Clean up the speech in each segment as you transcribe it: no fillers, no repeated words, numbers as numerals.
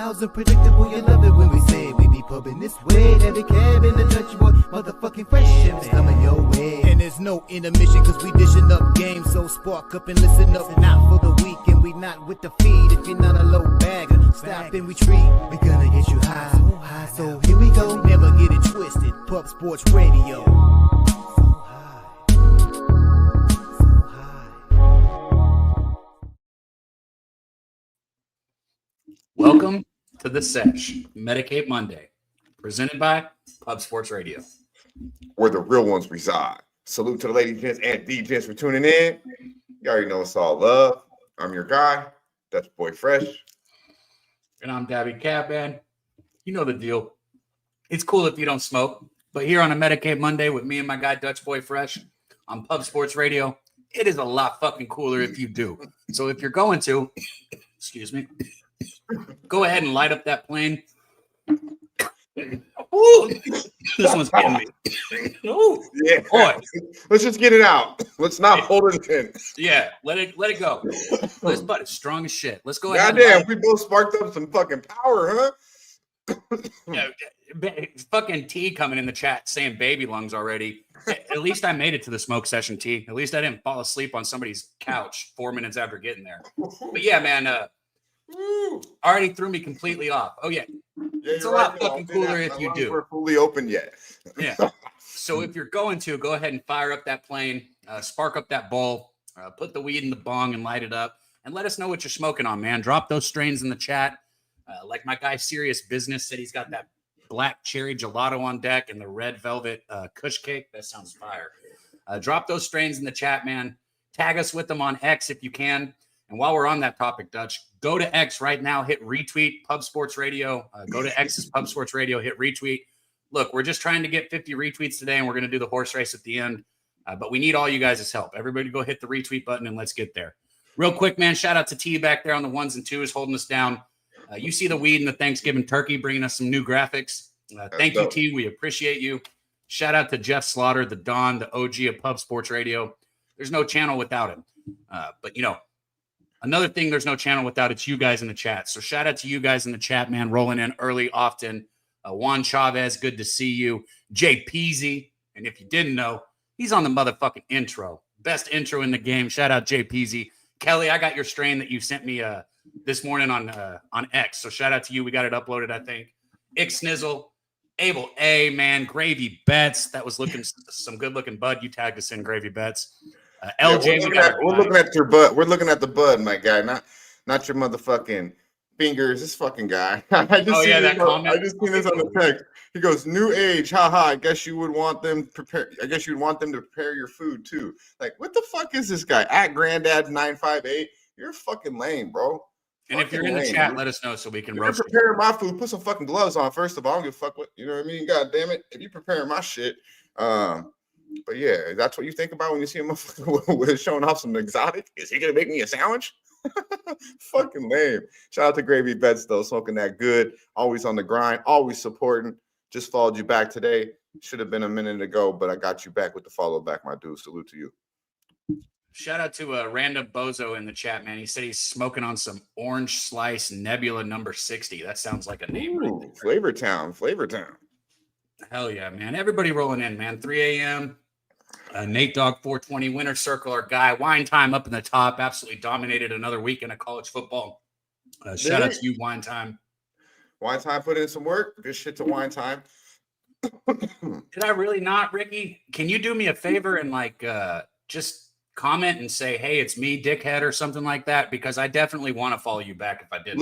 styles unpredictable. You love it when we say we be pubbing this way. Every cab in the Dutch boy, motherfucking fresh ships coming your way. And there's no intermission cause we dishing up games. So spark up and listen up. Not for the week and we not with the feed. If you're not a low bagger, stop and retreat. We gonna get you high, so high. So here we go. Never get it twisted. Pub Sports Radio. Welcome to the Sesh, Medicate Monday, presented by Pub Sports Radio, where the real ones reside. Salute to the ladies, gents, and DJs for tuning in. You already know it's all love. I'm your guy, Dutch Boy Fresh. And I'm Daby Catman. You know the deal. It's cool if you don't smoke, but here on a Medicate Monday with me and my guy Dutch Boy Fresh on Pub Sports Radio, it is a lot fucking cooler if you do. So if you're going to, excuse me, go ahead and light up that plane. Ooh, this one's getting me. Ooh, yeah. Boy. Let's just get it out. Let's not hold it in. Yeah, let it go. This butt is strong as shit. Let's go ahead. Goddamn, we both sparked up some fucking power, huh? Yeah, fucking T coming in the chat saying baby lungs already. At least I made it to the smoke session, T. At least I didn't fall asleep on somebody's couch 4 minutes after getting there. But yeah, man, already threw me completely off. Oh yeah, it's a lot fucking cooler if you do. We're fully open yet. Yeah. So if you're going to, go ahead and fire up that plane, spark up that bowl, put the weed in the bong and light it up, and let us know what you're smoking on, man. Drop those strains in the chat. Like my guy Serious Business said, he's got that black cherry gelato on deck and the red velvet kush cake. That sounds fire. Drop those strains in the chat, man. Tag us with them on X if you can. And while we're on that topic, Dutch, go to X right now, hit retweet Pub Sports Radio. Go to X's Pub Sports Radio, hit retweet. Look, we're just trying to get 50 retweets today, and we're going to do the horse race at the end. But we need all you guys' help. Everybody go hit the retweet button, and let's get there. Real quick, man, shout out to T back there on the ones and twos holding us down. You see the weed and the Thanksgiving turkey bringing us some new graphics. Thank you, T. We appreciate you. Shout out to Jeff Slaughter, the Don, the OG of Pub Sports Radio. There's no channel without him. But, you know, another thing there's no channel without, it's you guys in the chat. So shout out to you guys in the chat, man, rolling in early, often. Juan Chavez, good to see you. Jay Peasy, and if you didn't know, he's on the motherfucking intro. Best intro in the game. Shout out Jay Peasy. Kelly, I got your strain that you sent me this morning on X. So shout out to you. We got it uploaded, I think. Ick Snizzle, Abel A, man, Gravy Bets. That was looking some good-looking bud. You tagged us in, Gravy Bets. LJ, we're looking at your butt. We're looking at the bud, my guy, not your motherfucking fingers. This fucking guy. I just seen this on the text. He goes, "New age, haha. I guess you would want them prepare. I guess you'd want them to prepare your food too. Like, what the fuck is this guy? At Granddad 958. You're fucking lame, bro. And if you're in the chat, let us know so we can roast. If you're preparing my food, put some fucking gloves on. First of all, I don't give a fuck what you know what I mean. God damn it, if you're preparing my shit, but yeah, that's what you think about when you see a motherfucker showing off some exotic. Is he gonna make me a sandwich? Fucking lame. Shout out to Gravy Bets though, smoking that good. Always on the grind, always supporting. Just followed you back today. Should have been a minute ago, but I got you back with the follow back, my dude. Salute to you. Shout out to a random bozo in the chat, man. He said he's smoking on some Orange Slice Nebula number 60. That sounds like a name. Ooh, right Flavor Town. Hell yeah, man. Everybody rolling in, man. 3 a.m. Nate Dogg 420 Winter Circle, our guy. Wine Time up in the top. Absolutely dominated another weekend of college football. Shout out to you, Wine Time. Wine Time put in some work. Good shit to Wine Time. Did I really not, Ricky? Can you do me a favor and just comment and say, hey, it's me, dickhead, or something like that? Because I definitely want to follow you back if I didn't.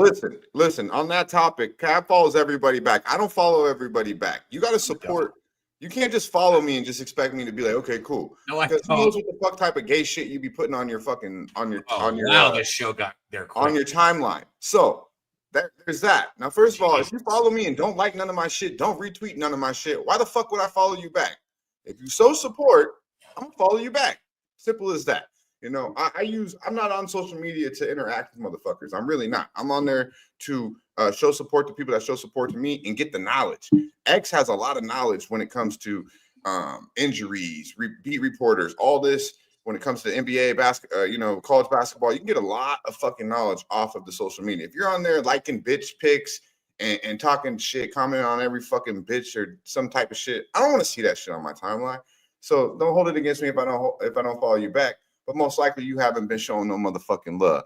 Listen, on that topic, Cab follows everybody back. I don't follow everybody back. You got to support. You can't just follow me and just expect me to be like, okay, cool. No, I don't. Who knows what the fuck type of gay shit you be putting on your fucking this show got there quick. On your timeline. So there's that. Now, first of all, if you follow me and don't like none of my shit, don't retweet none of my shit, why the fuck would I follow you back? If you so support, I'm gonna follow you back. Simple as that. You know, I'm not on social media to interact with motherfuckers. I'm really not. I'm on there to show support to people that show support to me and get the knowledge. X has a lot of knowledge when it comes to injuries, beat reporters, all this. When it comes to NBA college basketball, you can get a lot of fucking knowledge off of the social media. If you're on there liking bitch pics and talking shit, commenting on every fucking bitch or some type of shit. I don't want to see that shit on my timeline. So don't hold it against me if I don't follow you back. But most likely you haven't been showing no motherfucking love.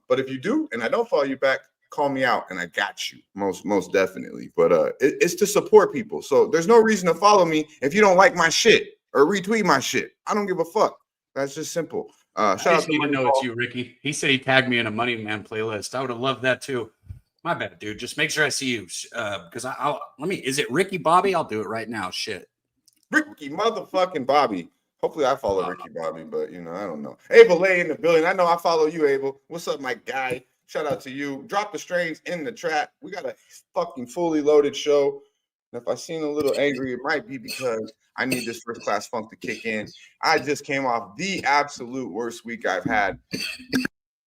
But if you do, and I don't follow you back, call me out, and I got you most definitely. But it's to support people. So there's no reason to follow me if you don't like my shit or retweet my shit. I don't give a fuck. That's just simple. I just need to know it's you, Ricky. He said he tagged me in a Money Man playlist. I would have loved that too. My bad, dude. Just make sure I see you. Because is it Ricky Bobby? I'll do it right now. Shit. Ricky motherfucking Bobby. Hopefully I follow Ricky Bobby, but I don't know. Abel Lay in the building. I know I follow you, Abel. What's up, my guy? Shout out to you. Drop the strains in the trap. We got a fucking fully loaded show. And if I seem a little angry, it might be because I need this first class funk to kick in. I just came off the absolute worst week I've had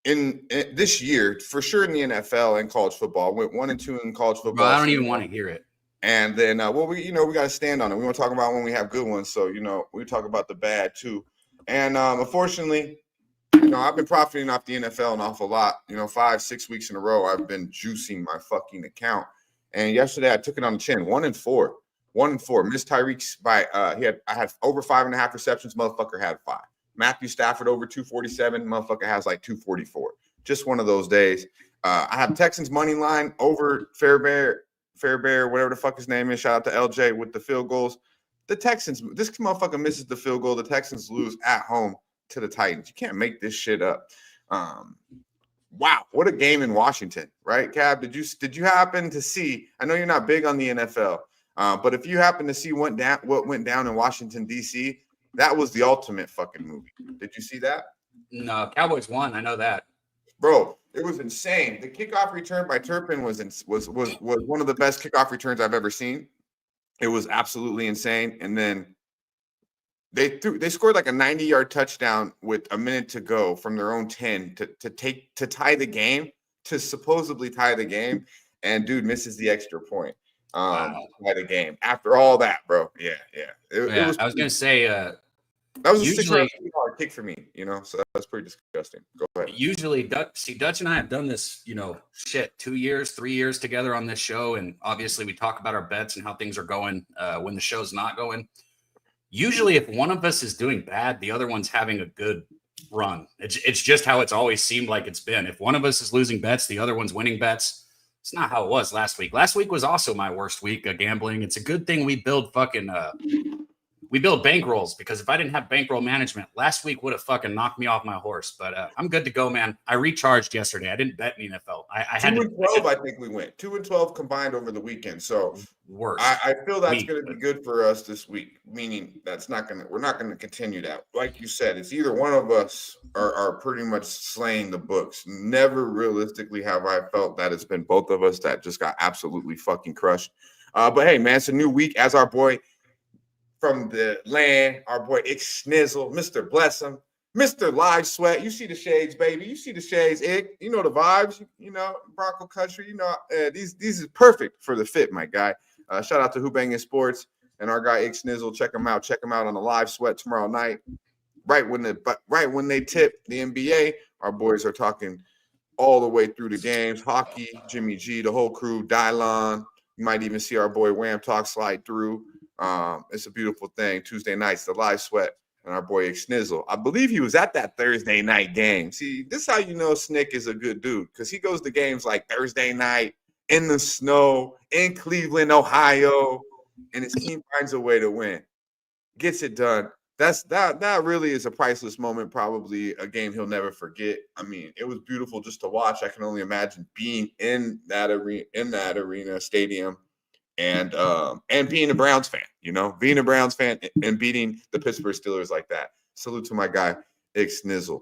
in this year, for sure, in the NFL and college football. Went 1-2 in college football. Bro, I don't even want to hear it. And then, we got to stand on it. We want to talk about when we have good ones. So, we talk about the bad too. And unfortunately, I've been profiting off the NFL an awful lot. 5-6 weeks in a row, I've been juicing my fucking account. And yesterday, I took it on the chin. 1-4. Missed Tyreek's by I had over 5.5 receptions. Motherfucker had 5. Matthew Stafford over 247. Motherfucker has like 244. Just one of those days. I have Texans money line over Fairbear, whatever the fuck his name is. Shout out to LJ with the field goals. The Texans, this motherfucker misses the field goal. The Texans lose at home to the Titans. You can't make this shit up. Wow, what a game in Washington, right, Cab? Did you happen to see? I know you're not big on the NFL, but if you happen to see what went down in Washington D.C., that was the ultimate fucking movie. Did you see that? No, Cowboys won. I know that. Bro, it was insane. The kickoff return by Turpin was one of the best kickoff returns I've ever seen. It was absolutely insane. And then they scored like a 90-yard touchdown with a minute to go from their own 10 to tie the game, to supposedly tie the game. And dude misses the extra point. By the game. After all that, bro. Yeah. It was. I was gonna say that was a $600 kick for me, so that's pretty disgusting. Go ahead. Usually, Dutch and I have done this, 2 years, 3 years together on this show, and obviously we talk about our bets and how things are going when the show's not going. Usually, if one of us is doing bad, the other one's having a good run. It's just how it's always seemed like it's been. If one of us is losing bets, the other one's winning bets. It's not how it was last week. Last week was also my worst week of gambling. It's a good thing we build bankrolls, because if I didn't have bankroll management, last week would have fucking knocked me off my horse. But I'm good to go, man. I recharged yesterday. I didn't bet in the NFL. I had 2-12. I think we went 2-12 combined over the weekend. So worse. I feel that's going to be good for us this week. Meaning we're not going to continue that. Like you said, it's either one of us are pretty much slaying the books. Never realistically have I felt that it's been both of us that just got absolutely fucking crushed. But hey, man, it's a new week. As our boy from the land, our boy Ick Snizzle, Mr. Bless him, Mr. Live Sweat. You see the shades, baby. You see the shades, Ick. You know the vibes. Bronco Country. These is perfect for the fit, my guy. Shout out to Who Bangin' Sports and our guy Ick Snizzle. Check him out. Check him out on the Live Sweat tomorrow night. Right when they tip the NBA, our boys are talking all the way through the games. Hockey, Jimmy G, the whole crew, Dylon. You might even see our boy Wham Talk slide through. It's a beautiful thing. Tuesday nights, the Live Sweat and our boy Snizzle. I believe he was at that Thursday night game. See, this is how you know Snick is a good dude, because he goes to games like Thursday night in the snow in Cleveland, Ohio, and his team finds a way to win. Gets it done. That really is a priceless moment, probably a game he'll never forget. I mean, it was beautiful just to watch. I can only imagine being in that arena stadium. And being a Browns fan, being a Browns fan and beating the Pittsburgh Steelers like that. Salute to my guy, Ick Snizzle.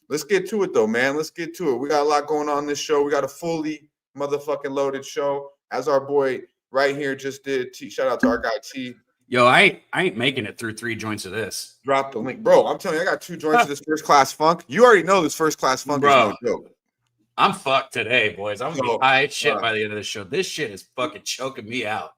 Let's get to it, though, man. Let's get to it. We got a lot going on this show. We got a fully motherfucking loaded show, as our boy right here just did. Shout out to our guy, T. Yo, I ain't making it through 3 joints of this. Drop the link. Bro, I'm telling you, I got 2 joints of this first-class funk. You already know this first-class funk is no joke. I'm fucked today, boys. I'm going to be high as shit by the end of the show. This shit is fucking choking me out.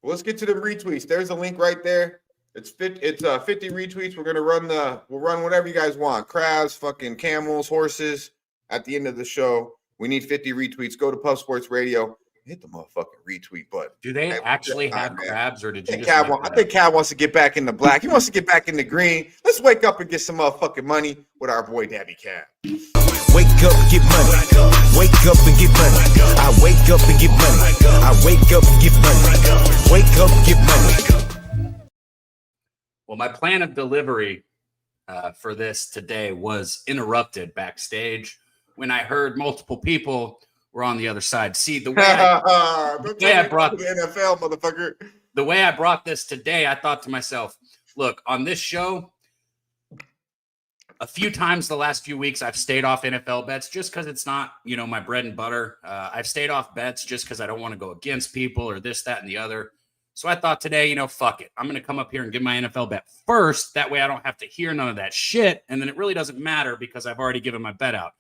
Well, let's get to the retweets. There's a link right there. It's 50 retweets. We'll run whatever you guys want. Crabs, fucking camels, horses. At the end of the show, we need 50 retweets. Go to Puff Sports Radio hit the motherfucking retweet button. Do they actually have crabs, or did you just I think Cab wants to get back in the black. He wants to get back in the green. Let's wake up and get some motherfucking money with our boy Daby Cab. Wake up, get money. Wake up and get money. I wake up and get money. I wake up and get money. Wake up, get money. Well, my plan of delivery for this today was interrupted backstage when I heard multiple people were on the other side. See, the way I brought the NFL, motherfucker. The way I brought this today, I thought to myself, look, on this show, a few times the last few weeks, I've stayed off NFL bets just because it's not, my bread and butter. I've stayed off bets just because I don't want to go against people or this, that, and the other. So I thought today, fuck it. I'm going to come up here and give my NFL bet first. That way I don't have to hear none of that shit. And then it really doesn't matter because I've already given my bet out.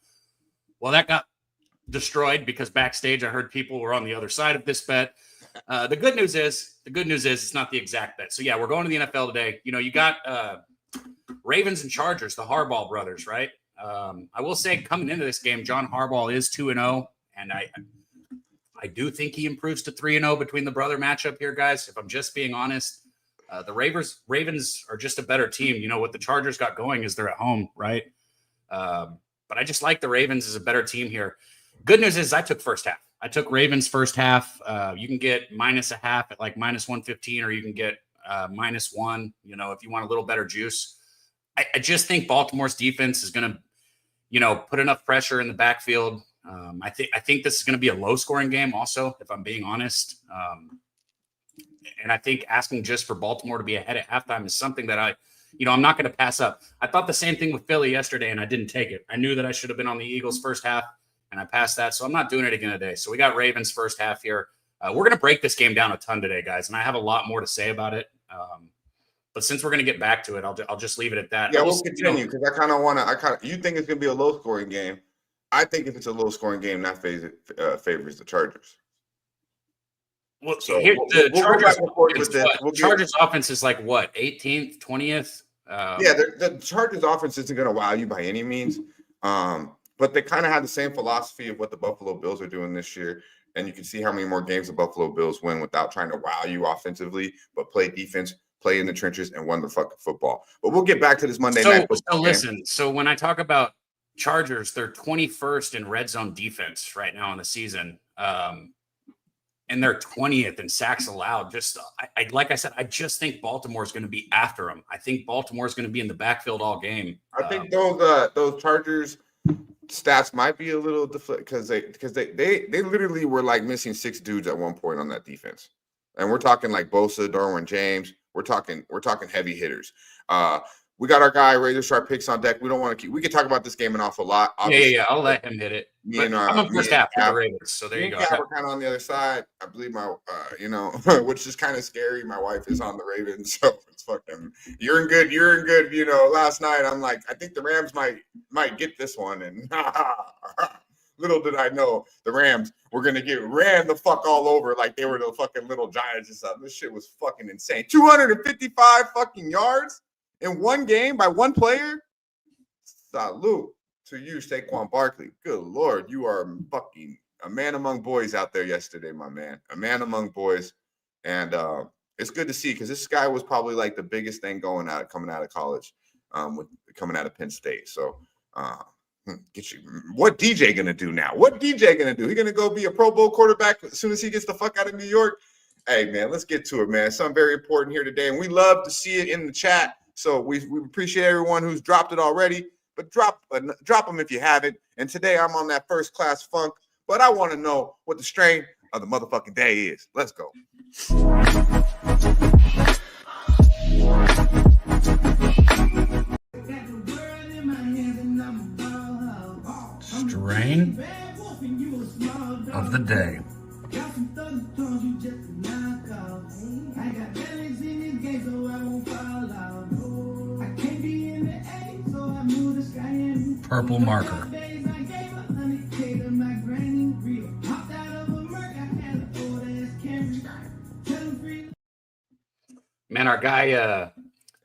Well, that got destroyed because backstage I heard people were on the other side of this bet. The good news is it's not the exact bet. So yeah, we're going to the NFL today. You got Ravens and Chargers, the Harbaugh brothers, right? I will say coming into this game, John Harbaugh is 2-0, and I do think he improves to 3-0 between the brother matchup here, guys. If I'm just being honest, the Ravens are just a better team. What the Chargers got going is they're at home, right? But I just like the Ravens as a better team here. Good news is I took first half. I took Ravens first half. You can get -0.5 at like -115, or you can get -1, if you want a little better juice. I just think Baltimore's defense is going to, put enough pressure in the backfield. I think this is going to be a low-scoring game also, if I'm being honest. And I think asking just for Baltimore to be ahead at halftime is something that I'm not going to pass up. I thought the same thing with Philly yesterday, and I didn't take it. I knew that I should have been on the Eagles first half, and I passed that, so I'm not doing it again today. So we got Ravens first half here. We're going to break this game down a ton today, guys, and I have a lot more to say about it. But since we're going to get back to it, I'll just leave it at that. Yeah, we'll continue because I kind of want to. You think it's going to be a low-scoring game? I think if it's a low-scoring game, that favors the Chargers. Well, so the Chargers offense is like what, 18th, 20th? Yeah, the Chargers offense isn't going to wow you by any means, but they kind of have the same philosophy of what the Buffalo Bills are doing this year. And you can see how many more games the Buffalo Bills win without trying to wow you offensively, but play defense, play in the trenches, and win the fucking football. But we'll get back to this Monday night football game. Listen, so when I talk about Chargers, they're 21st in red zone defense right now in the season. And they're 20th in sacks allowed. Like I said, I just think Baltimore is going to be after them. I think Baltimore is going to be in the backfield all game. I think those Chargers stats might be a little because they literally were like missing 6 dudes at one point on that defense, and we're talking like Bosa, Darwin James. We're talking heavy hitters. We got our guy Razor Sharp Picks on deck. We don't want to keep. We could talk about this game an awful lot. Yeah. I'll let him hit it. I'm on first half for the Ravens, so there you go. We're kind of on the other side. I believe my, which is kind of scary. My wife is on the Ravens, so it's fucking. You're in good. Last night I'm like, I think the Rams might get this one, and little did I know the Rams were gonna get ran the fuck all over like they were the fucking little Giants or something. This shit was fucking insane. 255 fucking yards in one game by one player. Salute to you, Saquon Barkley. Good Lord, you are fucking a man among boys out there yesterday, my man. A man among boys. And it's good to see because this guy was probably like the biggest thing coming out of college, coming out of Penn State. So what DJ gonna do now? He gonna go be a Pro Bowl quarterback as soon as he gets the fuck out of New York? Hey man, let's get to it, man. Something very important here today, and we love to see it in the chat. So we appreciate everyone who's dropped it already, but drop them if you haven't. And today I'm on that first class funk, but I want to know what the strain of the motherfucking day is. Let's go. Strain of the day. Purple marker. Man, our guy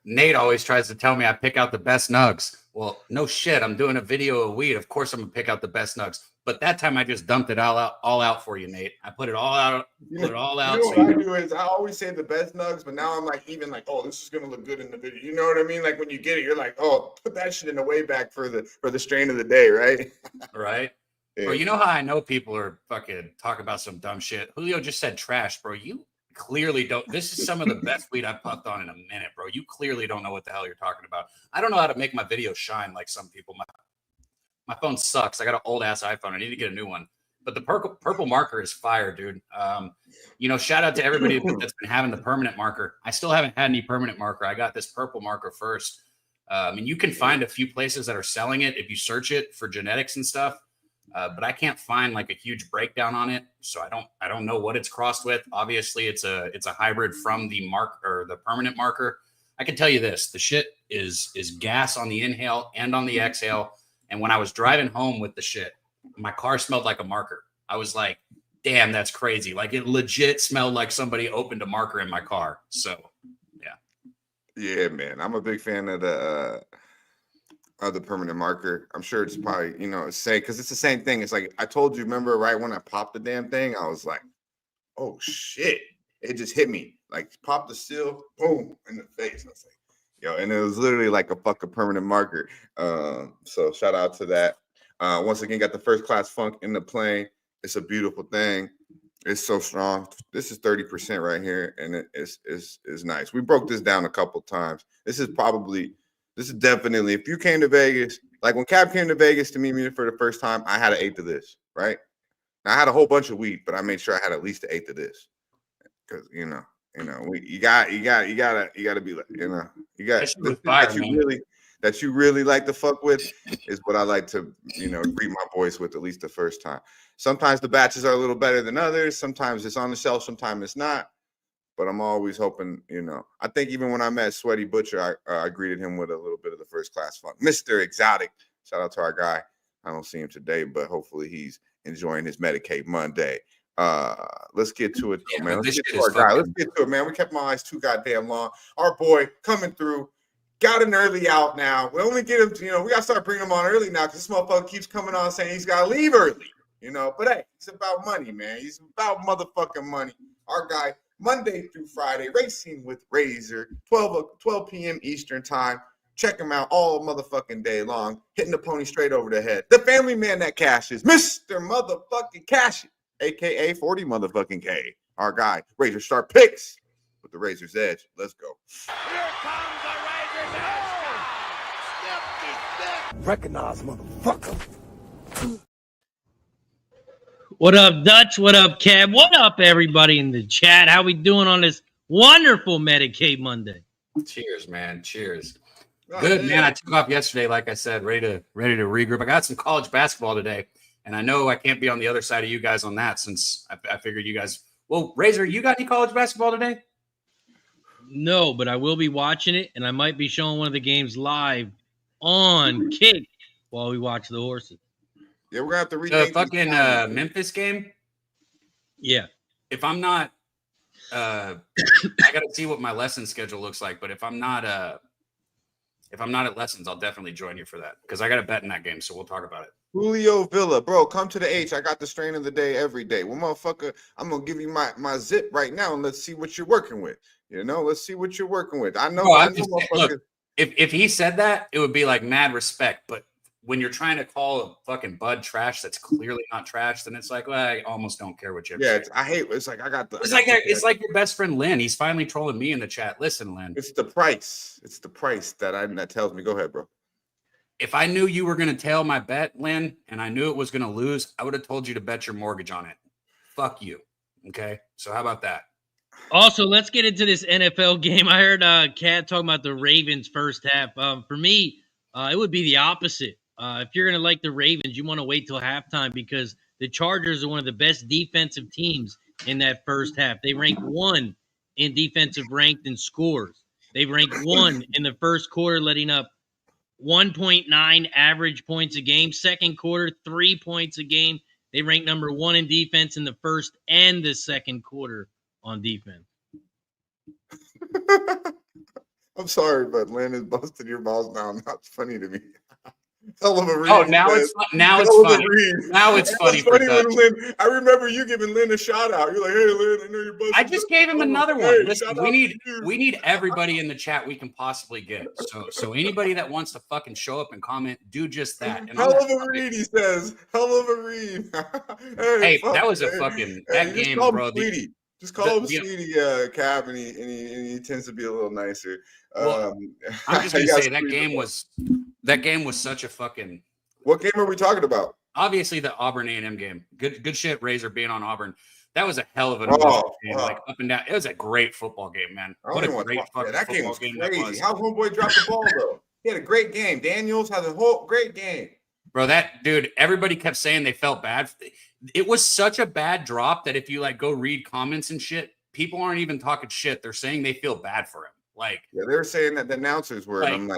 Nate always tries to tell me I pick out the best nugs. Well, no shit. I'm doing a video of weed. Of course, I'm gonna pick out the best nugs. But that time, I just dumped it all out for you, Nate. I put it all out. Put it all out. What I do is I always say the best nugs, but now I'm like even like, oh, this is gonna look good in the video. You know what I mean? Like when you get it, you're like, oh, put that shit in the way back for the strain of the day, right? Right. Yeah. Bro, you know how I know people are fucking talk about some dumb shit? Julio just said trash, bro. You clearly don't. This is some of the best weed I've puffed on in a minute, bro. You clearly don't know what the hell you're talking about. I don't know how to make my video shine like some people. My phone sucks. I got an old ass iPhone. I need to get a new one. But the purple marker is fire, dude. Shout out to everybody that's been having the permanent marker. I still haven't had any permanent marker. I got this purple marker first. You can find a few places that are selling it if you search it for genetics and stuff. But I can't find like a huge breakdown on it, so I don't know what it's crossed with. Obviously, it's a hybrid from the the permanent marker. I can tell you this: the shit is gas on the inhale and on the exhale. And when I was driving home with the shit, my car smelled like a marker. I was like, "Damn, that's crazy!" Like it legit smelled like somebody opened a marker in my car. So, yeah, man, I'm a big fan of the permanent marker. I'm sure it's probably, same because it's the same thing. It's like I told you, remember, right when I popped the damn thing, I was like, oh shit. It just hit me. Like popped the seal, boom, in the face. I was like, yo, and it was literally like a fucking permanent marker. So shout out to that. Once again, got the first class funk in the plane. It's a beautiful thing. It's so strong. This is 30% right here, and it is nice. We broke this down a couple times. This is definitely, if you came to Vegas, like when Cap came to Vegas to meet me for the first time, I had an eighth of this, right? Now, I had a whole bunch of weed, but I made sure I had at least an eighth of this, because you gotta be like, that you really like to fuck with is what I like to greet my boys with at least the first time. Sometimes the batches are a little better than others. Sometimes it's on the shelf. Sometimes it's not. But I'm always hoping, I think even when I met Sweaty Butcher, I greeted him with a little bit of the first class funk. Mr. Exotic. Shout out to our guy. I don't see him today, but hopefully he's enjoying his Medicate Monday. Let's get to it, though, man. Let's get to our guy. Let's get to it, man. We kept my eyes too goddamn long. Our boy coming through. Got an early out now. We only get him to, we got to start bringing him on early now because this motherfucker keeps coming on saying he's got to leave early, But hey, it's about money, man. He's about motherfucking money. Our guy, Monday through Friday, racing with Razor, 12 p.m. Eastern time. Check him out all motherfucking day long, hitting the pony straight over the head. The family man that cashes, Mr. Motherfucking Cash, a.k.a. 40 motherfucking K. Our guy, Razor Sharp Picks with the Razor's Edge. Let's go. Here comes the Razor's Edge. Recognize, motherfucker. What up, Dutch? What up, Kev? What up, everybody in the chat? How we doing on this wonderful Medicate Monday? Cheers, man. Cheers. Good, man. I took off yesterday, like I said, ready to regroup. I got some college basketball today, and I know I can't be on the other side of you guys on that since I figured you guys. Well, Razor, you got any college basketball today? No, but I will be watching it, and I might be showing one of the games live on Kick while we watch the horses. Yeah, we're gonna have to read the fucking Memphis game. Yeah. If I'm not, I gotta see what my lesson schedule looks like. But if I'm not at lessons, I'll definitely join you for that because I got a bet in that game. So we'll talk about it. Julio Villa, bro, come to the H. I got the strain of the day every day. Well, motherfucker, I'm gonna give you my zip right now and let's see what you're working with. Let's see what you're working with. I know. Look, if he said that, it would be like mad respect, but when you're trying to call a fucking bud trash that's clearly not trash, then it's like, well, I almost don't care what you have to say. I hate it's like I got the it's like your best friend Lynn. He's finally trolling me in the chat. Listen, Lynn. It's the price. It's the price that tells me. Go ahead, bro. If I knew you were gonna tail my bet, Lynn, and I knew it was gonna lose, I would have told you to bet your mortgage on it. Fuck you. Okay. So how about that? Also, let's get into this NFL game. I heard Kat talking about the Ravens first half. For me, it would be the opposite. If you're going to like the Ravens, you want to wait till halftime because the Chargers are one of the best defensive teams in that first half. They rank 1 in defensive ranked in scores. They rank 1 in the first quarter, letting up 1.9 average points a game. Second quarter, 3 points a game. They rank number 1 in defense in the first and the second quarter on defense. I'm sorry, but Lynn is busting your balls now. That's funny to me. Hell of a read. Oh, now it's now it's Hell of a funny. read. Now it's funny for when Dutch. Lynn. I remember you giving Lynn a shout out. You're like, "Hey, Lynn, I know you're busting." I just gave him another Hey, one. Listen, shout we out need to you. we need everybody in the chat we can possibly get. So anybody that wants to fucking show up and comment, do just that. And Hell of a read, he says. Hell of a read. hey, fuck, that was a hey, fucking hey, that just game, call him bro. Sweetie. Just call him Sweetie, Cap, and he tends to be a little nicer. Well, I'm just gonna yeah, say that game was such a fucking. What game are we talking about? Obviously, the Auburn A&M game. Good shit, Razor being on Auburn. That was a hell of an emotional game, like up and down. It was a great football game, man. What a great fucking that game football was game crazy. that was. How homeboy dropped the ball though? He had a great game. Daniels had a whole great game. Bro, that dude, everybody kept saying they felt bad. It was such a bad drop that if you like go read comments and shit, people aren't even talking shit. They're saying they feel bad for him. Like, yeah, they were saying that the announcers were, and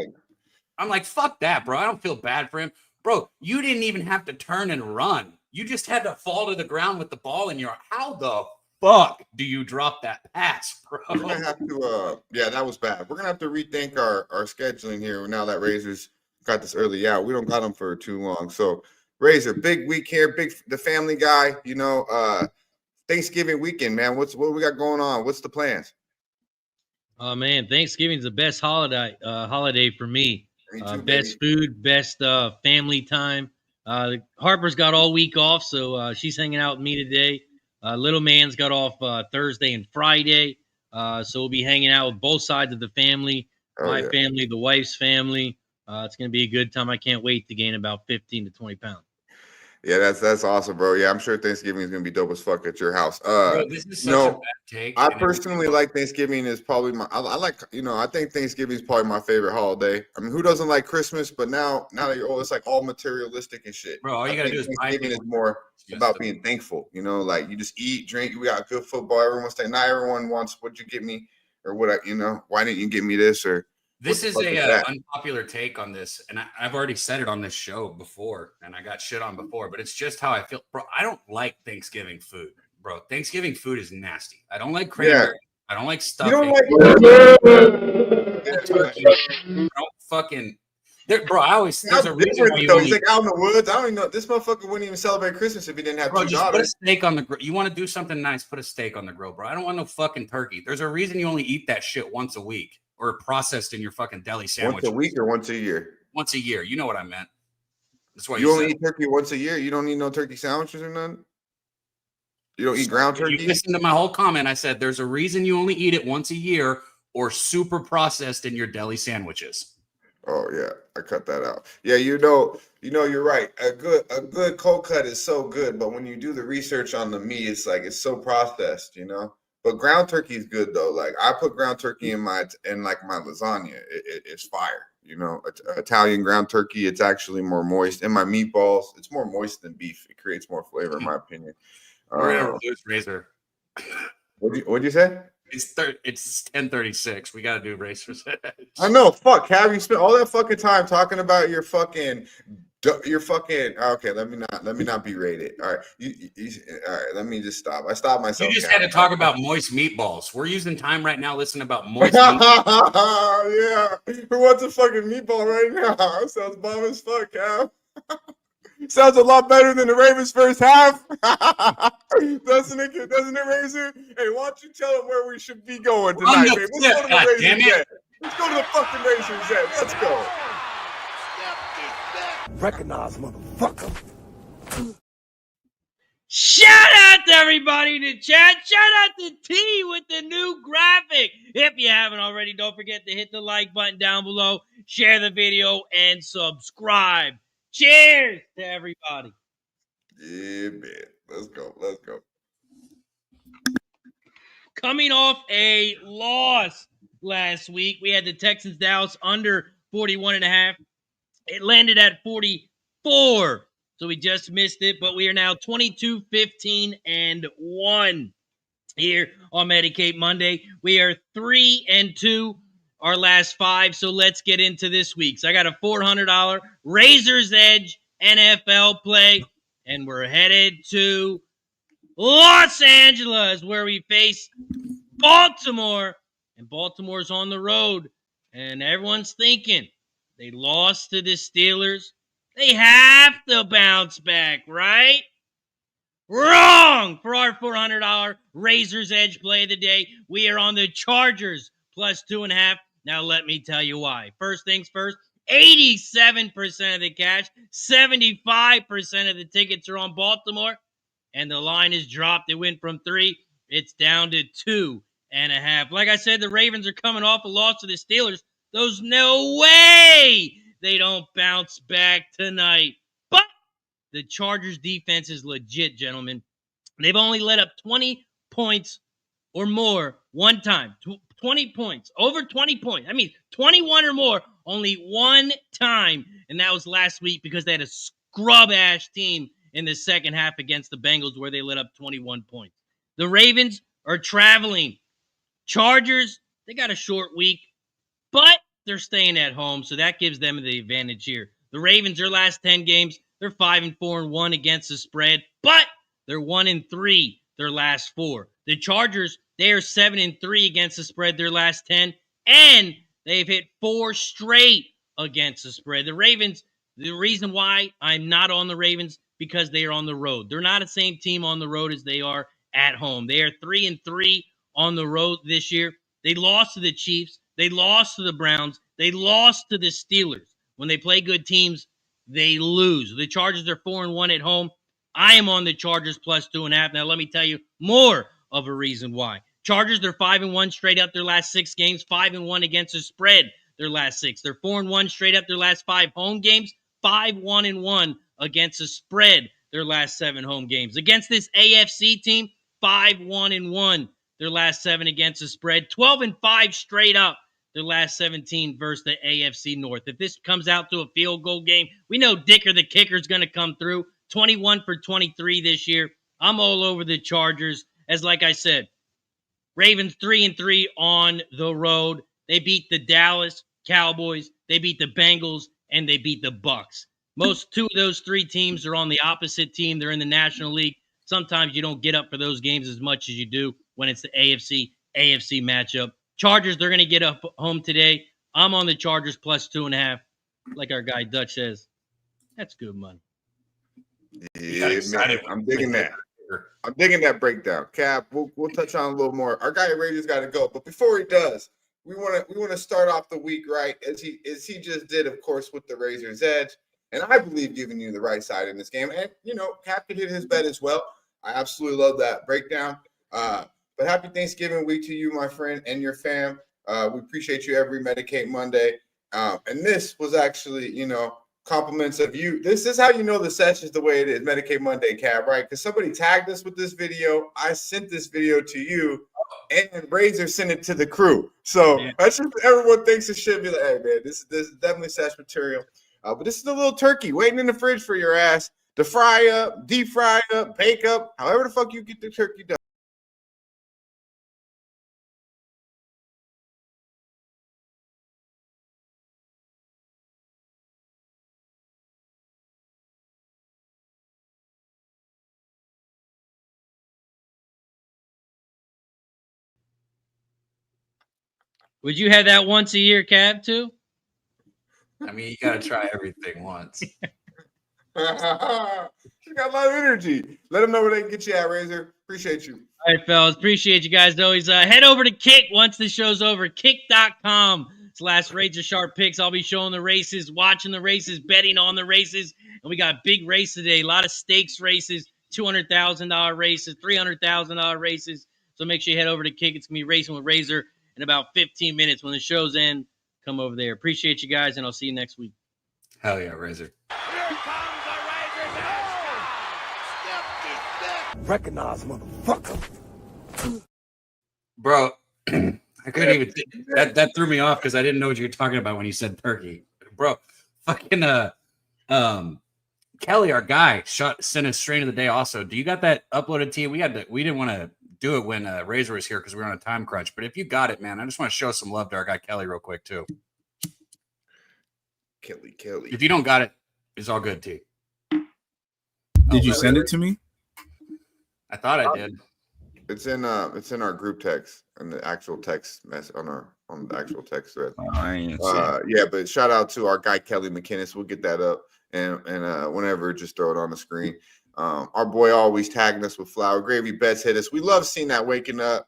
I'm like, fuck that, bro. I don't feel bad for him. Bro, you didn't even have to turn and run. You just had to fall to the ground with the ball in your. How the fuck do you drop that pass, bro? we're gonna have to yeah, that was bad. We're gonna have to rethink our scheduling here now that Razor's got this early out. We don't got him for too long. So Razor, big week here, the family guy, Thanksgiving weekend, man. What we got going on? What's the plans? Oh man, Thanksgiving's the best holiday for me. Me too, Best food, best family time. Harper's got all week off, so she's hanging out with me today. Little man's got off Thursday and Friday, so we'll be hanging out with both sides of the family. My family, the wife's family. It's going to be a good time. I can't wait to gain about 15 to 20 pounds. Yeah, that's awesome, bro. Yeah, I'm sure Thanksgiving is gonna be dope as fuck at your house. Bro, this is such a bad take. I personally like Thanksgiving is probably I think Thanksgiving is probably my favorite holiday. I mean, who doesn't like Christmas? But now that you're old, it's like all materialistic and shit. Bro, all you gotta do is Thanksgiving is more about being thankful. Like you just eat, drink. We got good football. Everyone's saying, not everyone wants what you get me or what why didn't you get me this or. This is a unpopular take on this, and I've already said it on this show before, and I got shit on before, but it's just how I feel. Bro, I don't like Thanksgiving food, bro. Thanksgiving food is nasty. I don't like cranberry. I don't like stuffing. You don't like turkey. I don't fucking... Bro, there's a reason why he's like out in the woods. I don't even know. This motherfucker wouldn't even celebrate Christmas if he didn't have two daughters. Put a steak on the grill. You want to do something nice, put a steak on the grill, bro. I don't want no fucking turkey. There's a reason you only eat that shit once a week. Or processed in your fucking deli sandwich. Once a week or once a year? Once a year. You know what I meant. That's why you only eat turkey once a year. You don't eat no turkey sandwiches or none. You don't eat ground turkey. You listened to my whole comment. I said there's a reason you only eat it once a year or super processed in your deli sandwiches. Oh yeah, I cut that out. Yeah, you're right. A good cold cut is so good, but when you do the research on the meat, it's like it's so processed. But ground turkey is good though. Like I put ground turkey in my lasagna. It's fire. Italian ground turkey. It's actually more moist. In my meatballs, it's more moist than beef. It creates more flavor, in my opinion. We're gonna lose Razor. What'd you say? It's 10:36. We gotta do Razor's Edge. I know. Fuck. Have you spent all that fucking time talking about your fucking? Okay, let me not berate it. All right, all right. Let me just stop. I stopped myself. You just had to talk about moist meatballs. We're using time right now listening about moist meatballs. Yeah, who wants a fucking meatball right now? Sounds bomb as fuck, Cap. Sounds a lot better than the Ravens' first half. Doesn't it, Razor? Hey, why don't you tell them where we should be going tonight, babe? Let's go to the Razor's Edge. Let's go to the fucking Razor's Edge. Let's go. Recognize, motherfucker. Shout out to everybody in the chat. Shout out to T with the new graphic. If you haven't already, don't forget to hit the like button down below, share the video, and subscribe. Cheers to everybody. Yeah, man. Let's go. Coming off a loss last week, we had the Texans Dallas under 41.5. It landed at 44, so we just missed it, but we are now 22-15-1 here on Medicate Monday. We are 3-2 our last 5, so let's get into this week's. I got a $400 Razor's Edge NFL play, and we're headed to Los Angeles, where we face Baltimore, and Baltimore's on the road And everyone's thinking they lost to the Steelers. They have to bounce back, right? Wrong! For our $400 Razor's Edge play of the day, we are on the Chargers plus 2.5. Now let me tell you why. First things first, 87% of the cash, 75% of the tickets are on Baltimore, and the line is dropped. It went from 3, it's down to 2.5. Like I said, the Ravens are coming off a loss to the Steelers. There's no way they don't bounce back tonight. But the Chargers defense is legit, gentlemen. They've only let up 20 points or more one time. 20 points. Over 20 points. I mean, 21 or more only one time. And that was last week because they had a scrub-ass team in the second half against the Bengals where they let up 21 points. The Ravens are traveling. Chargers, they got a short week, but they're staying at home, so that gives them the advantage here. The Ravens, their last 10 games, they're 5-4-1 against the spread, but they're 1-3 their last 4. The Chargers, they are 7-3 against the spread their last 10, and they've hit 4 straight against the spread. The Ravens, the reason why I'm not on the Ravens, because they are on the road. They're not the same team on the road as they are at home. They are 3-3 on the road this year. They lost to the Chiefs. They lost to the Browns. They lost to the Steelers. When they play good teams, they lose. The Chargers are 4-1 at home. I am on the Chargers plus 2.5. Now, let me tell you more of a reason why. Chargers, they're 5-1 straight up their last 6 games, 5-1 against the spread their last 6. They're 4-1 straight up their last 5 home games, 5-1-1 against the spread their last 7 home games. Against this AFC team, 5-1-1 their last 7 against the spread, 12-5 straight up their last 17 versus the AFC North. If this comes out to a field goal game, we know Dicker the kicker is going to come through. 21 for 23 this year. I'm all over the Chargers. As like I said, Ravens 3-3 on the road. They beat the Dallas Cowboys, they beat the Bengals, and they beat the Bucks. Most 2 of those 3 teams are on the opposite team. They're in the National League. Sometimes you don't get up for those games as much as you do when it's the AFC matchup. Chargers, they're going to get up home today. I'm on the Chargers plus 2.5. Like our guy Dutch says, that's good money. Yeah, man, I'm digging that. I'm digging that breakdown. Cap, we'll touch on a little more. Our guy Razor's got to go, but before he does, we want to start off the week right as he just did, of course, with the Razor's Edge, and I believe giving you the right side in this game. And Cap could hit his bet as well. I absolutely love that breakdown. But happy Thanksgiving week to you, my friend, and your fam. We appreciate you every Medicate Monday. And this was actually, compliments of you. This is how you know the Sesh is the way it is, Medicate Monday, Cab, right? Because somebody tagged us with this video. I sent this video to you, and Razor sent it to the crew. So that's just everyone thinks it should be like, hey, man, this is definitely Sesh material. But this is a little turkey waiting in the fridge for your ass to fry up, deep fry up, bake up, however the fuck you get the turkey done. Would you have that once a year, Cab, too? I mean, you got to try everything once. She got a lot of energy. Let them know where they can get you at, Razor. Appreciate you. All right, fellas. Appreciate you guys. Always head over to Kick once the show's over. Kick.com/Razor Sharp Picks. I'll be showing the races, watching the races, betting on the races. And we got big race today. A lot of stakes races, $200,000 races, $300,000 races. So make sure you head over to Kick. It's going to be racing with Razor in about 15 minutes. When the show's end, come over there. Appreciate you guys, and I'll see you next week. Hell yeah, Razor. Here comes the Razor's Edge. Recognize, motherfucker. Bro, I couldn't even that threw me off because I didn't know what you were talking about when you said turkey. Bro, fucking Kelly, our guy, sent a strain of the day also. Do you got that uploaded to you? We didn't want to do it when Razor was here because we were on a time crunch. But if you got it, man, I just want to show some love to our guy Kelly real quick too. Kelly. If you don't got it, it's all good too. Did you send it to me? I thought I did. It's in our group text and the actual text mess on our on the actual text thread. Oh, I ain't see it. Yeah, but shout out to our guy Kelly McKinnis. We'll get that up and whenever, just throw it on the screen. Our boy always tagging us with flour. Gravy Bets hit us. We love seeing that, waking up,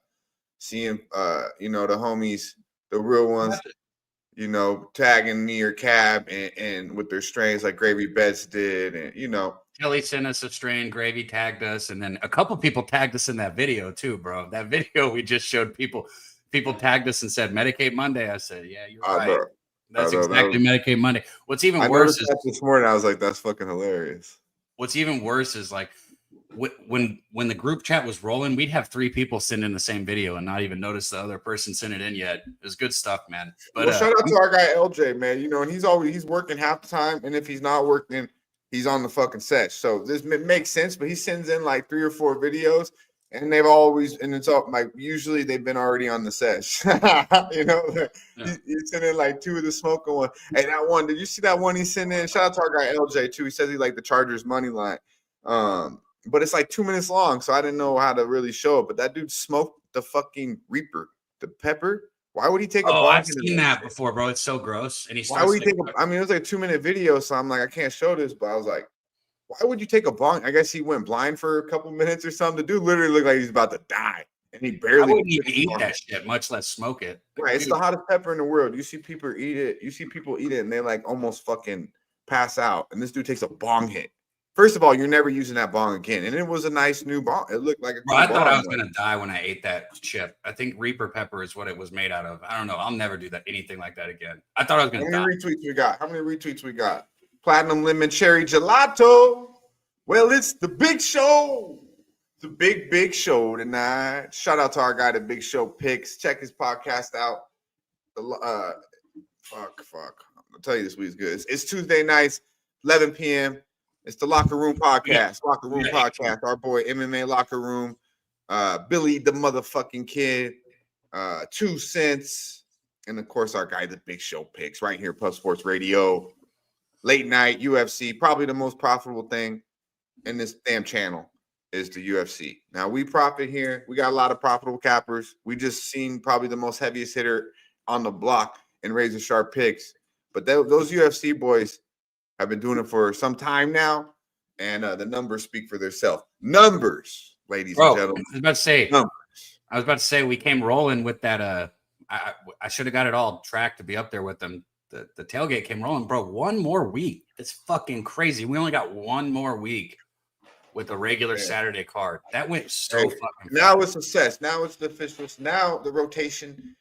seeing the homies, the real ones, tagging me or Cab and with their strains like Gravy Bets did, and Kelly sent us a strain, Gravy tagged us, and then a couple people tagged us in that video too, bro. That video we just showed people tagged us and said Medicate Monday. I said, yeah, you're right. Bro. That's exactly Medicate Monday. What's even worse is this morning I was like, that's fucking hilarious. What's even worse is like when the group chat was rolling, we'd have 3 people send in the same video and not even notice the other person sent it in yet. It was good stuff, man. But shout out to our guy LJ, man. And he's working half the time, and if he's not working, he's on the fucking Sesh. So this makes sense, but he sends in like 3 or 4 videos, and they've always, and it's all like usually they've been already on the Sesh. He sent in like 2 of the smoking one. Hey, that one, did you see that one he sent in? Shout out to our guy LJ too. He says he liked the Chargers money line. But it's like 2 minutes long, so I didn't know how to really show it. But that dude smoked the fucking Reaper, the pepper. Why would he take a bong? I've seen that before, bro. It's so gross. And why would he take I mean, it was like a 2-minute video, so I'm like, I can't show this, but I was like, why would you take a bong? I guess he went blind for a couple minutes or something. The dude literally looked like he's about to die, and he barely. I wouldn't even eat that shit, much less smoke it. Right, it's the hottest pepper in the world. You see people eat it. And they like almost fucking pass out. And this dude takes a bong hit. First of all, you're never using that bong again. And it was a nice new bong. It looked like a cool I thought I was going to die when I ate that chip. I think Reaper pepper is what it was made out of. I don't know. I'll never do that anything like that again. I thought I was going to die. How many retweets we got? Platinum Lemon Cherry Gelato. Well, it's the big show. The big show tonight. Shout out to our guy, the Big Show Picks. Check his podcast out. Fuck. I'll tell you this week's good. It's Tuesday nights, 11 p.m. It's the Locker Room Podcast. Locker Room Podcast. Our boy MMA Locker Room. Billy the motherfucking Kid. 2 Cents. And of course, our guy, the Big Show Picks, right here, Puff Sports Radio. Late night UFC. Probably the most profitable thing in this damn channel is the UFC. Now we profit here. We got a lot of profitable cappers. We just seen probably the most heaviest hitter on the block in Razor Sharp Picks. But those UFC boys have been doing it for some time now, and the numbers speak for themselves. Numbers, ladies and gentlemen. I was about to say we came rolling with that. I should have got it all tracked to be up there with them. The tailgate came rolling, bro. 1 more week. It's fucking crazy. We only got 1 more week with a regular Saturday card. That went so fucking fast. Now it's success. Now it's the official. Now the rotation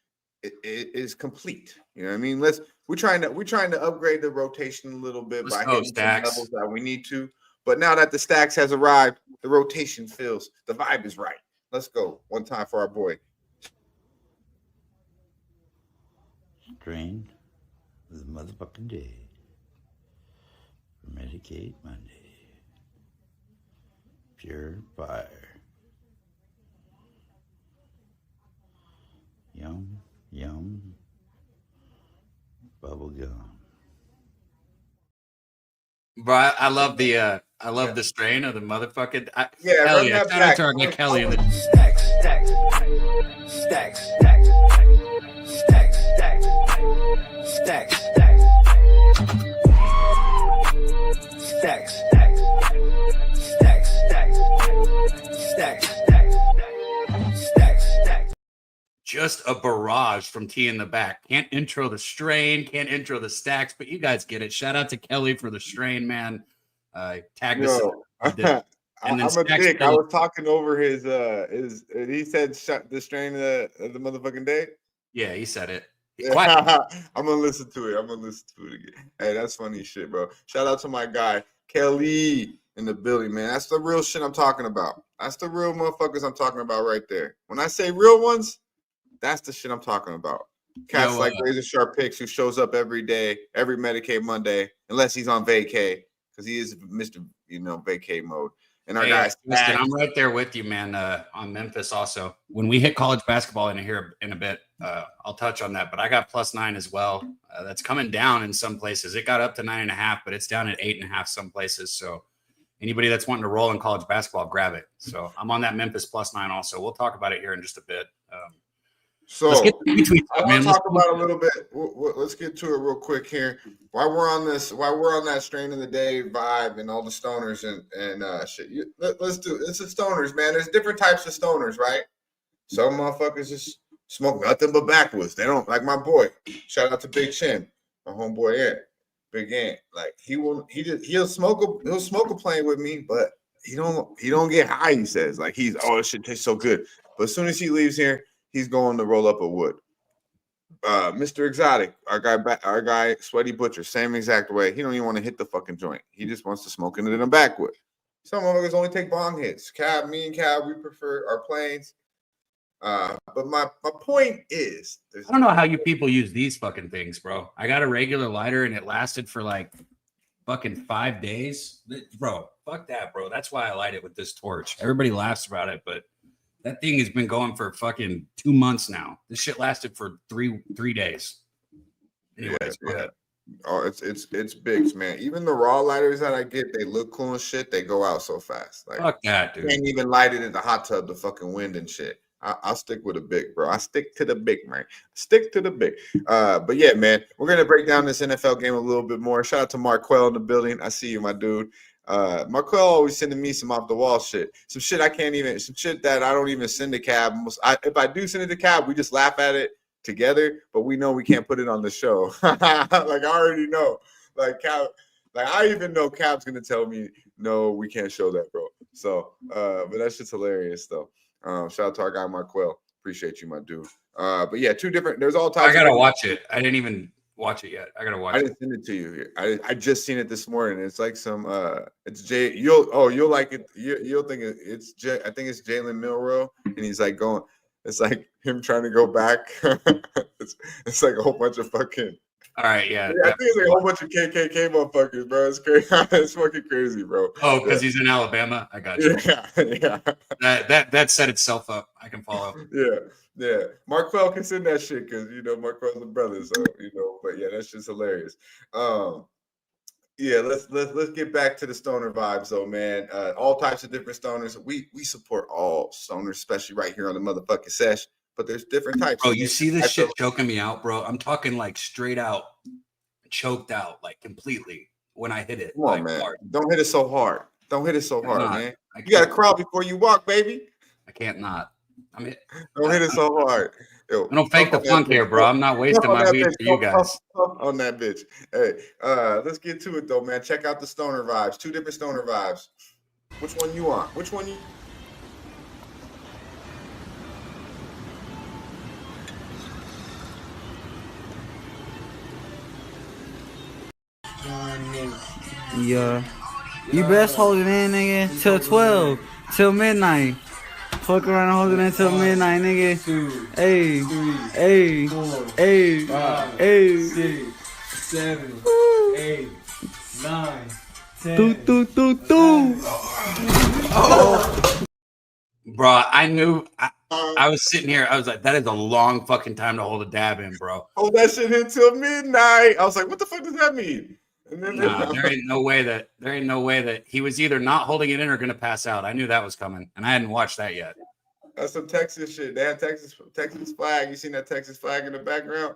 is complete. You know what I mean? We're trying to upgrade the rotation a little bit by hitting some levels that we need to. But now that the stacks has arrived, the rotation feels the vibe is right. Let's go one time for our boy. Strain of the motherfucking day. Medicate Monday. Pure fire. Yum. Bubble gum. Bro, I love the strain of the motherfucking. Hell yeah! Shout out to our guy Kelly in the Stacks. Just a barrage from T in the back. Can't intro the strain, can't intro the stacks, but you guys get it. Shout out to Kelly for the strain, man. Tagged us. I'm a dick. I was talking over his he said the strain of the motherfucking day. Yeah, he said it. I'm gonna listen to it. Again. Hey, that's funny shit, bro. Shout out to my guy Kelly in the building, man. That's the real shit I'm talking about. That's the real motherfuckers I'm talking about right there. When I say real ones, that's the shit I'm talking about. Cats like Razor Sharp Picks who shows up every day, every Medicate Monday, unless he's on vacay, because he is Mr. Vacay mode. And our guys, listen, I'm right there with you, man. On Memphis, also, when we hit college basketball in here in a bit, I'll touch on that. But I got +9 as well. That's coming down in some places. It got up to 9.5, but it's down at 8.5 some places. So anybody that's wanting to roll in college basketball, grab it. So I'm on that Memphis +9 also. We'll talk about it here in just a bit. So Let's get the retweets, I want man. to Let's talk about a little bit. Let's get to it real quick here. While we're on that strain of the day vibe and all the stoners and shit. Let's do it. It's the stoners, man. There's different types of stoners, right? Some motherfuckers just smoke nothing but backwoods. They don't like my boy. Shout out to Big Chin, my homeboy Ant, Big Ant. Like he'll smoke a plane with me, but he don't get high. He says like this shit tastes so good. But as soon as he leaves here, he's going to roll up a wood. Mr. Exotic, our guy, Sweaty Butcher, same exact way. He don't even want to hit the fucking joint. He just wants to smoke it in a backwood. Some motherfuckers only take bong hits. Me and Cab, we prefer our planes. But my point is, I don't know how you people use these fucking things, bro. I got a regular lighter and it lasted for like fucking 5 days. Bro, fuck that, bro. That's why I light it with this torch. Everybody laughs about it, but that thing has been going for fucking 2 months now. This shit lasted for three days. Anyways, yeah. Oh, it's bigs, man. Even the raw lighters that I get, they look cool and shit. They go out so fast. Like, fuck that, dude. Can't even light it in the hot tub, the fucking wind and shit. I'll stick with a big, bro. I stick to the big, man. Stick to the big. But yeah, man, we're gonna break down this NFL game a little bit more. Shout out to Marquell in the building. I see you, my dude. Marquell always sending me some off the wall shit. Some shit that I don't even send to Cab. If I do send it to Cab, we just laugh at it together, but we know we can't put it on the show. Like I already know. Like Cab, like I even know Cab's gonna tell me, no, we can't show that, bro. So but that's just hilarious though. Shout out to our guy Marquell. Appreciate you, my dude. But yeah, there's all types. I gotta watch it. I didn't even watch it yet. I gotta watch it. I didn't send it to you here. I just seen it this morning. It's like some it's Jay. You'll like it. You'll think it's Jay. I think it's Jalen Milroe, and he's like going. It's like him trying to go back. it's like a whole bunch of fucking. All right, yeah. I think it's like a whole bunch of KKK motherfuckers, bro. It's crazy. It's fucking crazy, bro. Oh, because he's in Alabama. I got you. Yeah. That set itself up. I can follow. Yeah. Marquell can send that shit because Marquell's a brother, so But yeah, that's just hilarious. Yeah, let's get back to the stoner vibes though, man. All types of different stoners. We support all stoners, especially right here on the motherfucking Sesh. But there's different types. Bro, you see this shit choking me out, bro? I'm talking like straight out, choked out, like completely when I hit it. Come on, man. Hard. Don't hit it so hard. Don't hit it so hard, man. You got to crawl before you walk, baby. I can't not. Don't hit it so hard. Yo, I don't fake the funk here, bro. I'm not wasting my weed for you guys. On that bitch. Hey, let's get to it though, man. Check out the stoner vibes. 2 different stoner vibes. Which one you want? Which one you? Yeah. You best hold it in, nigga, till 12, till midnight. Fuck around and hold it in till midnight, nigga. 2, hey, 3, hey, 4, hey, 5, hey, 6, 7, 8, 9, 10. Bro, I knew. I was sitting here. I was like, that is a long fucking time to hold a dab in, bro. Hold that shit in till midnight. I was like, what the fuck does that mean? And then there ain't no way that he was either not holding it in or gonna pass out. I knew that was coming, and I hadn't watched that yet. That's some Texas shit. They had Texas flag. You seen that Texas flag in the background?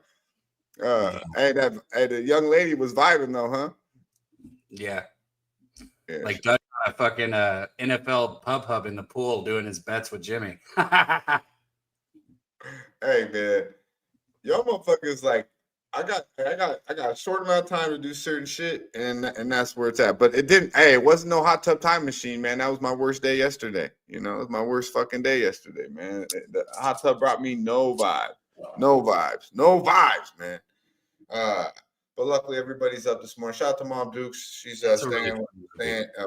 Hey, the young lady was vibing though, huh? Yeah. Like Dutch on a fucking NFL pub hub in the pool doing his bets with Jimmy. Hey man, y'all motherfuckers like. I got a short amount of time to do certain shit, and that's where it's at. But it didn't. Hey, it wasn't no hot tub time machine, man. That was my worst day yesterday. It was my worst fucking day yesterday, man. The hot tub brought me no vibes, man. But luckily everybody's up this morning. Shout out to Mom Dukes. She's staying.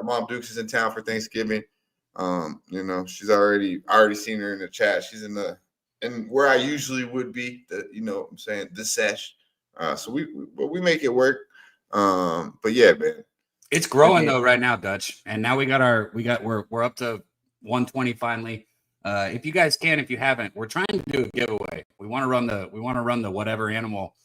Mom Dukes is in town for Thanksgiving. She's already seen her in the chat. She's in where I usually would be. The Sesh. So we make it work. But yeah, man. It's growing though right now, Dutch. And now we're up to 120 finally. If you guys can, if you haven't, we're trying to do a giveaway. We want to run the whatever animal.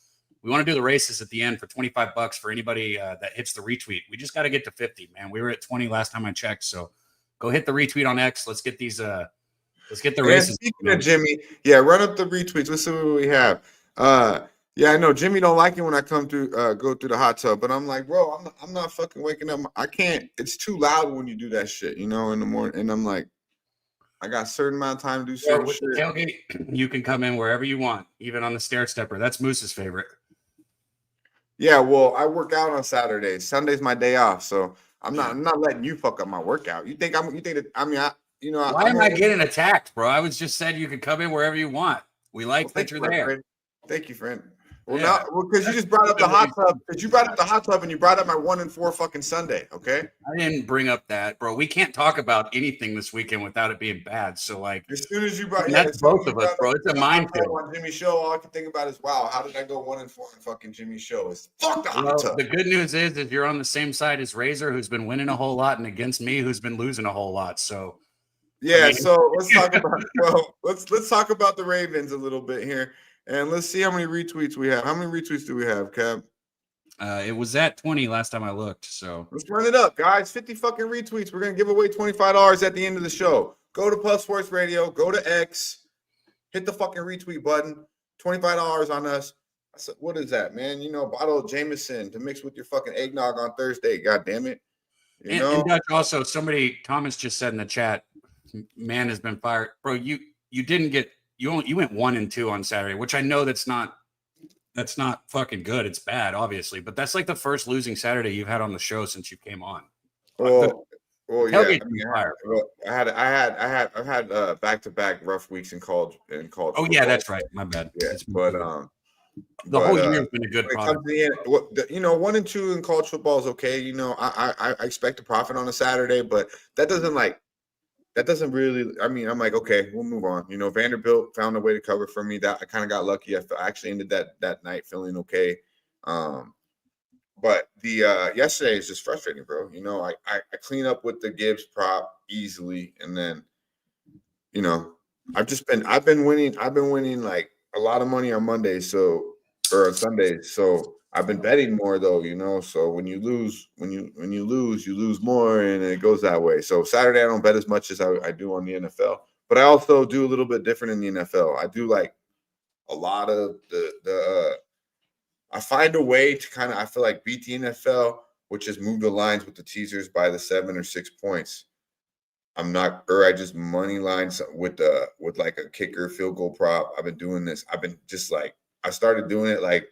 We want to do the races at the end for $25 for anybody that hits the retweet. We just got to get to 50, man. We were at 20 last time I checked. So go hit the retweet on X. Let's get these Let's get the And races. speaking of Jimmy, yeah, run up the retweets. Let's see what we have. Yeah, I know Jimmy don't like it when I come through, go through the hot tub, but I'm like, bro, I'm not fucking waking up. I can't. It's too loud when you do that shit, in the morning. And I'm like, I got a certain amount of time to do certain with shit. the tailgate, you can come in wherever you want, even on the stair stepper. That's Moose's favorite. Yeah, well, I work out on Saturdays. Sunday's my day off, so I'm not letting you fuck up my workout. You think that? I mean, Why am I getting attacked, bro? I was just said you could come in wherever you want. We like that you're there. Friend. Thank you, friend. Well, because you just brought up the hot tub. Because you brought up the hot tub and you brought up my 1-4 fucking Sunday. Okay. I didn't bring up that, bro. We can't talk about anything this weekend without it being bad. So, like, as soon as you brought, that's both of us, bro. It's a minefield. On Jimmy's show, all I can think about is, wow, how did I go 1-4 in fucking Jimmy's show? It's fuck the hot tub. The good news is you're on the same side as Razor, who's been winning a whole lot, and against me, who's been losing a whole lot. So, yeah. So let's talk about let's talk about the Ravens a little bit here. And let's see how many retweets we have. How many retweets do we have, Kev? It was at 20 last time I looked. So let's run it up, guys. 50 fucking retweets. We're gonna give away $25 at the end of the show. Go to Plus Sports Radio. Go to X. Hit the fucking retweet button. $25 on us. I said, what is that, man? Bottle of Jameson to mix with your fucking eggnog on Thursday. God damn it. And Dutch also, Thomas just said in the chat, man has been fired, bro. You didn't get. You went 1-2 on Saturday, which I know that's not fucking good. It's bad, obviously, but that's like the first losing Saturday you've had on the show since you came on. Well, yeah. I've had back-to-back rough weeks in college. Oh football. Yeah, that's right. My bad. Yeah, the whole year has been a good product. 1-2 in college football is okay. I expect a profit on a Saturday, but that doesn't really. I mean, I'm like, okay, we'll move on. Vanderbilt found a way to cover for me. That I kind of got lucky. I actually ended that night feeling okay. But the yesterday is just frustrating, bro. I clean up with the Gibbs prop easily, and then I've been winning like a lot of money on Mondays, or on Sundays. So I've been betting more though, So when you lose, you lose more, and it goes that way. So Saturday I don't bet as much as I do on the NFL, but I also do a little bit different in the NFL. I do like a lot of I find a way to kind of, I feel like, beat the NFL, which is move the lines with the teasers by the 7 or 6 points. I just money lines with like a kicker field goal prop. I've been doing this. I've been just like, I started doing it like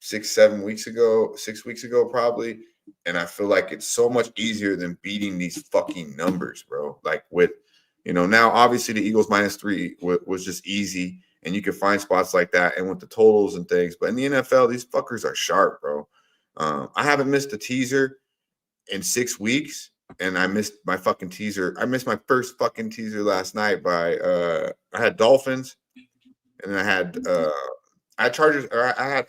6 weeks ago probably. And I feel like it's so much easier than beating these fucking numbers, bro. Like with, now obviously the Eagles -3 was just easy, and you can find spots like that, and with the totals and things. But in the NFL, these fuckers are sharp, bro. I haven't missed a teaser in 6 weeks, and I missed my fucking teaser. I missed my first fucking teaser last night by I had Dolphins, and then I had Chargers, or I had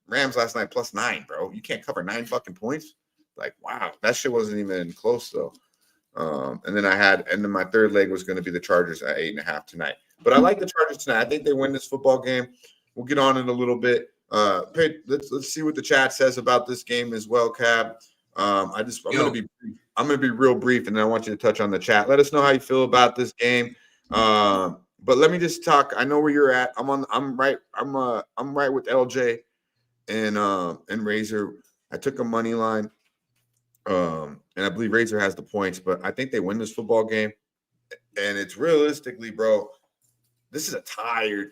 Rams last night +9, bro. You can't cover 9 fucking points. Like, wow, that shit wasn't even close though. And then my third leg was going to be the Chargers at 8.5 tonight. But I like the Chargers tonight. I think they win this football game. We'll get on it a little bit. Let's see what the chat says about this game as well, Cab. I'm gonna be real brief, and then I want you to touch on the chat. Let us know how you feel about this game. But let me just talk. I know where you're at. I'm right with LJ and Razor. I took a money line. And I believe Razor has the points, but I think they win this football game. And it's realistically, bro, this is a tired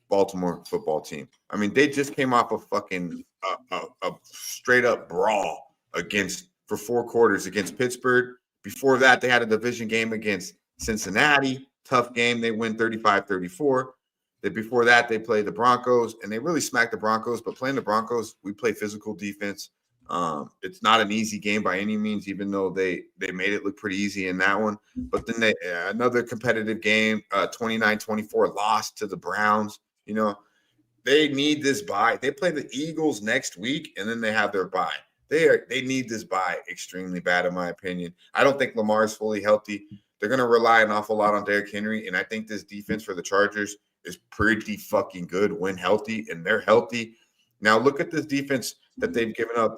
Baltimore football team. I mean, they just came off a fucking a straight up brawl for 4 quarters against Pittsburgh. Before that, they had a division game against Cincinnati. Tough game. They win 35-34. Before that, they played the Broncos, and they really smacked the Broncos. But playing the Broncos, we play physical defense. It's not an easy game by any means, even though they made it look pretty easy in that one. But then another competitive game, 29-24 lost to the Browns. They need this bye. They play the Eagles next week, and then they have their bye. They need this bye extremely bad, in my opinion. I don't think Lamar is fully healthy. They're going to rely an awful lot on Derrick Henry, and I think this defense for the Chargers is pretty fucking good when healthy, and they're healthy. Now look at this defense that they've given up.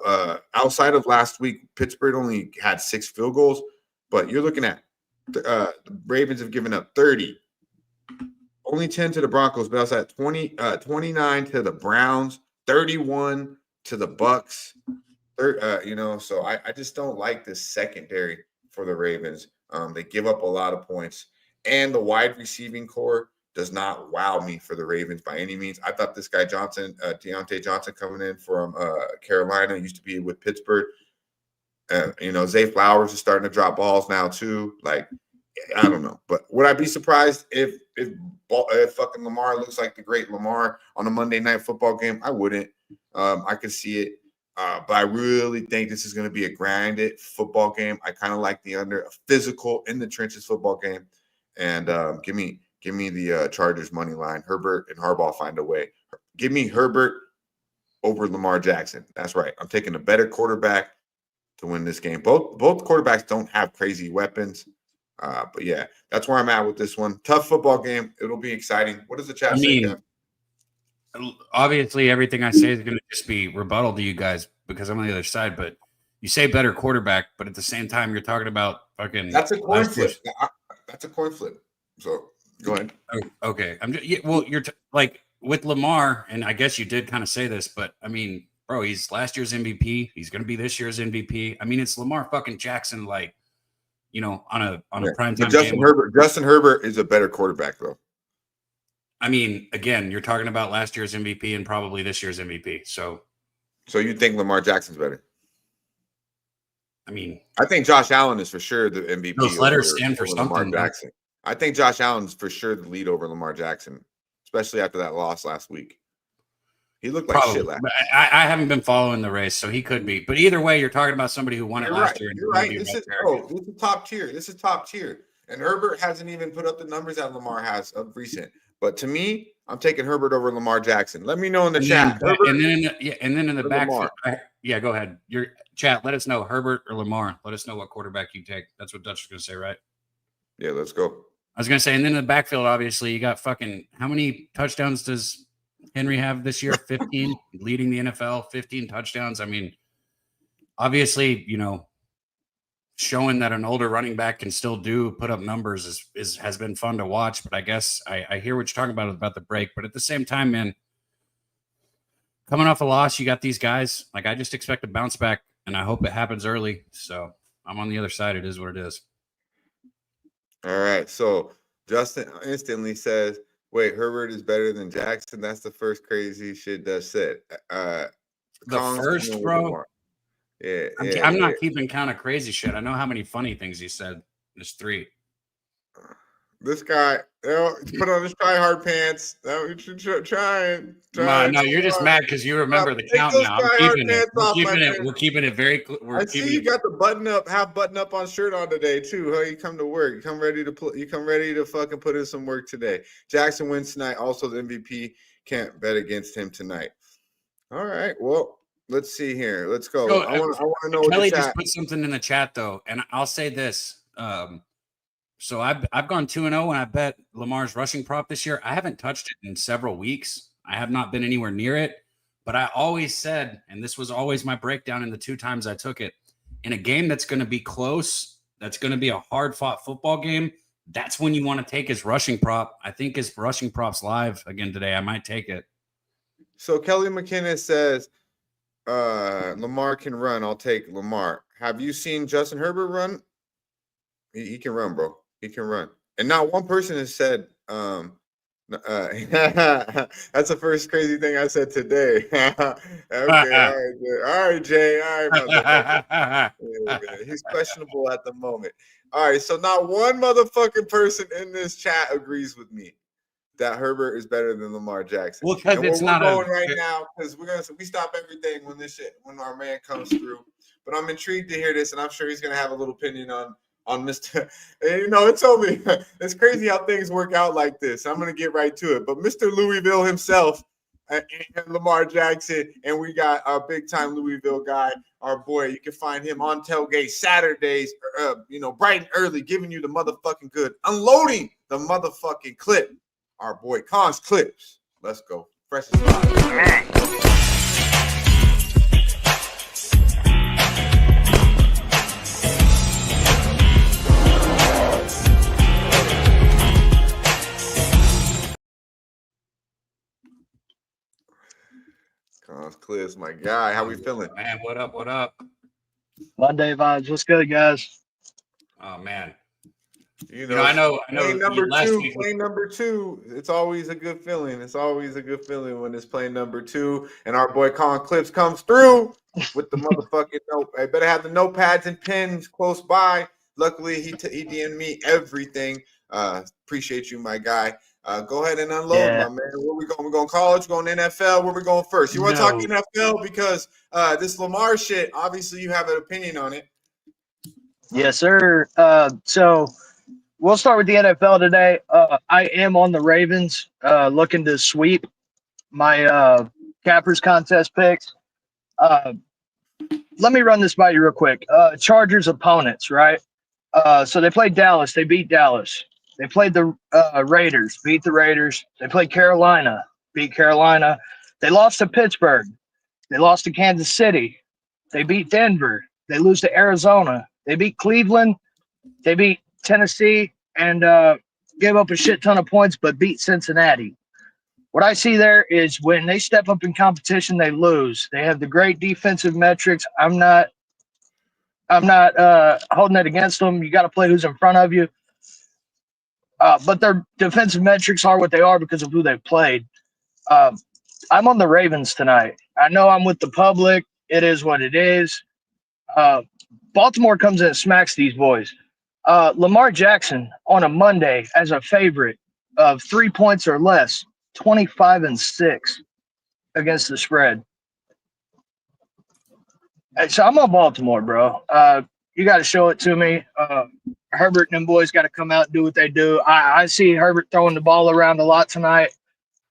Outside of last week, Pittsburgh only had 6 field goals, but you're looking at The Ravens have given up 30. Only 10 to the Broncos, but outside 29 to the Browns, 31 to the Bucks. So I just don't like this secondary for the Ravens. They give up a lot of points, and the wide receiving core does not wow me for the Ravens by any means. I thought this guy Deontay Johnson coming in from Carolina, used to be with Pittsburgh. Zay Flowers is starting to drop balls now too. Like, I don't know, but would I be surprised if fucking Lamar looks like the great Lamar on a Monday Night Football game? I wouldn't. I could see it, but I really think this is going to be a grinded football game. I kind of like the under, a physical in the trenches football game, and give me the Chargers money line. Herbert and Harbaugh find a way. Give me Herbert over Lamar Jackson. That's right. I'm taking a better quarterback to win this game. Both quarterbacks don't have crazy weapons. But yeah, that's where I'm at with this one. Tough football game. It'll be exciting. What does the chat say, Kev? Obviously, everything I say is going to just be rebuttal to you guys because I'm on the other side. But you say better quarterback, but at the same time, you're talking about fucking. That's a coin flip. That's a coin flip. So go ahead. Okay. You're like with Lamar, and I guess you did kind of say this, but I mean, bro, he's last year's MVP. He's going to be this year's MVP. I mean, it's Lamar fucking Jackson, like. On a prime time game. Justin Herbert is a better quarterback, though. I mean, again, you're talking about last year's MVP and probably this year's MVP. So you think Lamar Jackson's better? I mean, I think Josh Allen is for sure the MVP. Those letters stand for something. Lamar Jackson. I think Josh Allen's for sure the lead over Lamar Jackson, especially after that loss last week. He looked like shit last. I haven't been following the race, so he could be. But either way, you're talking about somebody who won it last year. You're right. This is top tier. This is top tier. And Herbert hasn't even put up the numbers that Lamar has of recent. But to me, I'm taking Herbert over Lamar Jackson. Let me know in the chat. And then in the backfield. Yeah, go ahead. Your chat. Let us know Herbert or Lamar. Let us know what quarterback you take. That's what Dutch is going to say, right? Yeah, let's go. I was going to say, and then in the backfield, obviously, you got fucking how many touchdowns does Henry have this year? 15, leading the NFL, 15 touchdowns. I mean, obviously, showing that an older running back can still put up numbers has been fun to watch. But I guess I hear what you're talking about the break. But at the same time, man, coming off a loss, you got these guys. Like, I just expect a bounce back, and I hope it happens early. So I'm on the other side. It is what it is. All right. So Justin instantly says, wait, Herbert is better than Jackson? That's the first crazy shit that said. The first, bro? Yeah. I'm not keeping count of crazy shit. I know how many funny things he said. There's 3. This guy, put on his try-hard pants. Trying. No, you're just mad because you remember the count now. We're keeping it very clear. I see you got the half button up on shirt on today too. Huh? You come to work. You come ready to fucking put in some work today. Jackson wins tonight. Also, the MVP. Can't bet against him tonight. All right. Well, let's see here. Let's go. I want to know. Kelly just put something in the chat though, and I'll say this. So I've gone 2-0 when I bet Lamar's rushing prop this year. I haven't touched it in several weeks. I have not been anywhere near it. But I always said, and this was always my breakdown in the 2 times I took it, in a game that's going to be close, that's going to be a hard-fought football game, that's when you want to take his rushing prop. I think his rushing prop's live again today. I might take it. So Kelly McKinnon says, Lamar can run. I'll take Lamar. Have you seen Justin Herbert run? He can run, bro. He can run. And not one person has said, that's the first crazy thing I said today. Okay, all right, Jay. All right, motherfucker. He's questionable at the moment. All right, so not one motherfucking person in this chat agrees with me that Herbert is better than Lamar Jackson. Well, because it's not going right now because we stop everything when our man comes through. But I'm intrigued to hear this, and I'm sure he's gonna have a little opinion on Mr. It's only it's crazy how things work out like this. I'm gonna get right to it. But Mr. Louisville himself and Lamar Jackson, and we got our big time Louisville guy, our boy. You can find him on Tailgate Saturdays, bright and early, giving you the motherfucking good, unloading the motherfucking clip. Our boy Cons Clips. Let's go. Fresh as fire. Clips, my guy. How we feeling? Man, what up? What up? Monday vibes. What's good, guys? Oh man. You know, I know. Plane number last two. week Plane number two. It's always a good feeling. It's always a good feeling when it's plane number 2, and our boy Con Clips comes through with the motherfucking note. I better have the notepads and pens close by. Luckily, he DM'd me everything. Appreciate you, my guy. Go ahead and unload, my man. Where we going? We're going college, going NFL. Where we going first? You want to talk NFL because this Lamar shit. Obviously, you have an opinion on it. Yes, sir. So we'll start with the NFL today. I am on the Ravens, looking to sweep my Cappers contest picks. Let me run this by you real quick. Chargers opponents, right? So they played Dallas. They beat Dallas. They played the Raiders, beat the Raiders. They played Carolina, beat Carolina. They lost to Pittsburgh. They lost to Kansas City. They beat Denver. They lose to Arizona. They beat Cleveland. They beat Tennessee and gave up a shit ton of points, but beat Cincinnati. What I see there is when they step up in competition, they lose. They have the great defensive metrics. I'm not holding it against them. You got to play who's in front of you. But their defensive metrics are what they are because of who they've played. I'm on the Ravens tonight. I know I'm with the public. It is what it is. Baltimore comes in and smacks these boys. Lamar Jackson on a Monday as a favorite of 3 points or less, 25-6 against the spread. So I'm on Baltimore, bro. You got to show it to me. Herbert and them boys got to come out and do what they do. I see Herbert throwing the ball around a lot tonight.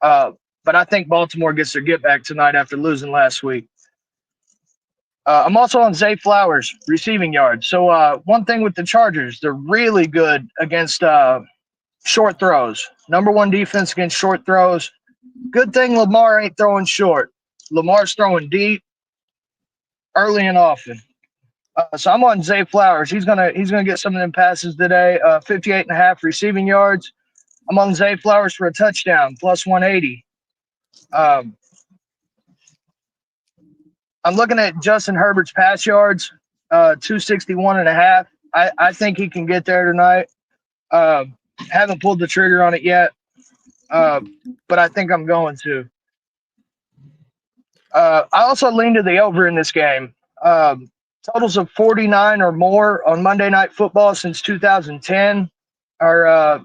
But I think Baltimore gets their get back tonight after losing last week. I'm also on Zay Flowers, receiving yards. So one thing with the Chargers, they're really good against short throws. Number 1 defense against short throws. Good thing Lamar ain't throwing short. Lamar's throwing deep, early and often. So I'm on Zay Flowers. He's gonna get some of them passes today. 58.5 receiving yards. I'm on Zay Flowers for a touchdown, plus 180. I'm looking at Justin Herbert's pass yards, 261.5. I think he can get there tonight. Haven't pulled the trigger on it yet, but I think I'm going to. I also lean to the over in this game. Totals of 49 or more on Monday Night Football since 2010 are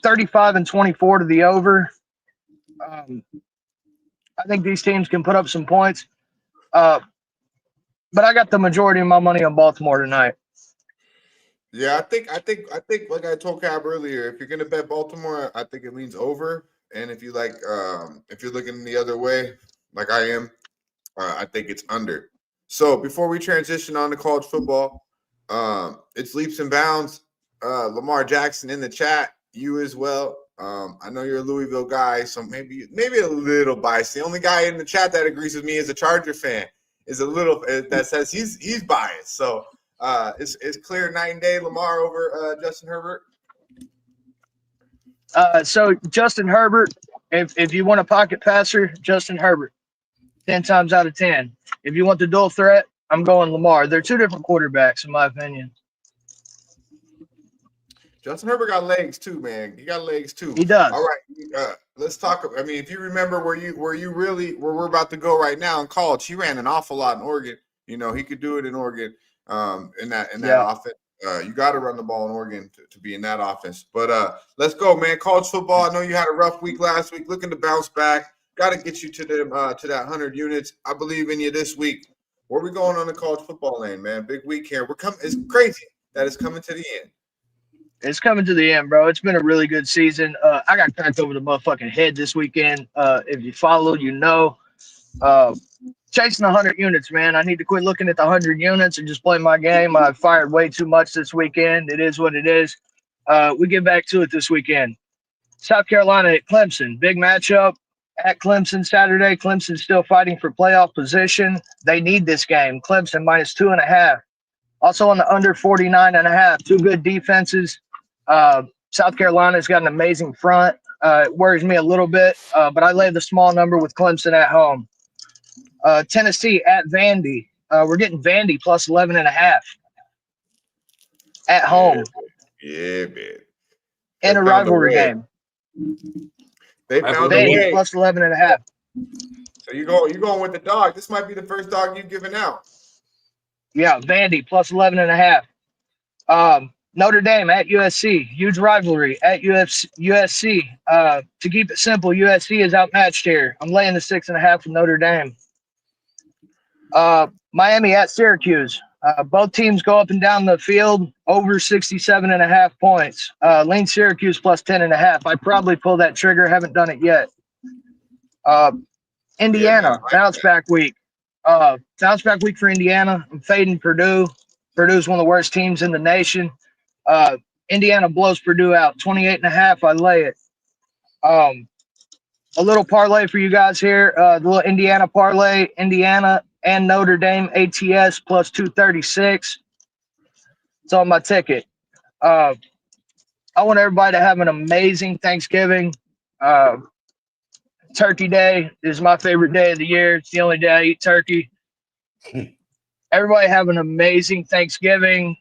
35-24 to the over. I think these teams can put up some points. But I got the majority of my money on Baltimore tonight. Yeah, I think like I told Cab earlier, if you're gonna bet Baltimore, I think it leans over. And if you like, if you're looking the other way, like I am, I think it's under. So before we transition on to college football, it's leaps and bounds. Lamar Jackson in the chat, you as well. I know you're a Louisville guy, so maybe a little biased. The only guy in the chat that agrees with me is a Charger fan. Is a little that says he's biased. So it's clear night and day. Lamar over Justin Herbert. So Justin Herbert, if you want a pocket passer, Justin Herbert, 10 times out of 10. If you want the dual threat, I'm going Lamar. They're two different quarterbacks, in my opinion. Justin Herbert got legs too, man. He got legs too. He does. All right, let's talk. I mean, if you remember where we're about to go right now in college, he ran an awful lot in Oregon. You know, he could do it in Oregon. In that offense, you got to run the ball in Oregon to be in that offense. But let's go, man. College football. I know you had a rough week last week. Looking to bounce back. Got to get you to that 100 units. I believe in you this week. Where we going on the college football lane, man? Big week here. It's crazy that it's coming to the end. It's coming to the end, bro. It's been a really good season. I got cracked over the motherfucking head this weekend. If you follow, you know. Chasing 100 units, man. I need to quit looking at the 100 units and just play my game. I fired way too much this weekend. It is what it is. We get back to it this weekend. South Carolina at Clemson. Big matchup at Clemson Saturday. Clemson's still fighting for playoff position. They need this game. Clemson minus 2.5. Also on the under 49.5. Two good defenses. South Carolina's got an amazing front. It worries me a little bit, but I lay the small number with Clemson at home. Tennessee at Vandy. We're getting Vandy plus 11.5 at home. Yeah, man. In a rivalry game. They found a Vandy way. plus 11.5. So you're going with the dog. This might be the first dog you've given out. Yeah, Vandy plus 11.5. Notre Dame at USC. Huge rivalry at USC. To keep it simple, USC is outmatched here. I'm laying the 6.5 with Notre Dame. Miami at Syracuse. Both teams go up and down the field over 67.5 points. Lean Syracuse plus 10.5. I probably pull that trigger. Haven't done it yet. Indiana, bounce back week. Bounce back week for Indiana. I'm fading Purdue. Purdue's one of the worst teams in the nation. Indiana blows Purdue out 28.5. I lay it. A little parlay for you guys here. The little Indiana parlay. Indiana and Notre Dame ATS plus 236. It's on my ticket. I want everybody to have an amazing Thanksgiving. Turkey Day is my favorite day of the year. It's the only day I eat turkey. Everybody have an amazing Thanksgiving.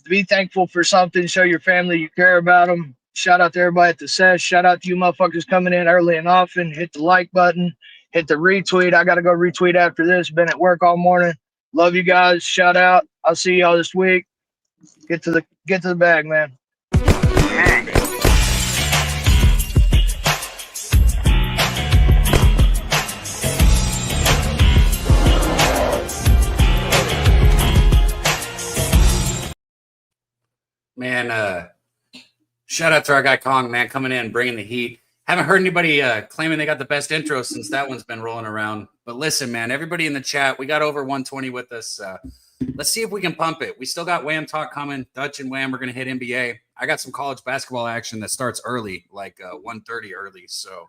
Be thankful for something. Show your family you care about them. Shout out to everybody at the Sesh. Shout out to you motherfuckers coming in early and often. Hit the like button. Hit the retweet. I got to go retweet after this. Been at work all morning. Love you guys. Shout out. I'll see y'all this week. Get to the bag, man. Man, shout out to our guy Kong, man, coming in, bringing the heat. Haven't heard anybody claiming they got the best intro since that one's been rolling around. But listen, man, everybody in the chat, we got over 120 with us. Let's see if we can pump it. We still got Wham talk coming. Dutch and Wham are going to hit NBA. I got some college basketball action that starts early, like 1:30 early. So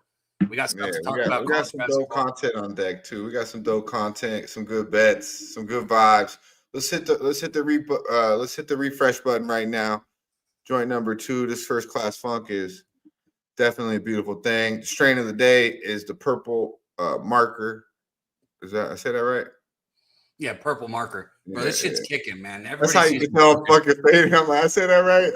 we got stuff to talk about. We got some dope content on deck too. We got some dope content, some good bets, some good vibes. Let's hit the refresh button right now. Joint number 2. This First Class Funk is definitely a beautiful thing. The strain of the day is the purple marker. I say that right? Yeah, purple marker. Bro, this shit's kicking, man. That's how you can tell I'm fucking fading. I'm like, I say that right?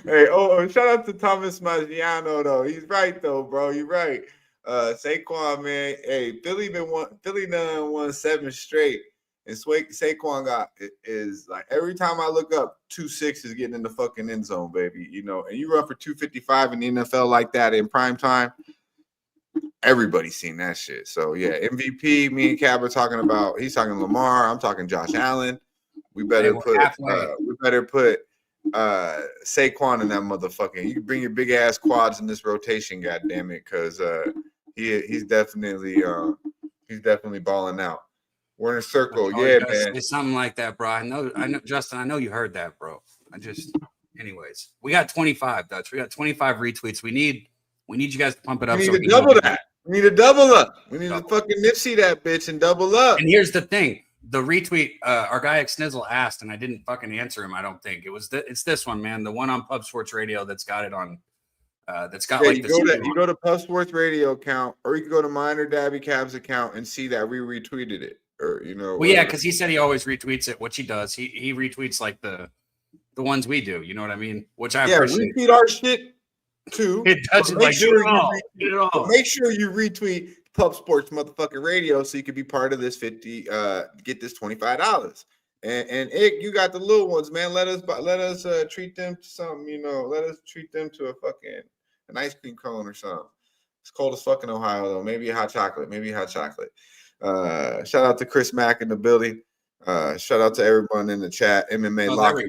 Hey, shout out to Thomas Maggiano, though. He's right, though, bro. You're right. Saquon, man. Hey, Philly done won 7 straight. And Saquon is like, every time I look up, 2-6 is getting in the fucking end zone, baby. You know, and you run for 255 in the NFL like that in prime time. Everybody's seen that shit. So yeah, MVP. Me and Cab are talking about. He's talking Lamar. I'm talking Josh Allen. We better put Saquon in that motherfucker. You can bring your big ass quads in this rotation, goddamn it, because he's definitely balling out. We're in a circle, yeah, man. It's something like that, bro. I know, Justin. I know you heard that, bro. Anyways, we got 25, Dutch. We got 25 retweets. We need you guys to pump it up. We need to double that. We need to double up. We need to fucking Nipsey that bitch and double up. And here's the thing: the retweet. Our guy Xnizzle asked, and I didn't fucking answer him. I don't think it was. It's this one, man. The one on Pub Sports Radio that's got it on. That's got like you go to Pub Sports Radio account, or you can go to mine or Daby Cab's account and see that we retweeted it. Or well, yeah, because he said he always retweets it, which he does. He retweets like the ones we do. You know what I mean? Which I appreciate. Retweet our shit too. It doesn't like do it all. Make sure you retweet Pub Sports motherfucking Radio so you can be part of this 50. Get this $25. And you got the little ones, man. Let us treat them to something. You know, let us treat them to an ice cream cone or something. It's cold as fucking Ohio though. Maybe hot chocolate. Shout out to Chris Mack in the building. Shout out to everyone in the chat. MMA locker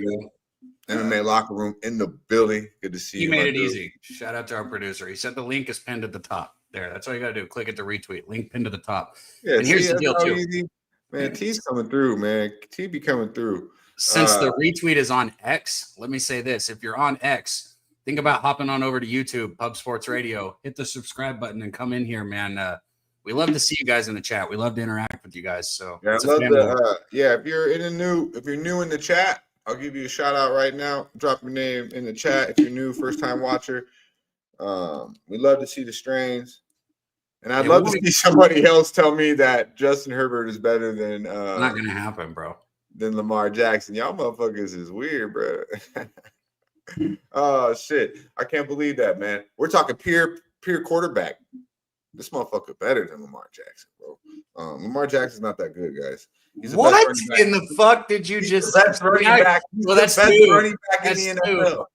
room in the building. Good to see you. He made it easy. Shout out to our producer. He said the link is pinned at the top. There. That's all you gotta do. Click it to retweet. Link pinned to the top. Yeah, and here's the deal too. Easy. Man, T's coming through, man. T be coming through. Since the retweet is on X, let me say this. If you're on X, think about hopping on over to YouTube, Pub Sports Radio, hit the subscribe button and come in here, man. We love to see you guys in the chat. We love to interact with you guys. So yeah, I love the if you're new in the chat, I'll give you a shout out right now. Drop your name in the chat if you're new, first time watcher. We love to see the strains. And I'd love to see somebody else tell me that Justin Herbert is better than not gonna happen, bro. Than Lamar Jackson. Y'all motherfuckers is weird, bro. Oh shit. I can't believe that, man. We're talking pure quarterback. This motherfucker better than Lamar Jackson, bro. Lamar Jackson's not that good, guys. He's the what best in the fuck did you just say? Best running back. He's the best running back in the NFL.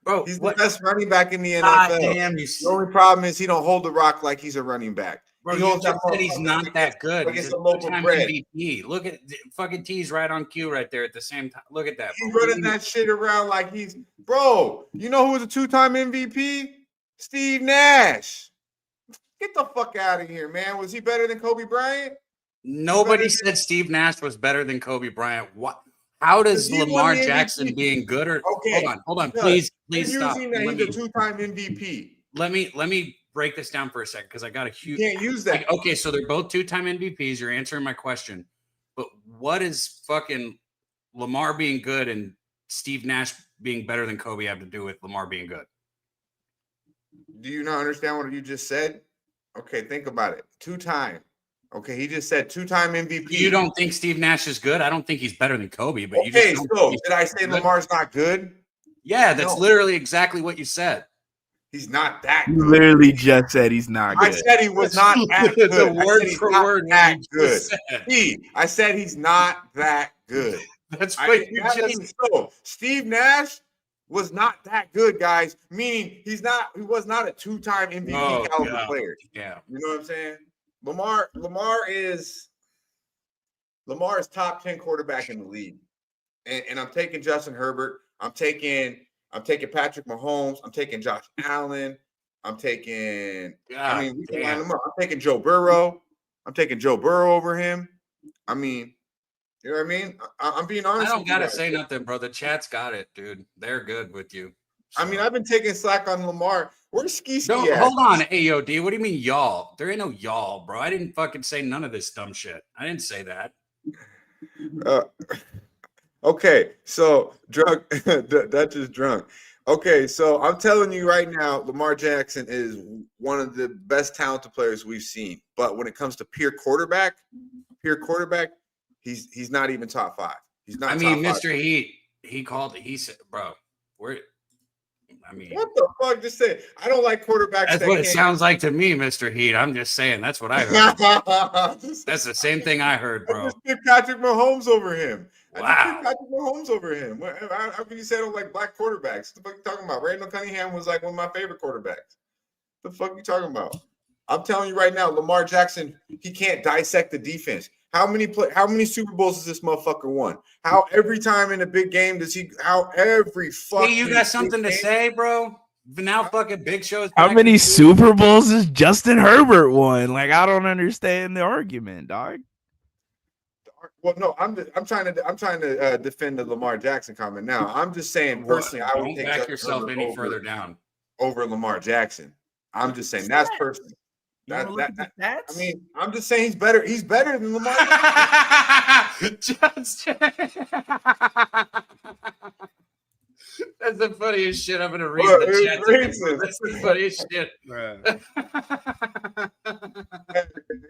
Bro, he's the best running back in the NFL. Damn, the only problem is he don't hold the rock like he's a running back. Bro, you just said he's not that good. He's a two-time MVP. Look at fucking T's right on cue right there at the same time. Look at that. He's running that shit around like he's bro. You know who was a two-time MVP? Steve Nash. Get the fuck out of here, man. Was he better than Kobe Bryant? Nobody said Steve Nash was better than Kobe Bryant. What? How does Lamar Jackson being good or hold on, please stop. He's a two-time MVP. Let me break this down for a second because I got a huge. You can't use that. Okay, so they're both two-time MVPs. You're answering my question, but what is fucking Lamar being good and Steve Nash being better than Kobe have to do with Lamar being good? Do you not understand what you just said? Okay, think about it. Two-time. Okay, he just said two-time MVP. You don't think Steve Nash is good? I don't think he's better than Kobe, but you just don't did I say Lamar's not good? Yeah, that's literally exactly what you said. He's not that good. You literally just said he's not good. I said he was not that good. The word for word that good. I said he's not that good. That's what you just said. Steve Nash was not that good, guys. Meaning he was not a two-time MVP caliber player. Yeah. You know what I'm saying? Lamar is top 10 quarterback in the league. And I'm taking Justin Herbert. I'm taking Patrick Mahomes. I'm taking Josh Allen. I'm taking we can line them up. I'm taking Joe Burrow. I'm taking Joe Burrow over him. I mean, you know what I mean? I'm being honest. I don't gotta say nothing, bro. The chat's got it, dude. They're good with you. So. I mean, I've been taking slack on Lamar. Where's Ski? Hold on, AOD. What do you mean, y'all? There ain't no y'all, bro. I didn't fucking say none of this dumb shit. I didn't say that. Okay, so drunk. That's just drunk. Okay, so I'm telling you right now, Lamar Jackson is one of the best talented players we've seen. But when it comes to pure quarterback, he's not even top 5. He's not. I mean, Mr. Heat, he called it. He said, "Bro, what the fuck? Just say I don't like quarterbacks." That's what it sounds like to me, Mr. Heat. I'm just saying that's what I heard. That's the same thing I heard, bro. I just picked Patrick Mahomes over him. Wow. Patrick Mahomes over him. How can you say I don't like black quarterbacks? What the fuck are you talking about? Randall Cunningham was like one of my favorite quarterbacks. What the fuck are you talking about? I'm telling you right now, Lamar Jackson, he can't dissect the defense. How many Super Bowls has this motherfucker won? How every time in a big game does he? How every fucking? Hey, you got something to say, bro? Now fucking Big Show's. How many Super Bowls has Justin Herbert won? Like, I don't understand the argument, dog. Well, no, I'm trying to defend the Lamar Jackson comment. Now, I'm just saying personally, I would take back yourself any further down over Lamar Jackson. I'm just saying that's personal. I mean, I'm just saying he's better. He's better than Lamar Jackson. That's the funniest shit. I'm gonna read the chat. That's the funniest shit.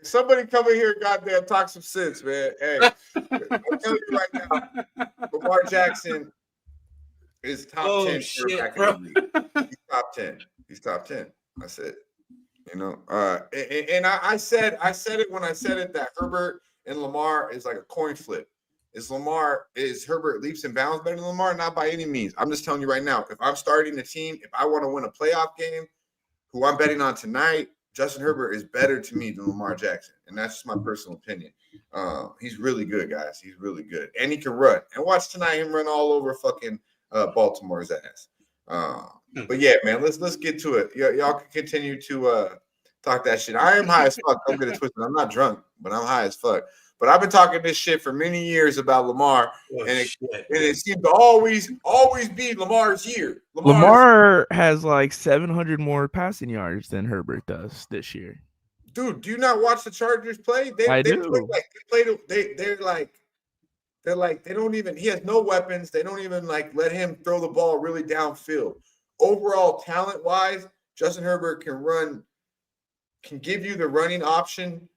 Somebody come in here, goddamn, talk some sense, man. Hey, I'm telling you right now, Lamar Jackson is top 10 quarterback in the league. He's top 10. He's top 10. That's it. You know, and I said it when I said it that Herbert and Lamar is like a coin flip. Is Herbert leaps and bounds better than Lamar? Not by any means. I'm just telling you right now, if I'm starting a team, if I want to win a playoff game, who I'm betting on tonight, Justin Herbert is better to me than Lamar Jackson. And that's just my personal opinion. He's really good, guys. He's really good. And he can run. And watch tonight him run all over fucking Baltimore's ass. But yeah, man, let's get to it. Y'all can continue to talk that shit. I am high as fuck. Don't get it twisted. I'm not drunk, but I'm high as fuck. But I've been talking this shit for many years about Lamar, and it seems to always be Lamar's year. Lamar has like 700 more passing yards than Herbert does this year. Dude, do you not watch the Chargers play? I do. They're like they don't even. He has no weapons. They don't even like let him throw the ball really downfield. Overall, talent wise, Justin Herbert can run can give you the running option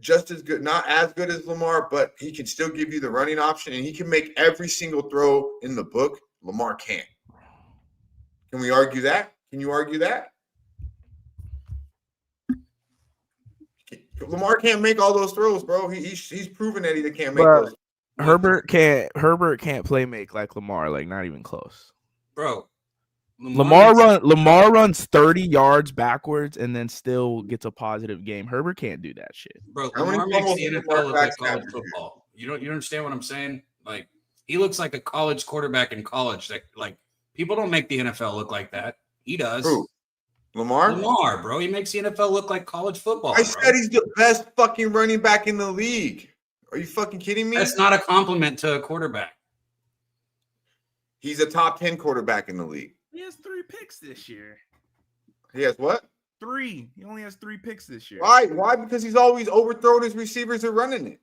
just as good, not as good as Lamar, but he can still give you the running option, and he can make every single throw in the book. Lamar can't. Can we argue that? Can you argue that? Lamar can't make all those throws, bro. He's proven that he can't make those. Herbert can't play make like Lamar, like not even close. Bro, Lamar runs 30 yards backwards and then still gets a positive game. Herbert can't do that shit. Bro, Lamar makes the NFL look like college football. You understand what I'm saying? Like, he looks like a college quarterback in college. Like people don't make the NFL look like that. He does. Who? Lamar? Lamar, bro. He makes the NFL look like college football. I said he's the best fucking running back in the league. Are you fucking kidding me? That's not a compliment to a quarterback. He's a top 10 quarterback in the league. He has 3 picks this year. He has what? 3. He only has 3 picks this year. Why? Why? Because he's always overthrown his receivers or running it.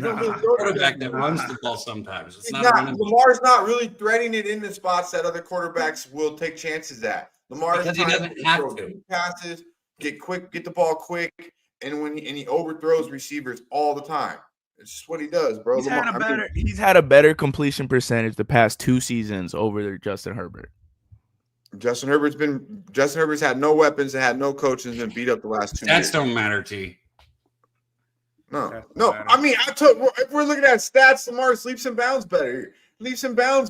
Quarterback that runs the ball sometimes. It's not Lamar's not really threading it in the spots that other quarterbacks will take chances at. Lamar's because he doesn't have to. Passes, get the ball quick, and he overthrows receivers all the time. It's just what he does, bro. He's had a better completion percentage the past 2 seasons over Justin Herbert. Justin Herbert's had no weapons and had no coaches and beat up the last 2 years. Stats don't matter, T. No. I mean, if we're looking at stats, Lamar leaps and bounds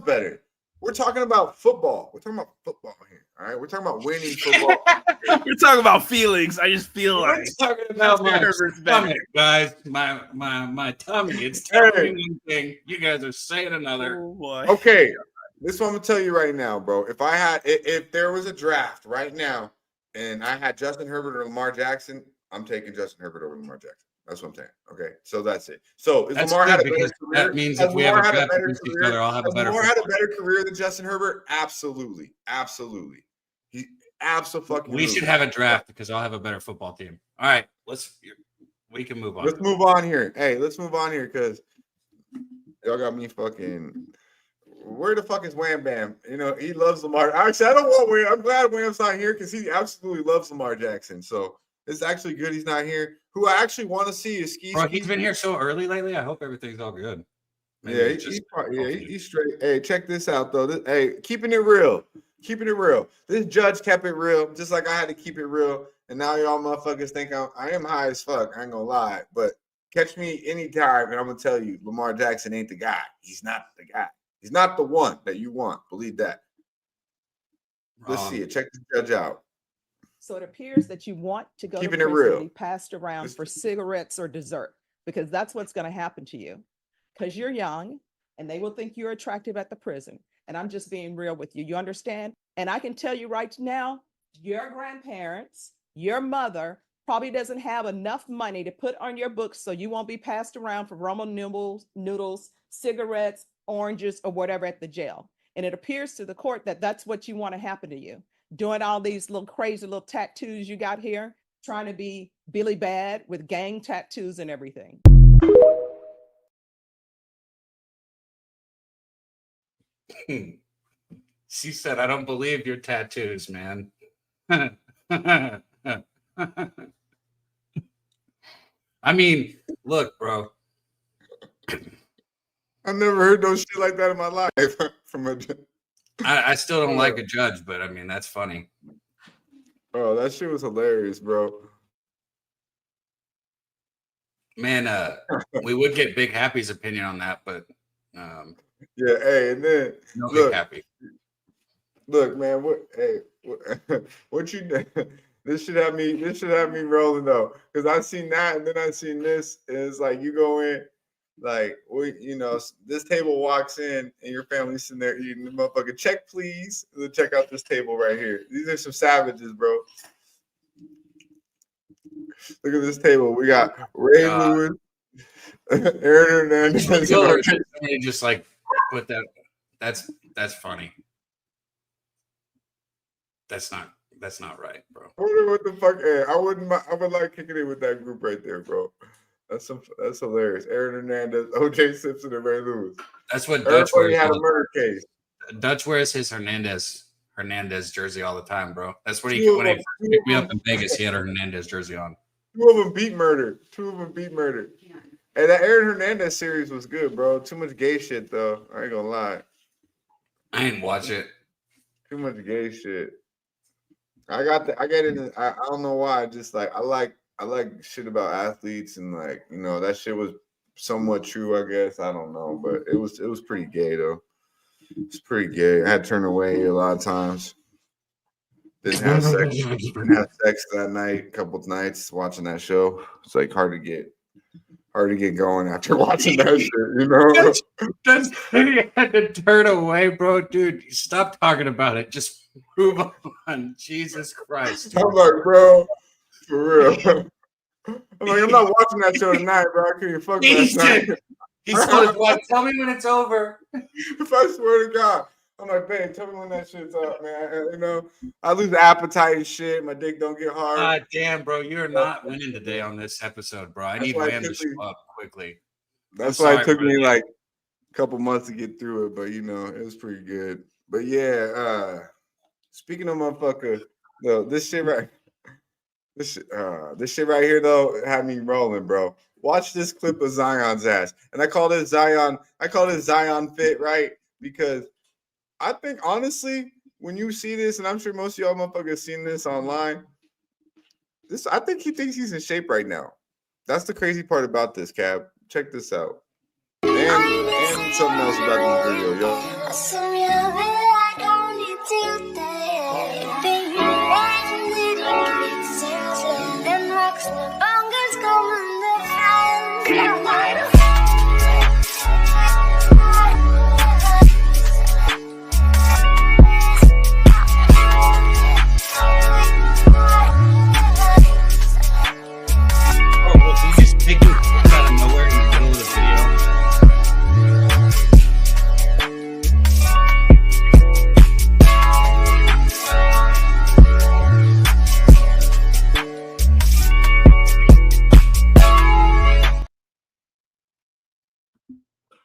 better. We're talking about football. We're talking about football here. All right. We're talking about winning football. We're talking about feelings. I just feel like we're talking about my stomach, guys. My tummy. It's telling me one thing. You guys are saying another. Oh, boy. Okay. This is what I'm gonna tell you right now, bro. If there was a draft right now and I had Justin Herbert or Lamar Jackson, I'm taking Justin Herbert over Lamar Jackson. That's what I'm saying. Okay, so that's it. So if Lamar had a better career, that means if we have a better career, I'll have a better. Lamar had a better career than Justin Herbert. Absolutely. He absolutely. We should have a draft because I'll have a better football team. All right, we can move on. Let's move on here. Hey, let's move on here because y'all got me fucking. Where the fuck is Wham Bam? He loves Lamar. Actually, I don't want Wham. I'm glad Wham's not here because he absolutely loves Lamar Jackson. So it's actually good he's not here. Who I actually want to see is Ski. Bro, he's been here so early lately. I hope everything's all good. Maybe he's straight. Hey, check this out though. Keeping it real. This judge kept it real, just like I had to keep it real. And now y'all motherfuckers think I am high as fuck. I ain't gonna lie, but catch me anytime, and I'm gonna tell you, Lamar Jackson ain't the guy. He's not the guy. He's not the one that you want. Believe that. Let's see it. Check this judge out. So it appears that you want to go Keeping to it prison real. and be passed around for cigarettes or dessert, because that's what's going to happen to you. Because you're young and they will think you're attractive at the prison. And I'm just being real with you. You understand? And I can tell you right now, your grandparents, your mother probably doesn't have enough money to put on your books so you won't be passed around for Roman noodles, cigarettes, oranges, or whatever at the jail. And it appears to the court that that's what you want to happen to you. Doing all these little crazy little tattoos you got here, trying to be Billy Bad with gang tattoos and everything. She said, I don't believe your tattoos, man. I mean, look, bro. I've never heard no shit like that in my life from a. I still don't like a judge, but I mean that's funny. Oh, that shit was hilarious, bro. Man, we would get Big Happy's opinion on that, but yeah. Hey, and then no look, Big Happy. Look, man. What you? This should have me rolling though, because I seen that and then I seen this. And it's like you go in. Like, this table walks in and your family's sitting there eating the motherfucker. Check, please. Check out this table right here. These are some savages, bro. Look at this table. We got Ray Lewis, Aaron Hernandez. Just like put that. That's funny. That's not right, bro. I wonder what the fuck. Hey, I would like kicking it with that group right there, bro. That's hilarious. Aaron Hernandez, OJ Simpson, and Ray Lewis. That's what Dutch Everybody wears. had a murder case. Dutch wears his Hernandez Hernandez jersey all the time, bro. That's when Two he of when he them- first picked me up in Vegas. He had a Hernandez jersey on. Two of them beat murder. Hey, that Aaron Hernandez series was good, bro. Too much gay shit though. I ain't gonna lie. I didn't watch it. Too much gay shit. I get it. I don't know why. Just like I like shit about athletes and like, you know, that shit was somewhat true, I guess. I don't know, but it was pretty gay though. It's pretty gay. I had to turn away a lot of times. Didn't have sex that night, a couple of nights watching that show. It's like hard to get going after watching that shit, you know. That's you had to turn away, bro. Dude, stop talking about it. Just move on. Jesus Christ. Dude. I'm like, bro, for real. I'm like, I'm not watching that show tonight, bro. I couldn't fuck last night. He told his wife, tell me when it's over. If I swear to God. I'm like, babe, tell me when that shit's up, man. You know, I lose appetite and shit. My dick don't get hard. God damn, bro. You're not winning today on this episode, bro. I need Wham to show up quickly. That's why it took me like a couple months to get through it, but you know, it was pretty good. But yeah, speaking of motherfucker, though, this shit right here though had me rolling, bro. Watch this clip of Zion's ass. And I call this Zion fit, right? Because I think honestly, when you see this, and I'm sure most of y'all motherfuckers seen this online, I think he thinks he's in shape right now. That's the crazy part about this, Cab. Check this out. And something else about this video, yo.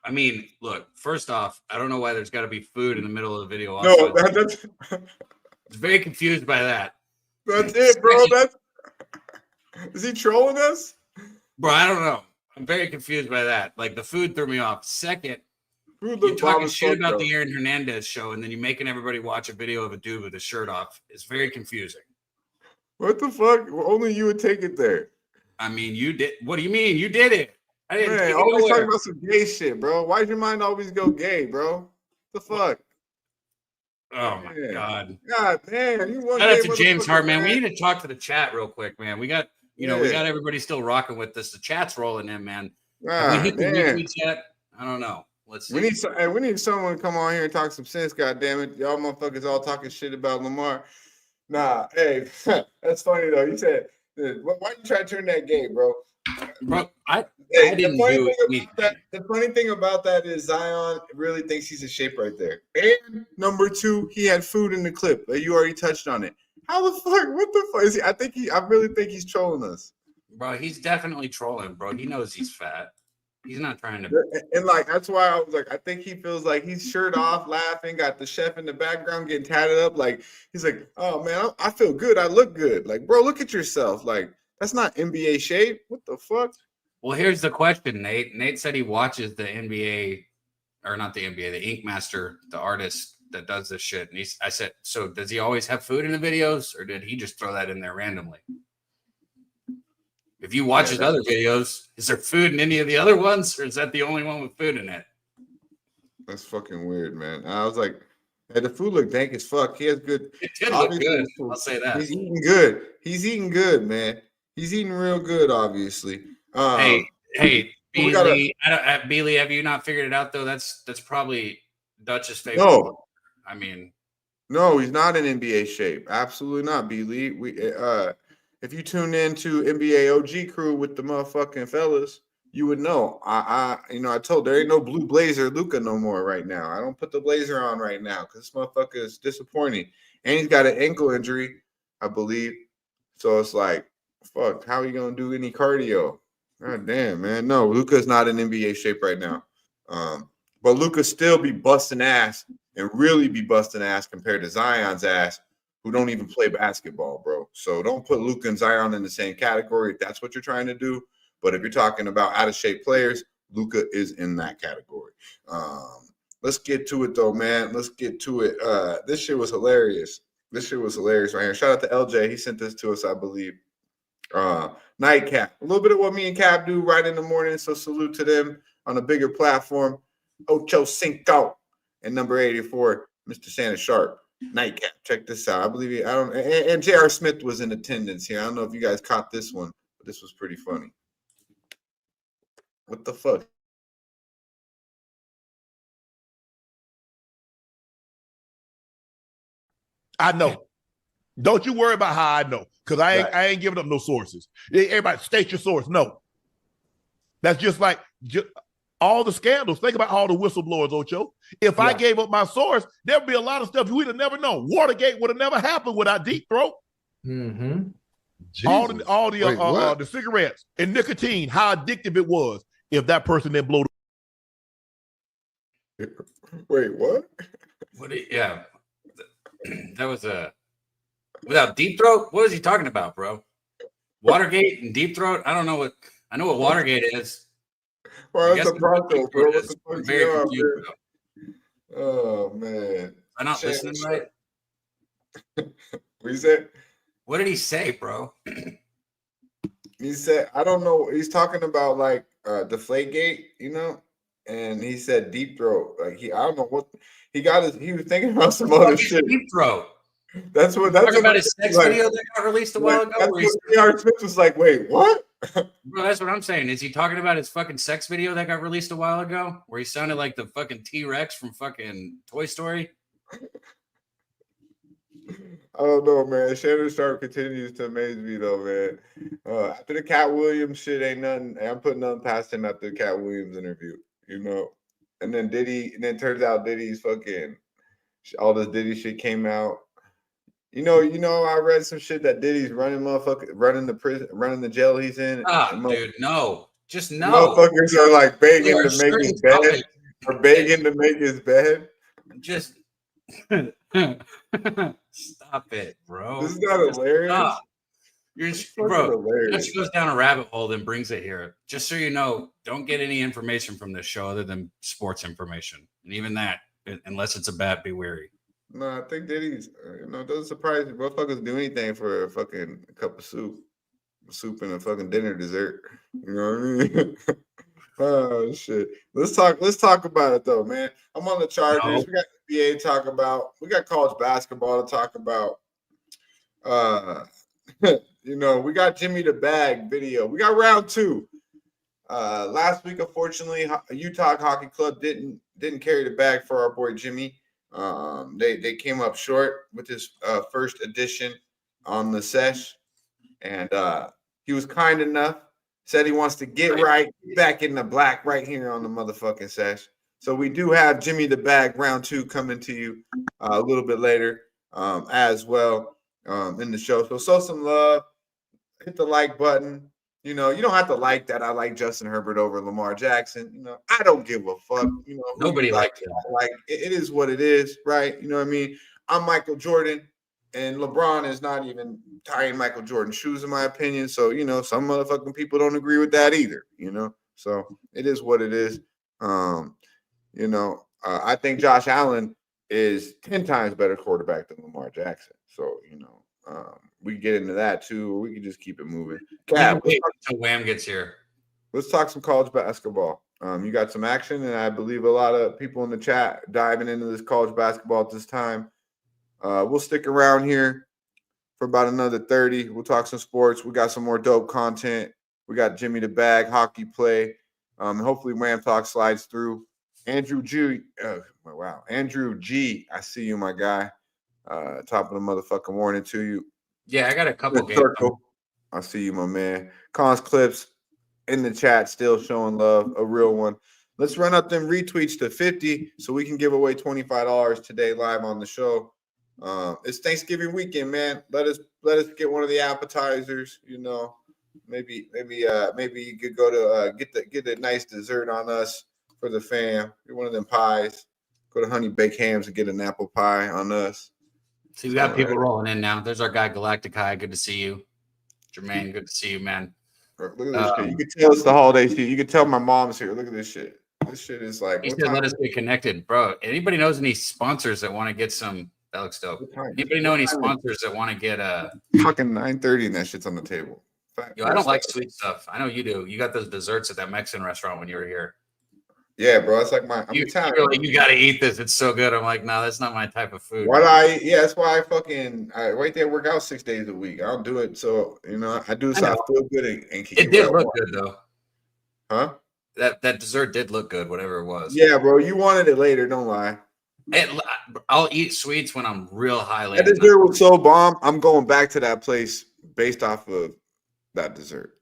I mean, look, first off, I don't know why there's got to be food in the middle of the video. No, that's I was very confused by that. That's it, bro. Is he trolling us? Bro, I don't know. I'm very confused by that. Like, the food threw me off. Second, you're talking shit about the Aaron Hernandez show, and then you're making everybody watch a video of a dude with his shirt off. It's very confusing. What the fuck? Well, only you would take it there. I mean, you did. What do you mean? You did it. I didn't. Man, always talking about some gay shit, bro. Why does your mind always go gay, bro? The fuck? Oh my god. God damn, you want shout out to James Hart, man. We need to talk to the chat real quick, man. We got we got everybody still rocking with this. The chat's rolling in, man. Have we hit the retweets yet? I don't know. Let's see. We need someone to come on here and talk some sense, god damn it. Y'all motherfuckers all talking shit about Lamar. Nah, hey, that's funny though. You said, why you try to turn that gay, bro? Bro, I didn't do it. The funny thing about that is Zion really thinks he's in shape right there. And number two, he had food in the clip. You already touched on it. How the fuck? What the fuck is he? I really think he's trolling us. Bro, he's definitely trolling, bro. He knows he's fat. He's not trying to. And like, that's why I was like, I think he feels like he's shirt off, laughing, got the chef in the background getting tatted up. Like, he's like, oh man, I feel good. I look good. Like, bro, look at yourself. Like, that's not NBA shape. What the fuck? Well, here's the question, Nate. Nate said he watches the NBA, or not the NBA, the Ink Master, the artist that does this shit. And I said, so does he always have food in the videos, or did he just throw that in there randomly? If you watch his other videos, is there food in any of the other ones, or is that the only one with food in it? That's fucking weird, man. I was like, hey, the food looked dank as fuck. He has good. It did look good. I'll say that. He's eating good. He's eating good, man. He's eating real good, obviously. Hey, Beasley, Beasley, have you not figured it out though? That's probably Dutch's favorite. No, I mean, no, he's not in NBA shape. Absolutely not, Beasley. If you tune in to NBA OG crew with the motherfucking fellas, you would know. I told there ain't no blue blazer Luka no more right now. I don't put the blazer on right now because this motherfucker is disappointing, and he's got an ankle injury, I believe. So it's like, fuck, how are you gonna do any cardio? God damn, man. No, Luka's not in NBA shape right now. but Luka still be busting ass and really be busting ass compared to Zion's ass, who don't even play basketball, bro. So don't put Luka and Zion in the same category if that's what you're trying to do. But if you're talking about out of shape players, Luka is in that category. Let's get to it though, man. Let's get to it. This shit was hilarious. This shit was hilarious right here. Shout out to LJ. He sent this to us, I believe. Nightcap. A little bit of what me and Cap do right in the morning. So salute to them on a bigger platform. Ocho Cinco and number 84, Mr. Santa Sharp. Nightcap. Check this out. I believe and J.R. Smith was in attendance here. I don't know if you guys caught this one, but this was pretty funny. What the fuck? I know. Don't you worry about how I know, because I ain't giving up no sources. Everybody state your source. No. That's just like all the scandals. Think about all the whistleblowers, Ocho. If I gave up my source, there'd be a lot of stuff we'd have never known. Watergate would have never happened without Deep Throat. Mm-hmm. All the cigarettes and nicotine, how addictive it was if that person didn't blow the... Wait, what? Yeah. That was without Deep Throat. What is he talking about, bro? Watergate and Deep Throat. I don't know what. I know what Watergate is. Well, that's a Bronco, bro. I'm very confused. Oh man, I'm not listening right. What you said? What did he say, bro? He said, I don't know. He's talking about like Deflategate, you know, and he said Deep Throat. Like I don't know what he got. He was thinking about some other shit. Deep Throat. That's what. Talking about his sex video that got released a while ago. That's what J.R. Smith was like. Wait, what? Bro, that's what I'm saying. Is he talking about his fucking sex video that got released a while ago, where he sounded like the fucking T-Rex from fucking Toy Story? I don't know, man. Shannon Sharp continues to amaze me, though, man. After the Cat Williams shit, ain't nothing. I'm putting nothing past him after the Cat Williams interview, you know. And then turns out Diddy's fucking all this Diddy shit came out. You know, I read some shit that Diddy's running the prison, running the jail he's in. Dude, no. Just no. Motherfuckers are like begging to make his bed. Or begging to make his bed. Just stop it, bro. This is not hilarious. Stop. Bro, that just goes down a rabbit hole, then brings it here. Just so you know, don't get any information from this show other than sports information. And even that, unless it's a bat, be wary. No, I think Diddy's, it doesn't surprise me. Motherfuckers do anything for a fucking cup of soup and a fucking dinner dessert. You know what I mean? Oh shit. Let's talk about it though, man. I'm on the Chargers. No. We got NBA to talk about. We got college basketball to talk about. We got Jimmy the Bag video. We got round 2. Last week, unfortunately, Utah Hockey Club didn't carry the bag for our boy Jimmy. They came up short with his first edition on the Sesh, and he was kind enough, said he wants to get back in the black right here on the motherfucking Sesh. So we do have Jimmy the Bag round 2 coming to you a little bit later as well in the show. So show some love, hit the like button. You don't have to like that I like Justin Herbert over Lamar Jackson. I don't give a fuck. Nobody likes it. Like it is what it is, right? You know what I mean? I'm Michael Jordan, and LeBron is not even tying Michael Jordan's shoes, in my opinion. So, some motherfucking people don't agree with that either, So it is what it is. I think Josh Allen is 10 times better quarterback than Lamar Jackson. So, we can get into that too, or we can just keep it moving. Wait until Wham gets here. Let's talk some college basketball. You got some action, and I believe a lot of people in the chat diving into this college basketball at this time. We'll stick around here for about another 30. We'll talk some sports. We got some more dope content. We got Jimmy the Bag, hockey play. Hopefully Wham Talk slides through. Andrew G. Andrew G. I see you, my guy. Top of the motherfucking morning to you. Yeah, I got a couple games. I see you, my man. Cons Clips in the chat, still showing love, a real one. Let's run up them retweets to 50 so we can give away $25 today live on the show. It's Thanksgiving weekend, man. Let us get one of the appetizers. Maybe you could go to get a nice dessert on us. for the fam. Get one of them pies. Go to Honey Baked Hams and get an apple pie on us. See, we got people rolling in now. There's our guy Galactic High. Good to see you. Jermaine, good to see you, man. Look at this shit. You can tell it's the holiday shit. You can tell my mom's here. Look at this shit. This shit is like. He said, "Let us get connected, bro." Anybody knows any sponsors that want to get some? That looks dope. Anybody know any sponsors that want to get a fucking 9:30 and that shit's on the table? Yo, I don't like sweet stuff. I know you do. You got those desserts at that Mexican restaurant when you were here. Yeah, bro. It's like I'm Italian. You're like, you got to eat this. It's so good. I'm like, no, that's not my type of food. Why do I? Yeah, that's why I wait there, work out 6 days a week. I don't do it so I do it so I feel good and it did look good though. Huh? That dessert did look good, whatever it was. Yeah, bro. You wanted it later. Don't lie. I'll eat sweets when I'm real high. That dessert was so bomb. I'm going back to that place based off of that dessert.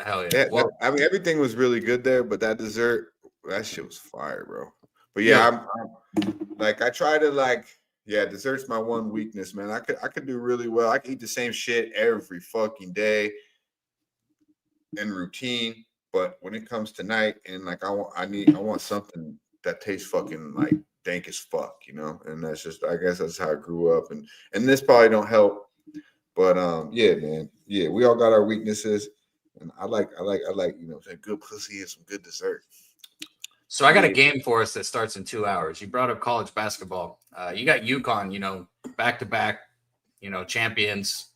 Hell yeah. Well, I mean, everything was really good there, but that dessert, that shit was fire, bro. But yeah, I'm like, I try to dessert's my one weakness, man. I could do really well. I can eat the same shit every fucking day in routine, but when it comes to night and I want something that tastes fucking like dank as fuck, and that's just, I guess that's how I grew up, and this probably don't help, but yeah, man, yeah, we all got our weaknesses, and I like some good pussy and some good dessert. So I got a game for us that starts in 2 hours. You brought up college basketball. You got UConn, back-to-back, champions,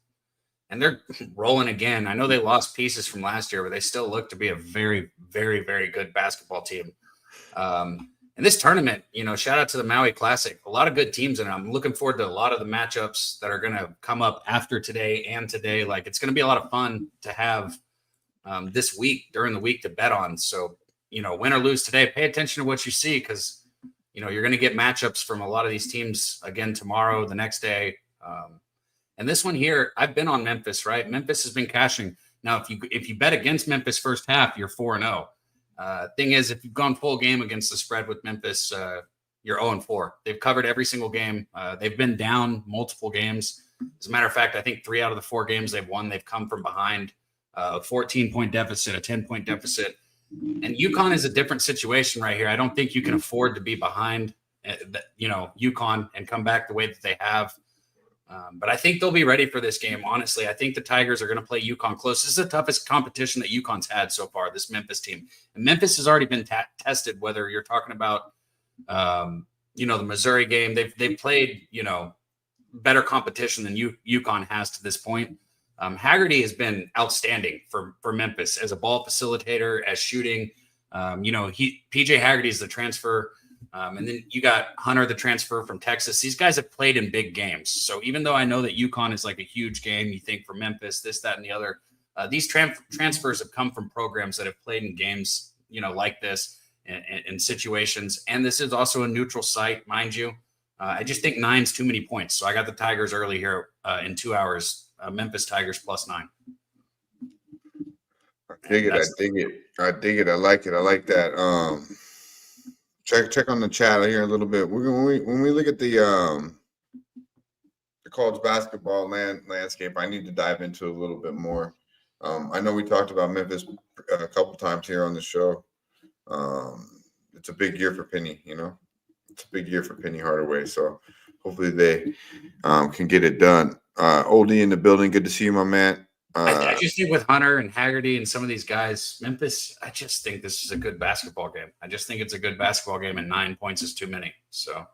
and they're rolling again. I know they lost pieces from last year, but they still look to be a very, very, very good basketball team. And this tournament, shout out to the Maui Classic. A lot of good teams in it. I'm looking forward to a lot of the matchups that are going to come up after today and today. Like, it's going to be a lot of fun to have this week, during the week, to bet on. So, win or lose today, pay attention to what you see, because, you're going to get matchups from a lot of these teams again tomorrow, the next day. And this one here, I've been on Memphis, right? Memphis has been cashing. Now, if you bet against Memphis first half, you're 4-0. Thing is, if you've gone full game against the spread with Memphis, you're 0-4. They've covered every single game. They've been down multiple games. As a matter of fact, I think 3 out of the 4 games they've won, they've come from behind. A 14-point deficit, a 10-point deficit. And UConn is a different situation right here. I don't think you can afford to be behind, UConn and come back the way that they have. But I think they'll be ready for this game. Honestly, I think the Tigers are going to play UConn close. This is the toughest competition that UConn's had so far, this Memphis team. And Memphis has already been tested, whether you're talking about, the Missouri game. They've played, better competition than UConn has to this point. Haggerty has been outstanding for Memphis as a ball facilitator, as shooting. PJ Haggerty is the transfer. And then you got Hunter, the transfer from Texas. These guys have played in big games. So even though I know that UConn is like a huge game, you think for Memphis, this, that, and the other, these transfers have come from programs that have played in games, like this in situations. And this is also a neutral site, mind you. I just think 9's too many points. So I got the Tigers early here in 2 hours. Memphis Tigers +9. I dig it. I like it. I like that. Check on the chat here a little bit. When we look at the college basketball landscape, I need to dive into a little bit more. I know we talked about Memphis a couple times here on the show. It's a big year for Penny. It's a big year for Penny Hardaway. So hopefully they can get it done. Oldie in the building. Good to see you, my man. I just think with Hunter and Haggerty and some of these guys, Memphis, I just think this is a good basketball game. I just think it's a good basketball game, and 9 points is too many. So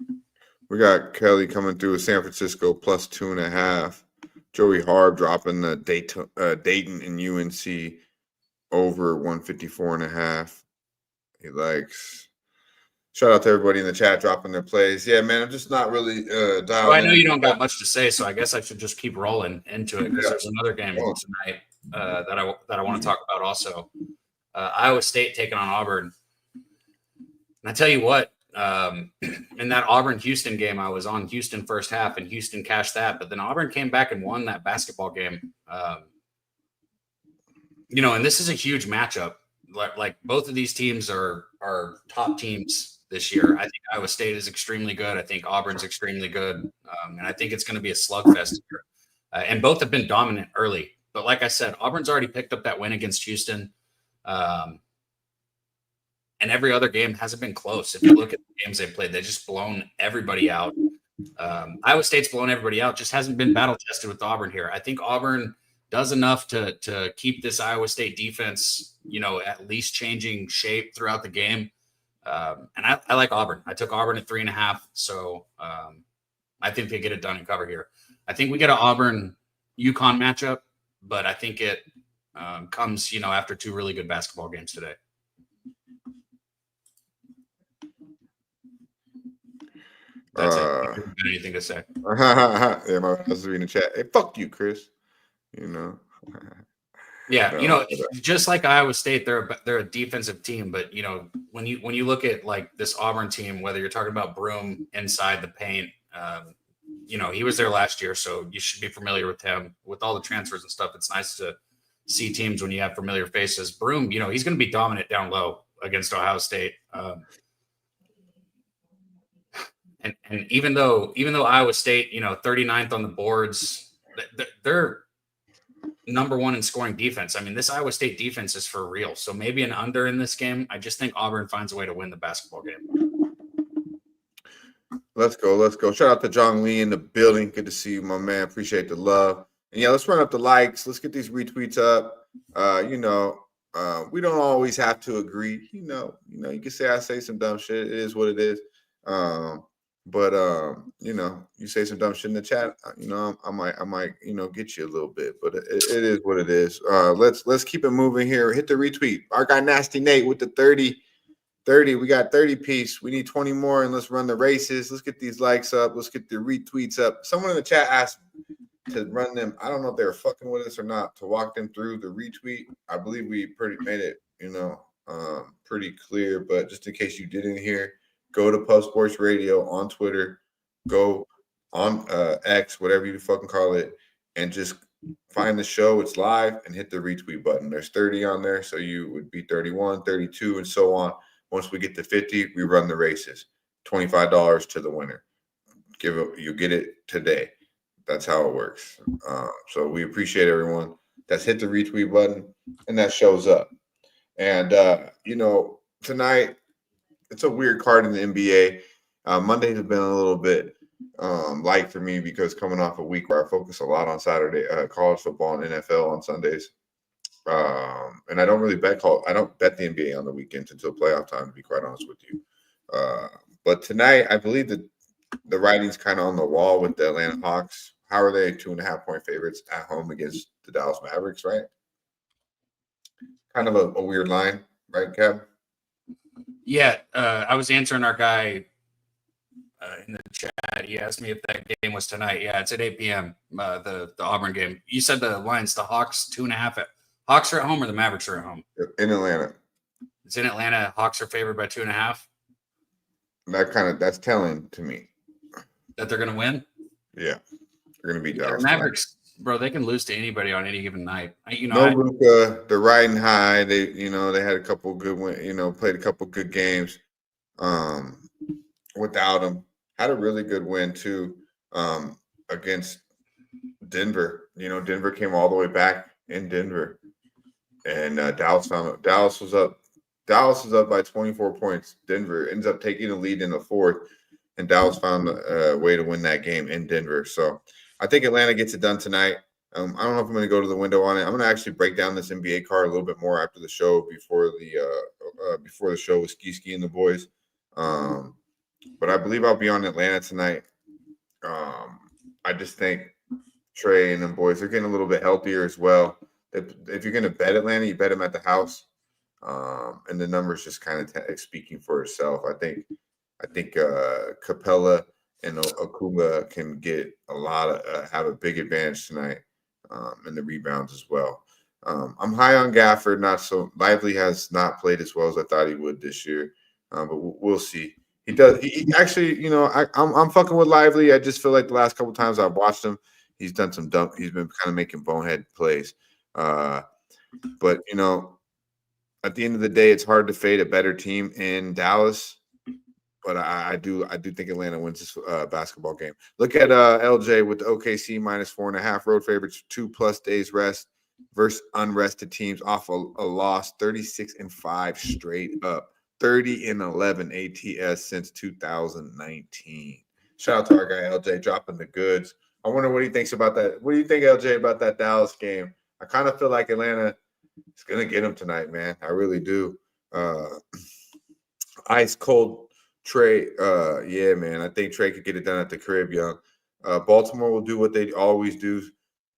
we got Kelly coming through with San Francisco +2.5. Joey Harb dropping the Dayton and UNC over 154.5. He likes. Shout out to everybody in the chat dropping their plays. Yeah, man, I'm just not really dialed well, I know you don't got much to say, so I guess I should just keep rolling into it, because there's another game tonight that I want to talk about also. Iowa State taking on Auburn. And I tell you what, in that Auburn-Houston game, I was on Houston first half, and Houston cashed that. But then Auburn came back and won that basketball game. And this is a huge matchup. Like both of these teams are top teams this year. I think Iowa State is extremely good. I think Auburn's extremely good. And I think it's going to be a slugfest here. And both have been dominant early. But like I said, Auburn's already picked up that win against Houston. And And every other game hasn't been close. If you look at the games they've played, they've just blown everybody out. Iowa State's blown everybody out, just hasn't been battle tested with Auburn here. I think Auburn does enough to keep this Iowa State defense, at least changing shape throughout the game. And I like Auburn. I took Auburn at 3.5. So I think they get it done and cover here. I think we get an Auburn UConn matchup, but I think it comes, after 2 really good basketball games today. That's it. Anything to say? Yeah, my I was reading the chat. Hey, fuck you, Chris. Yeah, just like Iowa State, they're a defensive team, but when you look at like this Auburn team, whether you're talking about Broom inside the paint, he was there last year, so you should be familiar with him. With all the transfers and stuff, it's nice to see teams when you have familiar faces. Broom, he's going to be dominant down low against Ohio State. And even though Iowa State, 39th on the boards, they're number 1 in scoring defense. I mean, this Iowa State defense is for real. So maybe an under in this game. I just think Auburn finds a way to win the basketball game. Let's go. Shout out to John Lee in the building. Good to see you, my man. Appreciate the love. And yeah, let's run up the likes. Let's get these retweets up. We don't always have to agree. You can say I say some dumb shit. It is what it is. But you say some dumb shit in the chat, I might, get you a little bit, but it is what it is. Let's keep it moving here. Hit the retweet. Our guy Nasty Nate with the 30. We got 30 piece. We need 20 more, and let's run the races. Let's get these likes up. Let's get the retweets up. Someone in the chat asked to run them. I don't know if they were fucking with us or not, to walk them through the retweet. I believe we pretty made it, pretty clear, but just in case you didn't hear, go to Pub Sports Radio on Twitter, go on X, whatever you fucking call it, and just find the show. It's live, and hit the retweet button. There's 30 on there, so you would be 31, 32, and so on. Once we get to 50, we run the races. $25 to the winner. You get it today. That's how it works. So we appreciate everyone that's hit the retweet button and that shows up. And tonight, it's a weird card in the NBA. Mondays have been a little bit light for me because coming off a week where I focus a lot on Saturday, college football and NFL on Sundays. And I don't really I don't bet the NBA on the weekends until playoff time, to be quite honest with you. But tonight, I believe that the writing's kind of on the wall with the Atlanta Hawks. How are they 2.5-point favorites at home against the Dallas Mavericks, right? Kind of a weird line, right, Kev? Yeah, I was answering our guy in the chat. He asked me if that game was tonight. Yeah, it's at 8 p.m., the Auburn game. You said the line's the Hawks 2.5. Hawks are at home or the Mavericks are at home? In Atlanta. It's in Atlanta. Hawks are favored by 2.5. That's telling to me. That they're going to win? Yeah. They're going to beat Dallas. Mavericks, bro, they can lose to anybody on any given night. Luka, they're riding high. They had a couple good played a couple good games without him. Had a really good win too against Denver. Denver came all the way back in Denver, and Dallas was up. Dallas was up by 24 points. Denver ends up taking the lead in the fourth, and Dallas found a way to win that game in Denver. So I think Atlanta gets it done tonight. I don't know if I'm going to go to the window on it. I'm going to actually break down this NBA card a little bit more after the show, before the show with Ski and the boys. But I believe I'll be on Atlanta tonight. I just think Trey and them boys, they're getting a little bit healthier as well. If you're going to bet Atlanta, you bet them at the house. And the numbers just kind of speaking for itself. I think Capella and Okuba can get have a big advantage tonight, and the rebounds as well. I'm high on Gafford. Not so Lively has not played as well as I thought he would this year, but we'll see. He does. He actually, I'm fucking with Lively. I just feel like the last couple times I've watched him, he's done some dumb. He's been kind of making bonehead plays, but at the end of the day, it's hard to fade a better team in Dallas. But I do think Atlanta wins this basketball game. Look at LJ with the OKC -4.5 road favorites, 2+ days rest versus unrested teams off a loss, 36-5 straight up. 30-11 ATS since 2019. Shout out to our guy LJ dropping the goods. I wonder what he thinks about that. What do you think, LJ, about that Dallas game? I kind of feel like Atlanta is gonna get him tonight, man. I really do. Ice cold Trey. Yeah, man. I think Trey could get it done at the crib, young. Baltimore will do what they always do.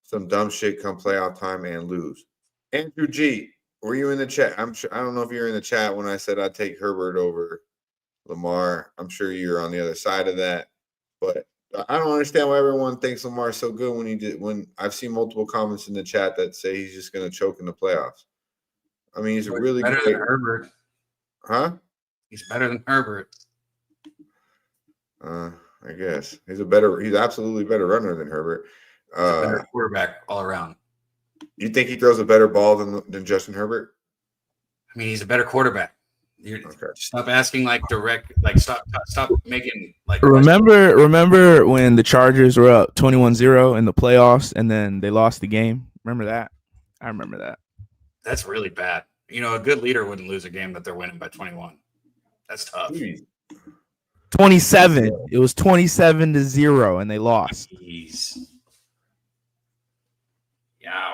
Some dumb shit come playoff time and lose. Andrew G, were you in the chat? I'm sure. I don't know if you're in the chat when I said I'd take Herbert over Lamar. I'm sure you're on the other side of that, but I don't understand why everyone thinks Lamar's so good when I've seen multiple comments in the chat that say he's just going to choke in the playoffs. I mean, he's a really better great than Herbert. Huh? He's better than Herbert. I guess he's absolutely better runner than Herbert. He's a better quarterback all around. You think he throws a better ball than Justin Herbert? I mean, he's a better quarterback. Stop asking stop making Remember when the Chargers were up 21-0 in the playoffs and then they lost the game? Remember that? I remember that. That's really bad. A good leader wouldn't lose a game that they're winning by 21. That's tough. 27. It was 27-0 and they lost. Jeez.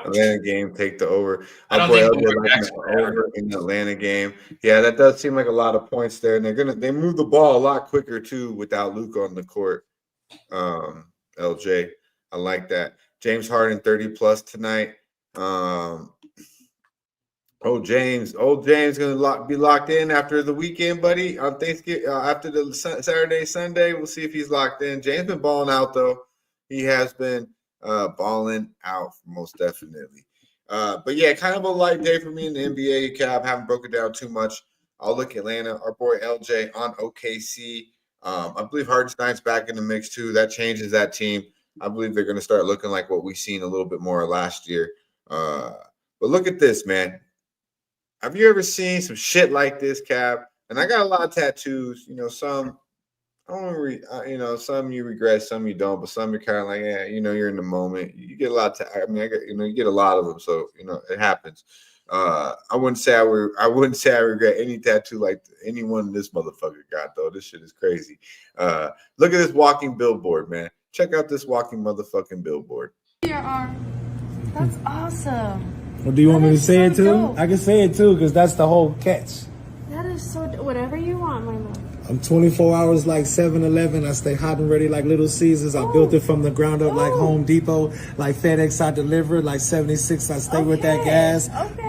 Atlanta game, take the over. I don't think over in the Atlanta game. Yeah, that does seem like a lot of points there, and they move the ball a lot quicker too without Luke on the court. LJ, I like that. James Harden 30+ tonight. James gonna be locked in after the weekend, buddy. On Thanksgiving, after the Saturday, Sunday, we'll see if he's locked in. James been balling out though. He has been balling out most definitely. But yeah, kind of a light day for me in the NBA. Cap, haven't broken down too much. I'll look at Atlanta. Our boy LJ on OKC. I believe Hardenstein's back in the mix too. That changes that team. I believe they're going to start looking like what we've seen a little bit more last year. But look at this, man. Have you ever seen some shit like this, Cap? And I got a lot of tattoos. Some I don't remember, some you regret, some you don't, but some you're kind of like, yeah, you're in the moment. You get a lot of, you get a lot of them, so it happens. I wouldn't say I regret any tattoo like anyone this motherfucker got though. This shit is crazy. Look at this walking billboard, man. Check out this walking motherfucking billboard. That's awesome. Well, do you want me to say it too? Dope. I can say it too, because that's the whole catch. That is so whatever you want, my love. I'm 24 hours like 7-Eleven. I stay hot and ready like Little Caesars. I built it from the ground up like Home Depot. Like FedEx, I deliver. Like 76, I stay with that gas.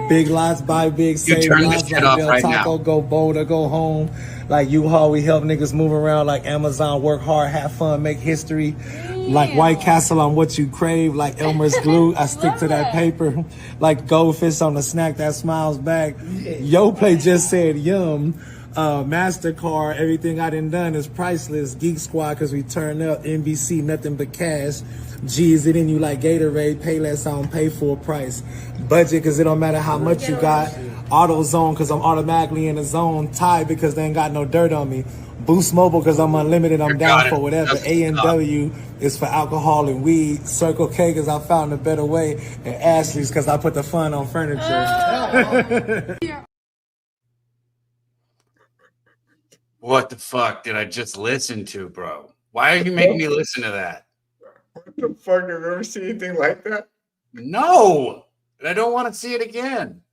Big lots, buy big, save lots. Like Del Taco, go bold or go home. Like U-Haul, we help niggas move around. Like Amazon, work hard, have fun, make history. Like White Castle, I'm what you crave. Like Elmer's glue, I stick to that paper. Like Goldfish on the snack that smiles back. Yo Play just said yum. MasterCard, everything I done is priceless. Geek Squad, because we turn up. NBC, nothing but cash. G, is it in you like Gatorade? Pay less, I don't pay full price. Budget, because it don't matter how much you got. AutoZone, because I'm automatically in the zone. Tide, because they ain't got no dirt on me. Boost Mobile, because I'm unlimited, I'm down for whatever. A&W is for alcohol and weed. Circle K, because I found a better way. And Ashley's, because I put the fun on furniture. What the fuck did I just listen to, bro? Why are you making me listen to that? What the fuck? Have you ever seen anything like that? No, and I don't want to see it again.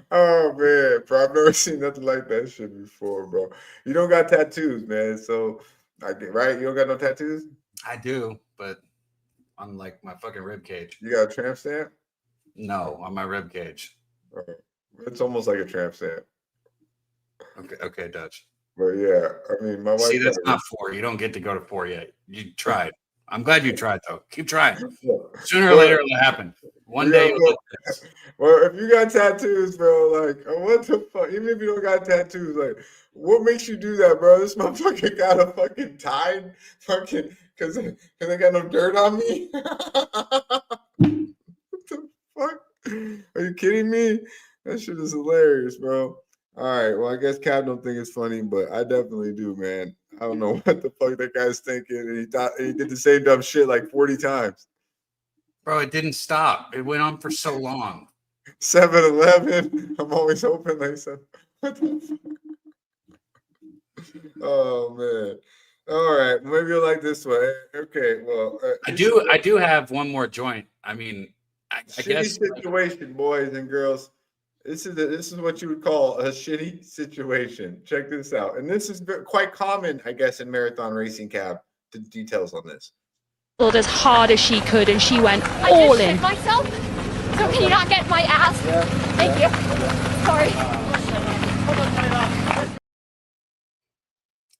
Oh man, bro, I've never seen nothing like that shit before, bro. You don't got tattoos, man. So, right? You don't got no tattoos? I do, but on like my fucking rib cage. You got a tramp stamp? No, on my rib cage. It's almost like a tramp stamp. Okay, Dutch. But yeah, I mean, my wife. See, that's not 4. You don't get to go to 4 yet. You tried. I'm glad you tried, though. Keep trying. Sooner or later, it'll happen. One day. Well, if you got tattoos, bro, like, what the fuck? Even if you don't got tattoos, like, what makes you do that, bro? This motherfucker got a fucking tie, fucking, because they got no dirt on me. What the fuck? Are you kidding me? That shit is hilarious, bro. All right, well, I guess Cap don't think it's funny, but I definitely do, man. I don't know what the fuck that guy's thinking, and he did the same dumb shit like 40 times. Bro, it didn't stop. It went on for so long. 7-Eleven. I'm always open like so. What the fuck? Oh man. All right, maybe you'll like this one. Okay, well, I do have one more joint. I mean, I guess situation, boys and girls. This is what you would call a shitty situation. Check this out, and this is quite common, I guess, in marathon racing. Cab, the details on this. As hard as she could, and she went all in. Myself. So can you not get my ass? Yeah. Thank you. Sorry.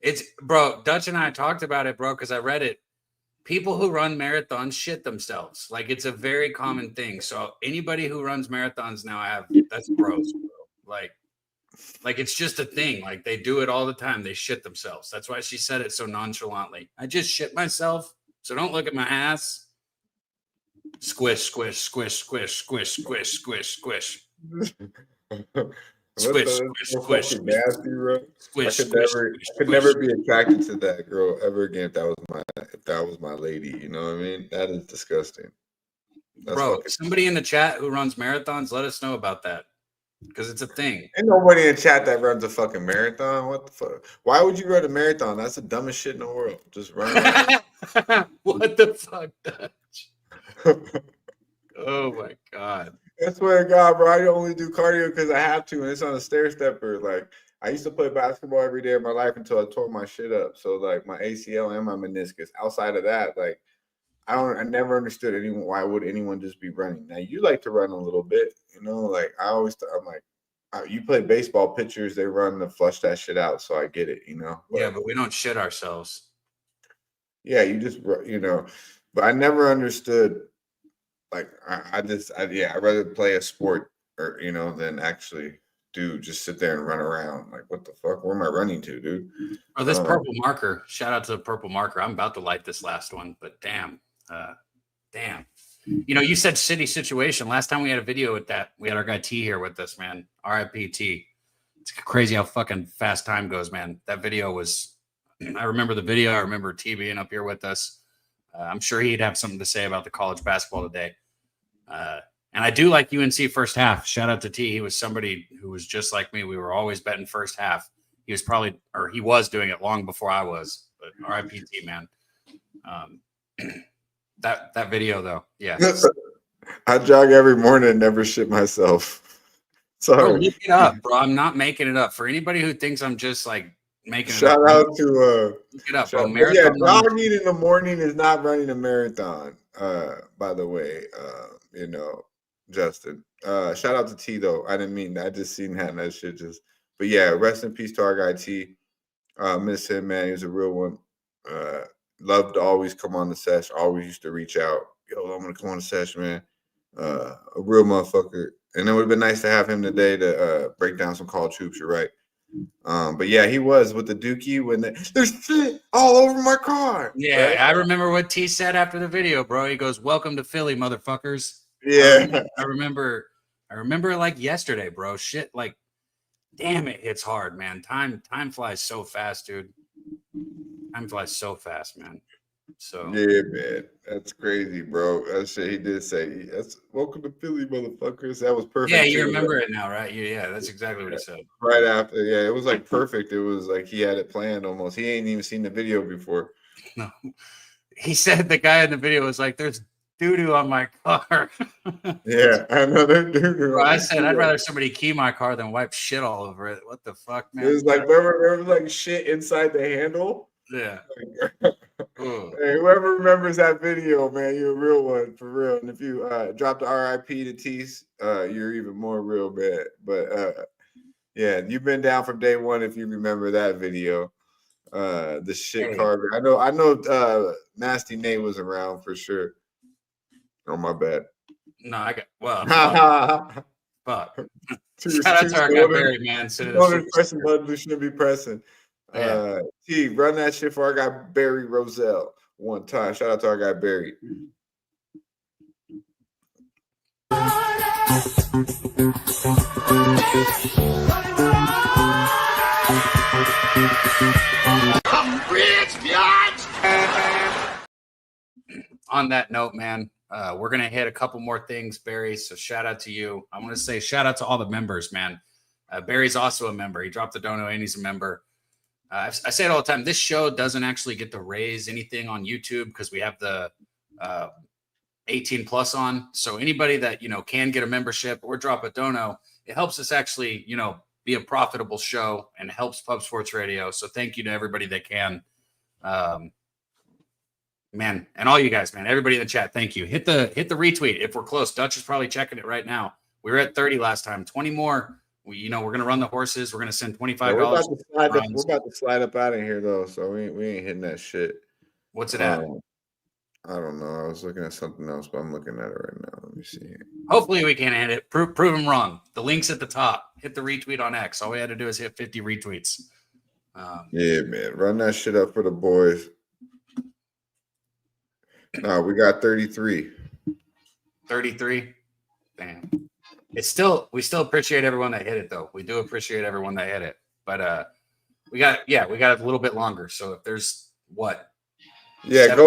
It's bro. Dutch and I talked about it, bro, because I read it. People who run marathons shit themselves. Like it's a very common thing. So anybody who runs marathons now that's gross, bro. Like it's just a thing. Like they do it all the time. They shit themselves. That's why she said it so nonchalantly. I just shit myself. So don't look at my ass. Squish, squish, squish, squish, squish, squish, squish, squish. Squish, squish, squish, nasty, bro. Squish, I could never be attracted to that girl ever again if that was my lady. You know what I mean? That is disgusting. That's bro, somebody in the chat who runs marathons, let us know about that. Because it's a thing. Ain't nobody in chat that runs a fucking marathon. What the fuck? Why would you run a marathon? That's the dumbest shit in the world. Just run around. What the fuck, Dutch? Oh my god. I swear to God, bro, I only do cardio because I have to, and it's on a stair stepper. Like I used to play basketball every day of my life until I tore my shit up. So like my ACL and my meniscus. Outside of that, like I never understood why would anyone just be running. Now you like to run a little bit, you know, like I'm like, you play baseball, pitchers, they run to flush that shit out. So I get it, you know. But we don't shit ourselves. Yeah, you just, you know, but I never understood. Like I'd rather play a sport or than actually just sit there and run around. Like what the fuck? Where am I running to, dude? Oh, this purple marker. Shout out to the purple marker. I'm about to light this last one, but damn. You know, you said city situation. Last time we had a video with that, we had our guy T here with us, man. R.I.P. T. It's crazy how fucking fast time goes, man. That video was. I remember the video. I remember T being up here with us. I'm sure he'd have something to say about the college basketball today. And I do like UNC first half. Shout out to T. He was somebody who was just like me. We were always betting first half. He was doing it long before I was. But R.I.P. T, man. That video though, yeah. I jog every morning and never shit myself. Sorry. Bro, look it up, bro. I'm not making it up. For anybody who thinks I'm just like making it up. Shout out to look it up, bro. Yeah, jogging in the morning is not running a marathon. By the way, Justin. Shout out to T though. I didn't mean that. I just seen that shit but yeah, rest in peace to our guy T. Miss him, man. He was a real one. Loved to always come on the Sesh. Always used to reach out. Yo, I'm gonna come on the Sesh, man. A real motherfucker. And it would have been nice to have him today to break down some college hoops. You're right. But yeah, he was with the Dookie when there's shit all over my car. Yeah, right? I remember what T said after the video, bro. He goes, "Welcome to Philly, motherfuckers." Yeah, I remember like yesterday, bro. Shit, like, damn it, it's hard, man. Time flies so fast, dude. Time flies so fast, man. So yeah, man, that's crazy, bro. That shit he did say. That's welcome to Philly, motherfuckers. That was perfect. Yeah, you remember it now, right? Yeah, that's exactly what he said. Right after, yeah, it was like perfect. It was like he had it planned almost. He ain't even seen the video before. No, he said the guy in the video was like, "There's doo-doo on my car." Yeah, I know that doo-doo. Bro, I said I'd rather somebody key my car than wipe shit all over it. What the fuck, man? It was like remember like shit inside the handle. Yeah. Hey, whoever remembers that video, man, you're a real one for real. And if you drop the RIP to Tease, you're even more real, man. But yeah, you've been down from day one if you remember that video. The shit carver. I know Nasty Nate was around for sure. Oh my bad. No, I got fuck. Shout out to our guy Barry, man. Pressing buttons we shouldn't be pressing. T, run that shit for our guy Barry Roselle one time. Shout out to our guy Barry. On that note, man, We're going to hit a couple more things, Barry. So shout out to you. I want to say shout out to all the members, man. Barry's also a member. He dropped the dono and he's a member. I say it all the time. This show doesn't actually get to raise anything on YouTube because we have the 18 plus on. So anybody that, can get a membership or drop a dono, it helps us actually, be a profitable show and helps Pub Sports Radio. So thank you to everybody that can. Man, and all you guys, man, everybody in the chat, thank you. Hit the retweet if we're close. Dutch is probably checking it right now. We were at 30 last time. 20 more. We're gonna run the horses. We're gonna send $25. We're about to slide up out of here though, so we ain't hitting that shit. What's it at? I don't know. I was looking at something else, but I'm looking at it right now. Let me see. Hopefully we can hit it. Prove them wrong. The link's at the top. Hit the retweet on X. All we had to do is hit 50 retweets. Yeah, man. Run that shit up for the boys. No, we got 33. 33. Damn. We still appreciate everyone that hit it though. We do appreciate everyone that hit it. But we got a little bit longer. So if there's go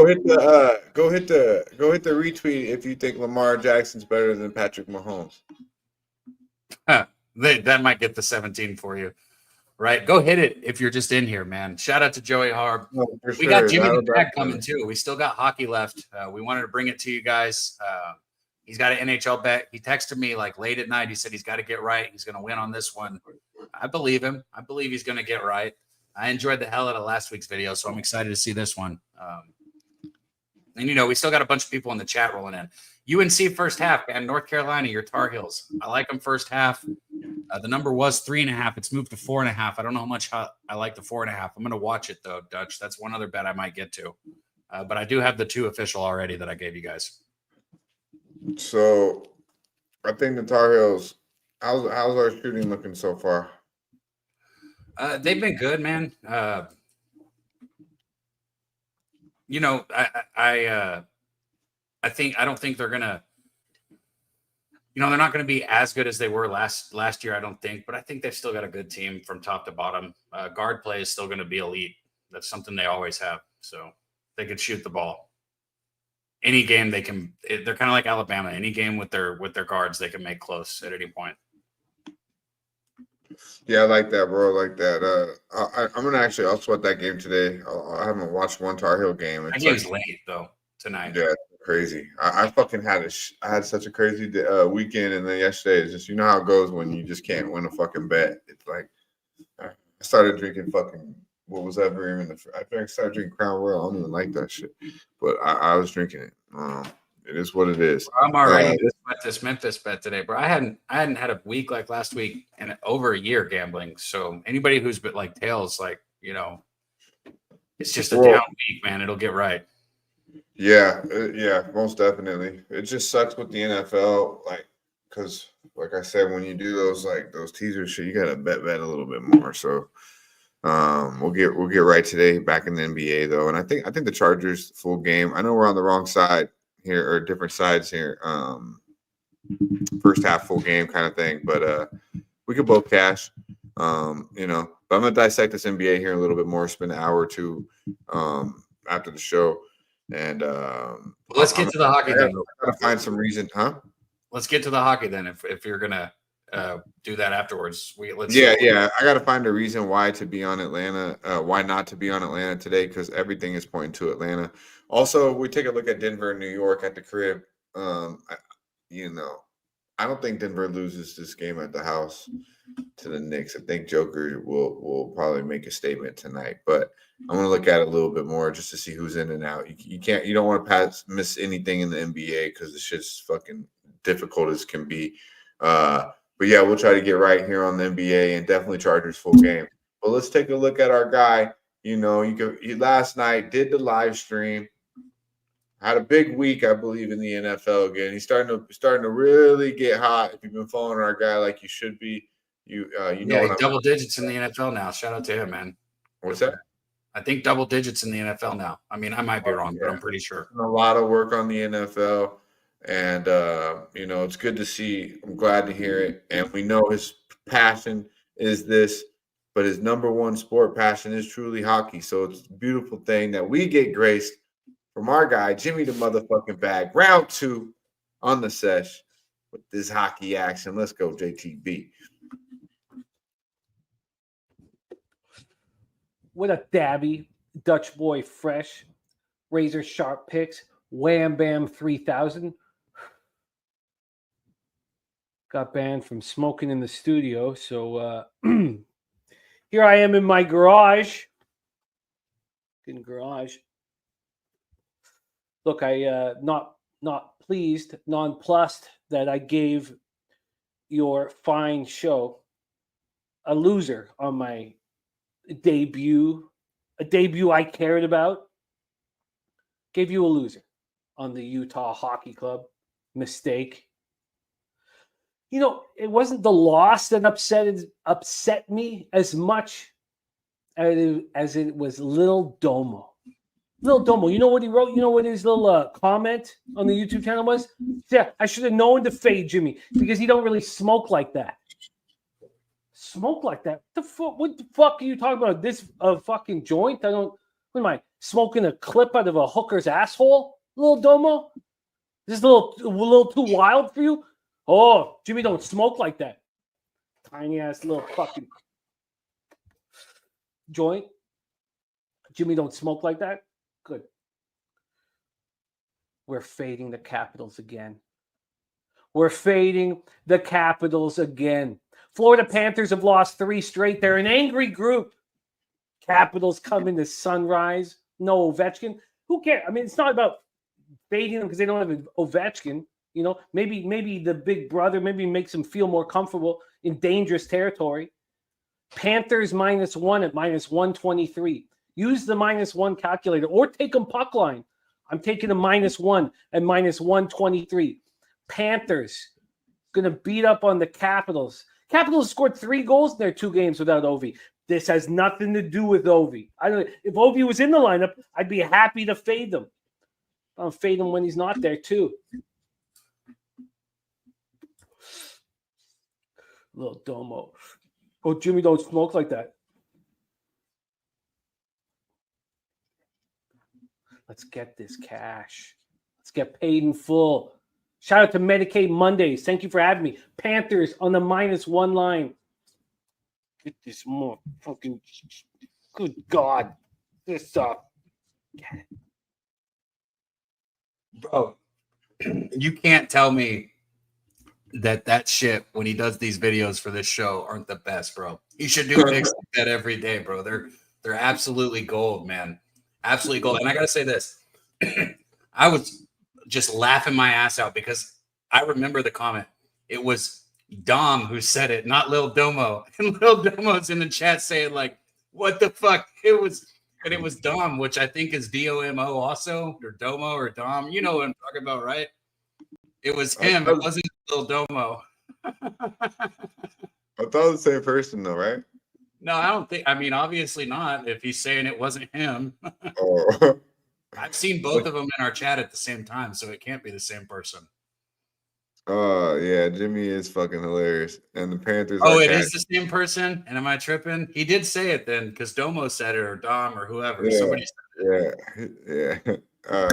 hit the retweet if you think Lamar Jackson's better than Patrick Mahomes. That might get the 17 for you. Right. Go hit it if you're just in here, man. Shout out to Joey Harb. We got Jimmy the Tag coming too. We still got hockey left. We wanted to bring it to you guys. He's got an NHL bet. He texted me like late at night. He said he's got to get right. He's going to win on this one. I believe him. I believe he's going to get right. I enjoyed the hell out of last week's video, so I'm excited to see this one. And, we still got a bunch of people in the chat rolling in. UNC first half, and North Carolina, your Tar Heels. I like them first half. The number was 3.5. It's moved to 4.5. I don't know how much I like the 4.5. I'm going to watch it, though, Dutch. That's one other bet I might get to. But I do have the 2 official already that I gave you guys. So I think the Tar Heels, how's our shooting looking so far? They've been good, man. I don't think they're gonna, they're not gonna be as good as they were last year. I don't think, but I think they've still got a good team from top to bottom. Guard play is still going to be elite. That's something they always have. So they could shoot the ball. Any game they can. They're kind of like Alabama. Any game with their guards, they can make close at any point. Yeah, I like that, bro. I like that. I'm gonna I'll sweat that game today. I haven't watched one Tar Heel game. That game's late though tonight. Yeah, crazy. I fucking had I had such a crazy weekend, and then yesterday it's just how it goes when you just can't win a fucking bet. It's like I started drinking fucking. What was that very in I think I started drinking Crown Royal. I don't even like that shit, but I was drinking it. It is what it is. I'm already this Memphis bet today, bro. I hadn't had a week like last week and over a year gambling. So anybody who's been like tails, it's just a down week, man. It'll get right. Yeah, most definitely. It just sucks with the NFL, because like I said, when you do those teaser shit, you gotta bet a little bit more. So we'll get right today back in the NBA though, and I think the Chargers full game. I know we're on the wrong side here or different sides here. First half full game kind of thing, but we could both cash. But I'm gonna dissect this NBA here a little bit more. Spend an hour or two after the show, and let's get to the hockey. I gotta find some reason, huh? Let's get to the hockey then. If you're gonna do that afterwards, I gotta find a reason why to be on Atlanta. Why not to be on Atlanta today? Because everything is pointing to Atlanta. Also, we take a look at Denver and New York at the crib. I don't think Denver loses this game at the house to the Knicks. I think Joker will probably make a statement tonight, but I'm gonna look at it a little bit more just to see who's in and out. You don't want to miss anything in the NBA because the shit's fucking difficult as can be. But yeah, we'll try to get right here on the NBA and definitely Chargers full game. But let's take a look at our guy. He last night did the live stream. Had a big week, I believe, in the NFL again. He's starting to really get hot. If you've been following our guy like you should be, he's double digits in the NFL now. Shout out to him, man. What's that? I think double digits in the NFL now. I mean, I might be wrong, but I'm pretty sure. A lot of work on the NFL, and it's good to see. I'm glad to hear it, and we know his passion is this, but his number one sport passion is truly hockey. So it's a beautiful thing that we get graced from our guy, Jimmy the motherfucking Bag. Round 2 on the sesh with this hockey action. Let's go, JTB. What a Daby, Dutch boy fresh, razor sharp picks, wham bam 3000. Got banned from smoking in the studio, so here I am in my garage. Look, I not pleased, nonplussed that I gave your fine show a loser on my debut, a debut I cared about. Gave you a loser on the Utah Hockey Club. Mistake. You know, it wasn't the loss that upset me as much as it was Lil Domo. Lil Domo, you know what he wrote? You know what his little comment on the YouTube channel was? Yeah, I should have known to fade Jimmy because he don't really smoke like that. Smoke like that? What the fuck are you talking about? This fucking joint? What am I smoking a clip out of a hooker's asshole? Lil Domo? Is this a little too wild for you? Oh, Jimmy don't smoke like that. Tiny ass little fucking joint. Jimmy don't smoke like that? Good. We're fading the Capitals again. Florida Panthers have lost 3 straight. They're an angry group. Capitals come into Sunrise. No Ovechkin. Who cares? I mean, it's not about fading them because they don't have Ovechkin. You know, maybe the big brother makes them feel more comfortable in dangerous territory. Panthers -1 at -123. Use the -1 calculator or take them puck line. I'm taking a -1 at -123. Panthers going to beat up on the Capitals. Capitals scored 3 goals in their 2 games without Ovi. This has nothing to do with Ovi. If Ovi was in the lineup, I'd be happy to fade them. I'll fade him when he's not there too. Little Domo. Oh, Jimmy don't smoke like that. Let's get this cash. Let's get paid in full. Shout out to Medicate Mondays. Thank you for having me. Panthers on the -1 line. Get this more fucking. Good God. This up. Bro, you can't tell me that shit when he does these videos for this show aren't the best, bro. He should do picks like that every day, bro. They're absolutely gold, man. Absolutely gold. And I gotta say this. I was just laughing my ass out because I remember the comment. It was Dom who said it, not Lil Domo. And Lil Domo's in the chat saying, like, what the fuck? It was Dom, which I think is DOMO also, or Domo or Dom. You know what I'm talking about, right? It was him. It wasn't Lil Domo. I thought it was the same person, though, right? No, I don't think. I mean, obviously not. If he's saying it wasn't him, Oh. I've seen both of them in our chat at the same time, so it can't be the same person. Yeah, Jimmy is fucking hilarious, and the Panthers. Oh, it is the same person. And am I tripping? He did say it then, because Domo said it, or Dom, or whoever. Yeah, Somebody said it. Yeah.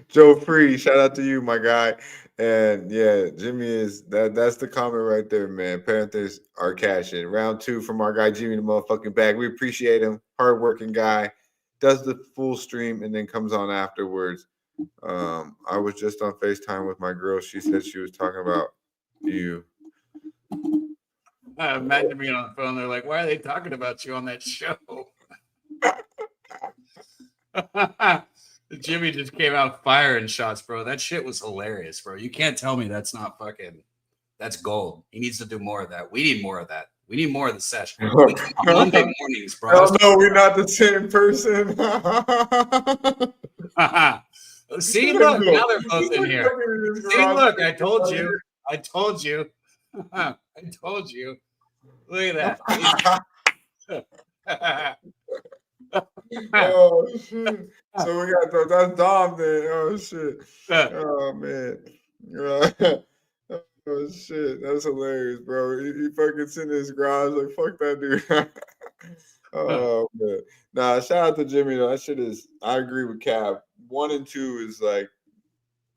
Joe Free, shout out to you, my guy. And yeah, Jimmy is that's the comment right there, man. Panthers are cashing. Round 2 from our guy Jimmy the motherfucking Bag. We appreciate him. Hardworking guy. Does the full stream and then comes on afterwards. I was just on FaceTime with my girl. She said she was talking about you. imagine being on the phone. They're like, why are they talking about you on that show? Jimmy just came out firing shots, bro. That shit was hilarious, bro. You can't tell me that's not fucking. That's gold. He needs to do more of that. We need more of that. We need more of the session. Monday mornings, bro. No, we're not the same person. See, look, now they're both in here. See, look, I told you. I told you. I told you. Look at that. Oh shit! So we got that's Dom there. Oh shit! Oh man! Oh shit! That's hilarious, bro. He fucking sitting in his garage like fuck that dude. Oh man. Nah, shout out to Jimmy though. That shit is I agree with Cap. 1 and 2 is like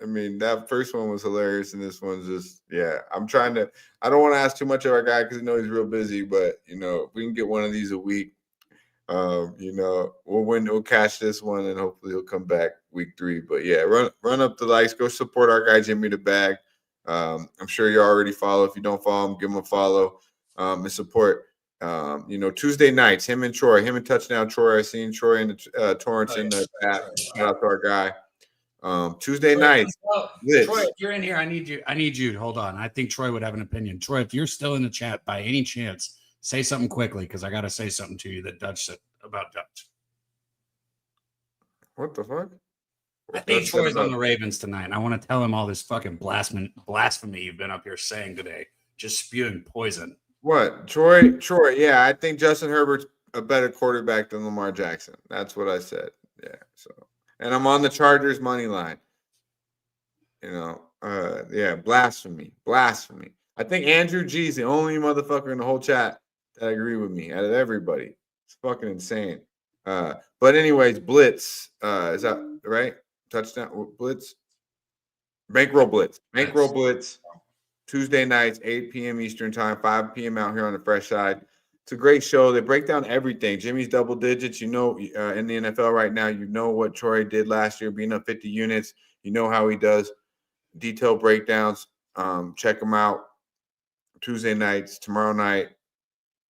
I mean, that first one was hilarious, and this one's just I don't want to ask too much of our guy because I know he's real busy, but if we can get one of these a week, we'll catch this one and hopefully he'll come back week 3. But yeah, run up the likes, go support our guy Jimmy the Bag. I'm sure you already follow. If you don't follow him, give him a follow and support. Tuesday nights, him and Touchdown Troy. I seen Troy and Torrance in the chat. Shout out to our guy. Tuesday nights. Troy, if you're in here, I need you. Hold on. I think Troy would have an opinion. Troy, if you're still in the chat by any chance, say something quickly because I got to say something to you that Dutch said about Dutch. What the fuck? I think Troy's on the Ravens tonight, and I want to tell him all this fucking blasphemy you've been up here saying today, just spewing poison. What? Troy, yeah, I think Justin Herbert's a better quarterback than Lamar Jackson. That's what I said. Yeah, so. And I'm on the Chargers money line. Blasphemy. I think Andrew G's the only motherfucker in the whole chat that agree with me out of everybody. It's fucking insane. But anyways, Blitz. Is that right? Touchdown Blitz. Bankroll Blitz. Tuesday nights, 8 p.m. Eastern time, 5 p.m. out here on the Fresh Side. It's a great show. They break down everything. Jimmy's double digits. In the NFL right now, what Troy did last year, being up 50 units. You know how he does detailed breakdowns. Check them out. Tuesday nights, tomorrow night.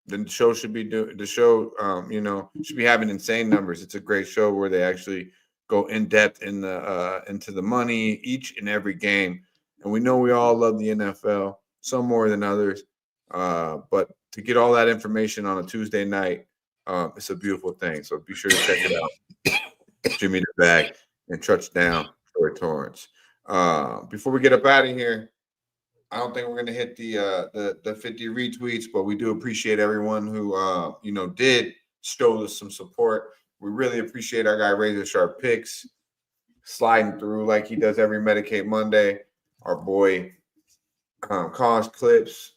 The show should be should be having insane numbers. It's a great show where they actually go in depth into the money each and every game. And we know we all love the NFL, some more than others. But to get all that information on a Tuesday night, it's a beautiful thing. So be sure to check it out. Jimmy the Bag and Touchdown Troy Torrance. Before we get up out of here, I don't think we're going to hit the 50 retweets, but we do appreciate everyone who did show us some support. We really appreciate our guy Razor Sharp Picks sliding through like he does every Medicate Monday. Our boy Cons Clips,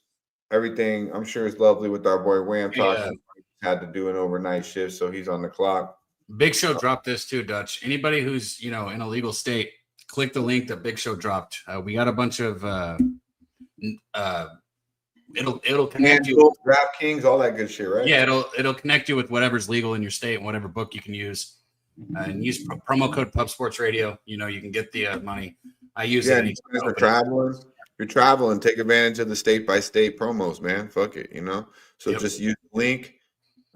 everything I'm sure is lovely with our boy Wham talking. Had to do an overnight shift, so he's on the clock. Big Show dropped this too, Dutch. Anybody who's in a legal state, click the link that Big Show dropped. We got a bunch of it'll connect you. DraftKings, all that good shit, right? Yeah, it'll connect you with whatever's legal in your state and whatever book you can use. And use promo code Pub Sports Radio. You can get the money. I use it. If you're traveling, take advantage of the state by state promos, man. Fuck it, So just use the link.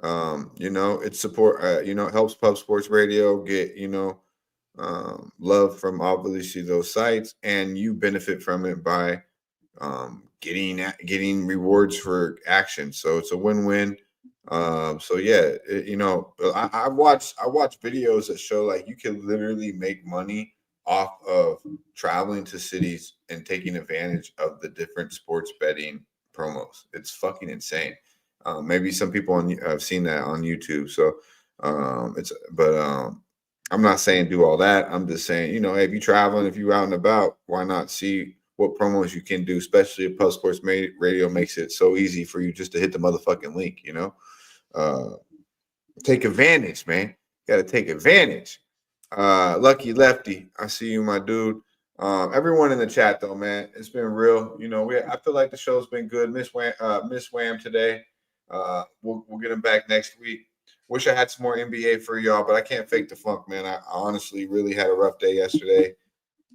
It support. It helps Pub Sports Radio get love from obviously those sites, and you benefit from it by getting rewards for action. So it's a win-win. I watch videos that show like you can literally make money off of traveling to cities and taking advantage of the different sports betting promos. It's fucking insane. Maybe some people have seen that on YouTube. So I'm not saying do all that. I'm just saying, hey, if you're traveling, if you're out and about, why not see what promos you can do, especially if Pub Sports Radio makes it so easy for you just to hit the motherfucking link, Take advantage, man. Got to take advantage. Lucky Lefty, I see you, my dude. Everyone in the chat, though, man, it's been real. I feel like the show's been good. Miss Wham today. We'll get him back next week. Wish I had some more NBA for y'all, but I can't fake the funk, man. I honestly really had a rough day yesterday,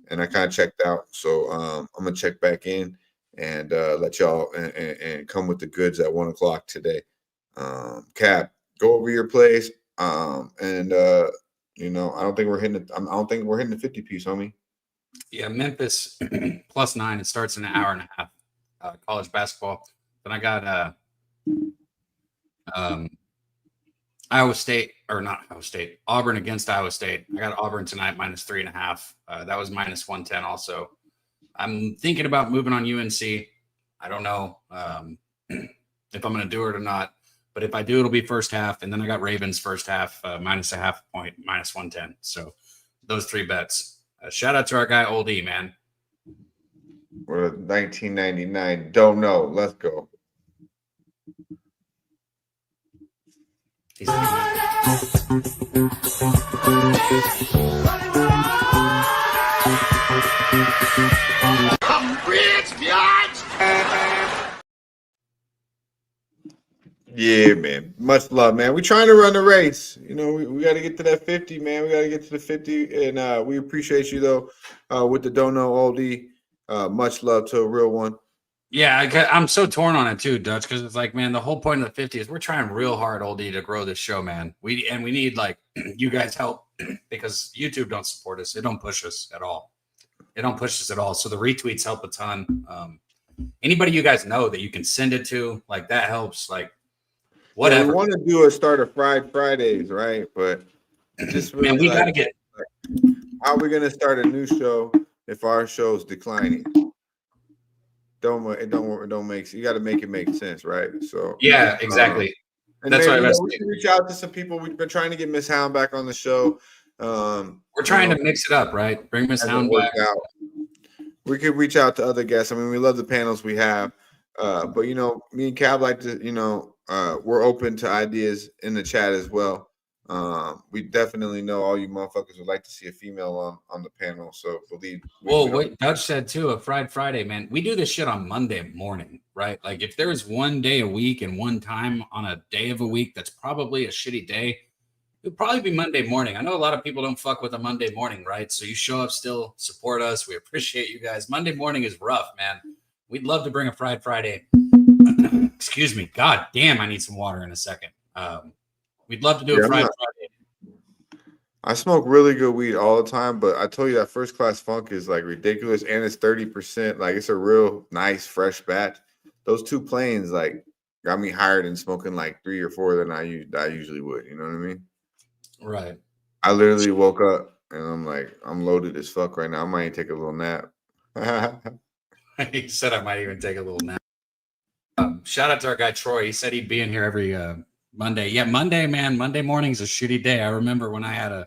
and I kind of checked out. So I'm gonna check back in and let y'all and come with the goods at 1:00 today. Cap, go over your plays. I don't think we're hitting the 50 piece, homie. Yeah, Memphis +9. It starts in an hour and a half. College basketball. Then I got Auburn against Iowa State. I got Auburn tonight -3.5. That was -110 also. I'm thinking about moving on UNC. I don't know if I'm going to do it or not. But if I do, it'll be first half. And then I got Ravens first half, -0.5 point, -110. So those 3 bets. Shout out to our guy, Old E, man. We're 1999. Don't know. Let's go. I'm rich, biatch! Yeah, man. Much love, man. We're trying to run the race. You know, we got to get to that 50, man. We got to get to the 50. And we appreciate you, though, with the Dono Oldie. Much love to a real one. Yeah, I'm so torn on it too, Dutch, because it's like, man, the whole point of the 50 is we're trying real hard, Oldie, to grow this show, man. We need like you guys help because YouTube don't support us. It don't push us at all. It don't push us at all. So the retweets help a ton. Anybody you guys know that you can send it to, like that helps. Like whatever. Yeah, we want to start a Fridays, right? But just really man, we gotta get. How are we gonna start a new show if our show's declining? It don't make, you got to make it make sense, right? So yeah, exactly. And that's maybe, we can reach out to some people. We've been trying to get Miss Hound back on the show. We're trying to mix it up, right? Bring Miss Hound back. We could reach out to other guests. I mean, we love the panels we have, but you know, me and Cab like to, you know, we're open to ideas in the chat as well. We definitely know all you motherfuckers would like to see a female on the panel. So believe. Well, what Dutch said too, a Friday, man. We do this shit on Monday morning, right? Like if there is one day a week and one time on a day of a week that's probably a shitty day, it'll probably be Monday morning. I know a lot of people don't fuck with a Monday morning, right? So you show up, still support us. We appreciate you guys. Monday morning is rough, man. We'd love to bring a Friday. Excuse me. God damn, I need some water in a second. We'd love to do a Friday. I smoke really good weed all the time, but I told you that First Class Funk is like ridiculous, and it's 30%. Like it's a real nice fresh batch. Those two planes like got me higher than smoking like 3 or 4 than I usually would. You know what I mean? Right. I literally woke up and I'm like, I'm loaded as fuck right now. I might take a little nap. He said I might even take a little nap. Shout out to our guy Troy. He said he'd be in here every Monday. Yeah, Monday, man. Monday morning's a shitty day. I remember when I had a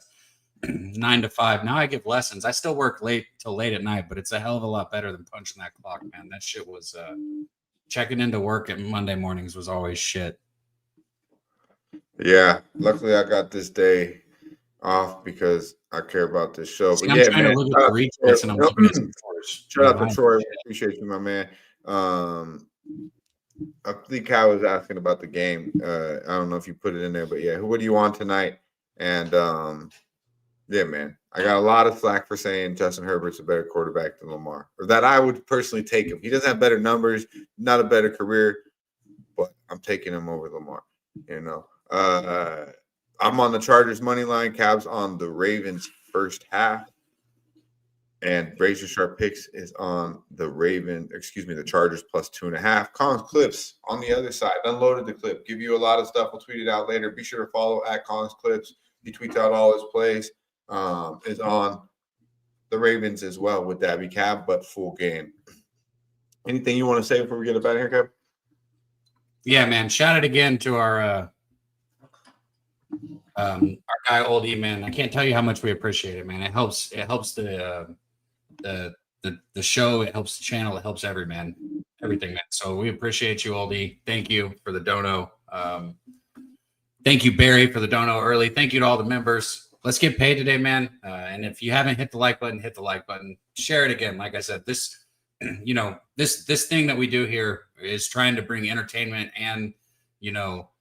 9 to 5. Now I give lessons. I still work late till late at night, but it's a hell of a lot better than punching that clock, man. That shit was checking into work at Monday mornings was always shit. Yeah, luckily I got this day off because I care about this show. See, but I'm yeah, trying man. to look at the retweets and I'm looking at some Shout out to Troy. Appreciate you, my man. I think I was asking about the game. I don't know if you put it in there, but yeah, what do you want tonight? And yeah, man, I got a lot of flack for saying Justin Herbert's a better quarterback than Lamar, or that I would personally take him. He doesn't have better numbers, not a better career, but I'm taking him over Lamar. You know, I'm on the Chargers money line. Cabs on the Ravens first half. And Razor Sharp Picks is on the the Chargers plus 2.5. Collins Clips on the other side. Unloaded the clip. Give you a lot of stuff. We'll tweet it out later. Be sure to follow at Collins Clips. He tweets out all his plays. Is on the Ravens as well with Daby Cab, but full game. Anything you want to say before we get up out of here, Cab? Yeah, man. Shout out again to our guy Oldie, man. I can't tell you how much we appreciate it, man. It helps the show, it helps the channel, it helps everything, man. So we appreciate you, Oldie. Thank you for the dono. Thank you, Barry, for the dono early. Thank you to all the members. Let's get paid today, man. And if you haven't hit the like button, hit the like button. Share it again. Like I said, this, you know, this thing that we do here is trying to bring entertainment and, you know,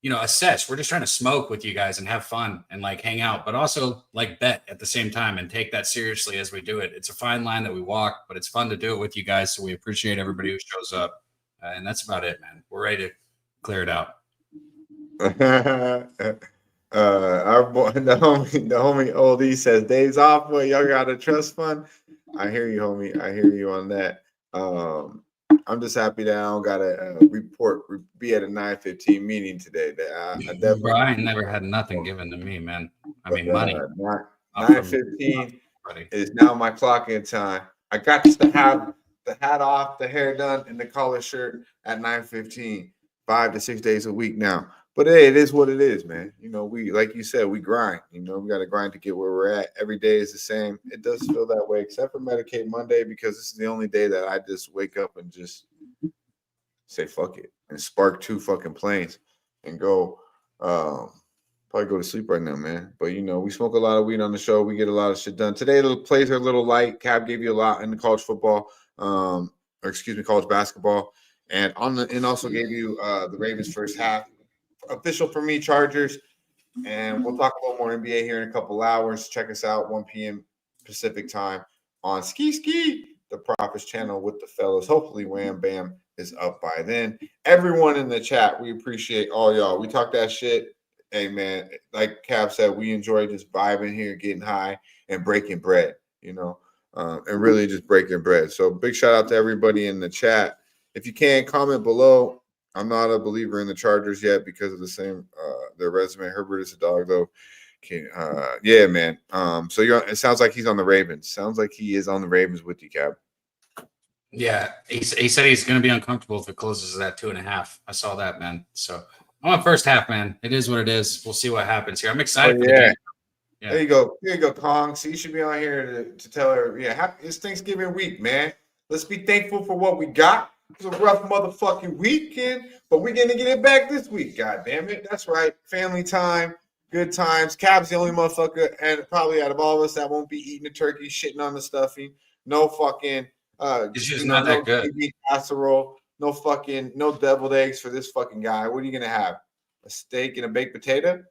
a sesh. We're just trying to smoke with you guys and have fun and like hang out, but also like bet at the same time and take that seriously as we do it. It's a fine line that we walk, but it's fun to do it with you guys. So we appreciate everybody who shows up. And that's about it, man. We're ready to clear it out. Our boy, the homie Oldie says days off, boy. Y'all got a trust fund. I hear you, homie. I hear you on that. I'm just happy that I don't got to be at a 9:15 meeting today. I definitely. Bro, I ain't never had nothing given to me, man. I mean, money. 9:15 is now my clock-in time. I got to have the hat off, the hair done, and the collar shirt at 9:15, 5 to 6 days a week now. But hey, it is what it is, man. You know, we, like you said, we grind. You know, we got to grind to get where we're at. Every day is the same. It does feel that way, except for Medicate Monday, because this is the only day that I just wake up and just say fuck it and spark 2 fucking planes and go Probably go to sleep right now, man. But you know, we smoke a lot of weed on the show. We get a lot of shit done. Today the plays are a little light. Cab gave you a lot in the college football, or excuse me, college basketball, and also gave you the Ravens first half. Official for me, Chargers. And we'll talk a little more NBA here in a couple hours. Check us out 1 p.m. Pacific time on Ski, the Prophets channel with the fellas. Hopefully Wham Bam is up by then. Everyone in the chat, we appreciate all y'all. We talk that shit. Hey, man, like Cap said, we enjoy just vibing here, getting high and breaking bread, you know, and really just breaking bread. So big shout out to everybody in the chat. If you can, comment below. I'm not a believer in the Chargers yet because of the same their resume. Herbert is a dog, though. Yeah, man. So it sounds like he's on the Ravens. Sounds like he is on the Ravens with you, Cap. Yeah, he said he's going to be uncomfortable if it closes at 2.5. I saw that, man. So I'm on first half, man. It is what it is. We'll see what happens here. I'm excited for the game. Yeah. There you go. Here you go, Kong. So you should be on here to tell her, it's Thanksgiving week, man. Let's be thankful for what we got. It's a rough motherfucking weekend, but we're going to get it back this week. God damn it. That's right. Family time, good times. Cab's the only motherfucker, and probably out of all of us that won't be eating the turkey, shitting on the stuffing. No fucking it's just not that good. Casserole. No deviled eggs for this fucking guy. What are you going to have? A steak and a baked potato?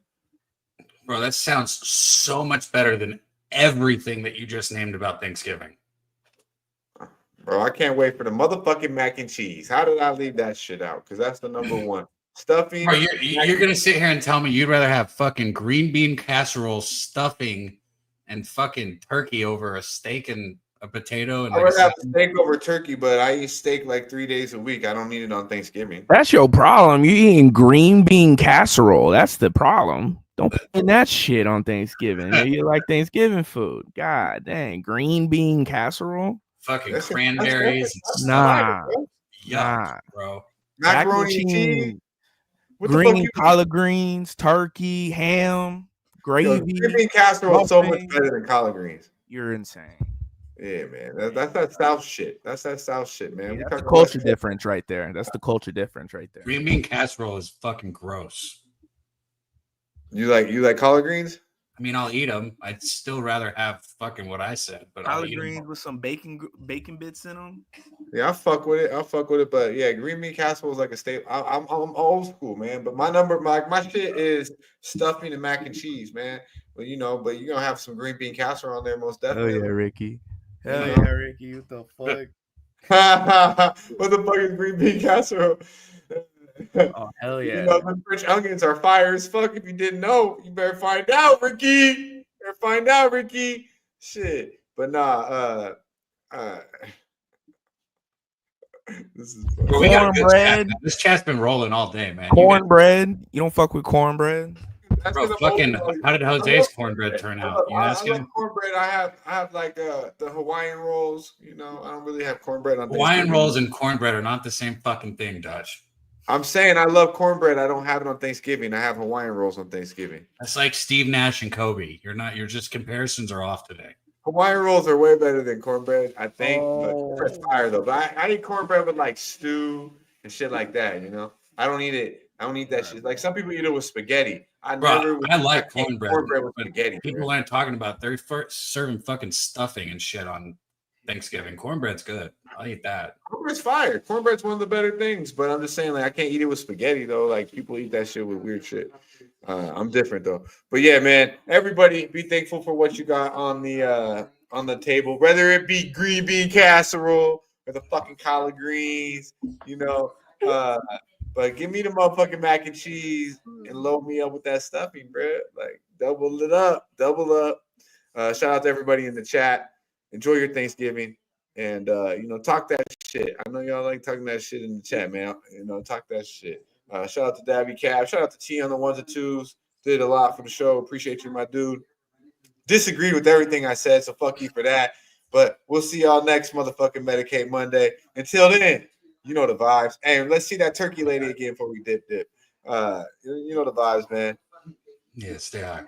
Bro, that sounds so much better than everything that you just named about Thanksgiving. Bro, I can't wait for the motherfucking mac and cheese. How did I leave that shit out? Because that's the number one. Stuffing. Bro, you're going to sit here and tell me you'd rather have fucking green bean casserole, stuffing, and fucking turkey over a steak and a potato? And I would have steak over turkey, but I eat steak like 3 days a week. I don't need it on Thanksgiving. That's your problem. You eating green bean casserole. That's the problem. Don't put in that shit on Thanksgiving. You like Thanksgiving food. God dang. Green bean casserole? Fucking cranberries. Nah. Bro. Macaroni and cheese. Green collard greens, turkey, ham, gravy. Green bean casserole is so much better than collard greens. You're insane. Yeah, man. That's that South shit. That's that South shit, man. Yeah, that's the culture difference right there. That's the culture difference right there. Green bean casserole is fucking gross. You like collard greens? I mean, I'll eat them. I'd still rather have fucking what I said, but collard greens with some bacon bits in them. Yeah, I fuck with it. But yeah, green bean casserole is like a staple. I'm old school, man. But my shit is stuffing and mac and cheese, man. But you're gonna have some green bean casserole on there, most definitely. Oh yeah, Ricky. Hell yeah, Ricky. What the fuck? What the fuck is green bean casserole? Oh hell yeah! The French onions are fire as fuck. If you didn't know, you better find out, Ricky. Shit, but nah. This is cornbread. This chat's been rolling all day, man. Cornbread. You don't fuck with cornbread. Bro, fucking. How did Jose's cornbread turn out? You asking? I love cornbread. I have like the Hawaiian rolls. I don't really have cornbread on. Hawaiian rolls and cornbread are not the same fucking thing, Dutch. I'm saying I love cornbread. I don't have it on Thanksgiving. I have Hawaiian rolls on Thanksgiving. That's like Steve Nash and Kobe. Your just comparisons are off today. Hawaiian rolls are way better than cornbread, I think. But it's fire though. But I eat cornbread with like stew and shit like that. I don't eat it. I don't eat that shit. Like some people eat it with spaghetti. I like cornbread with spaghetti. People aren't talking about they're serving fucking stuffing and shit on Thanksgiving. Cornbread's good. I'll eat that. Cornbread's fire. Cornbread's one of the better things, but I'm just saying, like, I can't eat it with spaghetti though. Like people eat that shit with weird shit. I'm different though. But yeah, man, everybody be thankful for what you got on the table, whether it be green bean casserole or the fucking collard greens, but give me the motherfucking mac and cheese and load me up with that stuffing, bro. Like double it up. Shout out to everybody in the chat. Enjoy your Thanksgiving and talk that shit. I know y'all like talking that shit in the chat, man. Talk that shit. Shout out to Daby Cab. Shout out to T on the ones and twos. Did a lot for the show. Appreciate you, my dude. Disagreed with everything I said, so fuck you for that. But we'll see y'all next motherfucking Medicate Monday. Until then, you know the vibes. Hey, let's see that turkey lady again before we dip. You know the vibes, man. Yeah, stay high.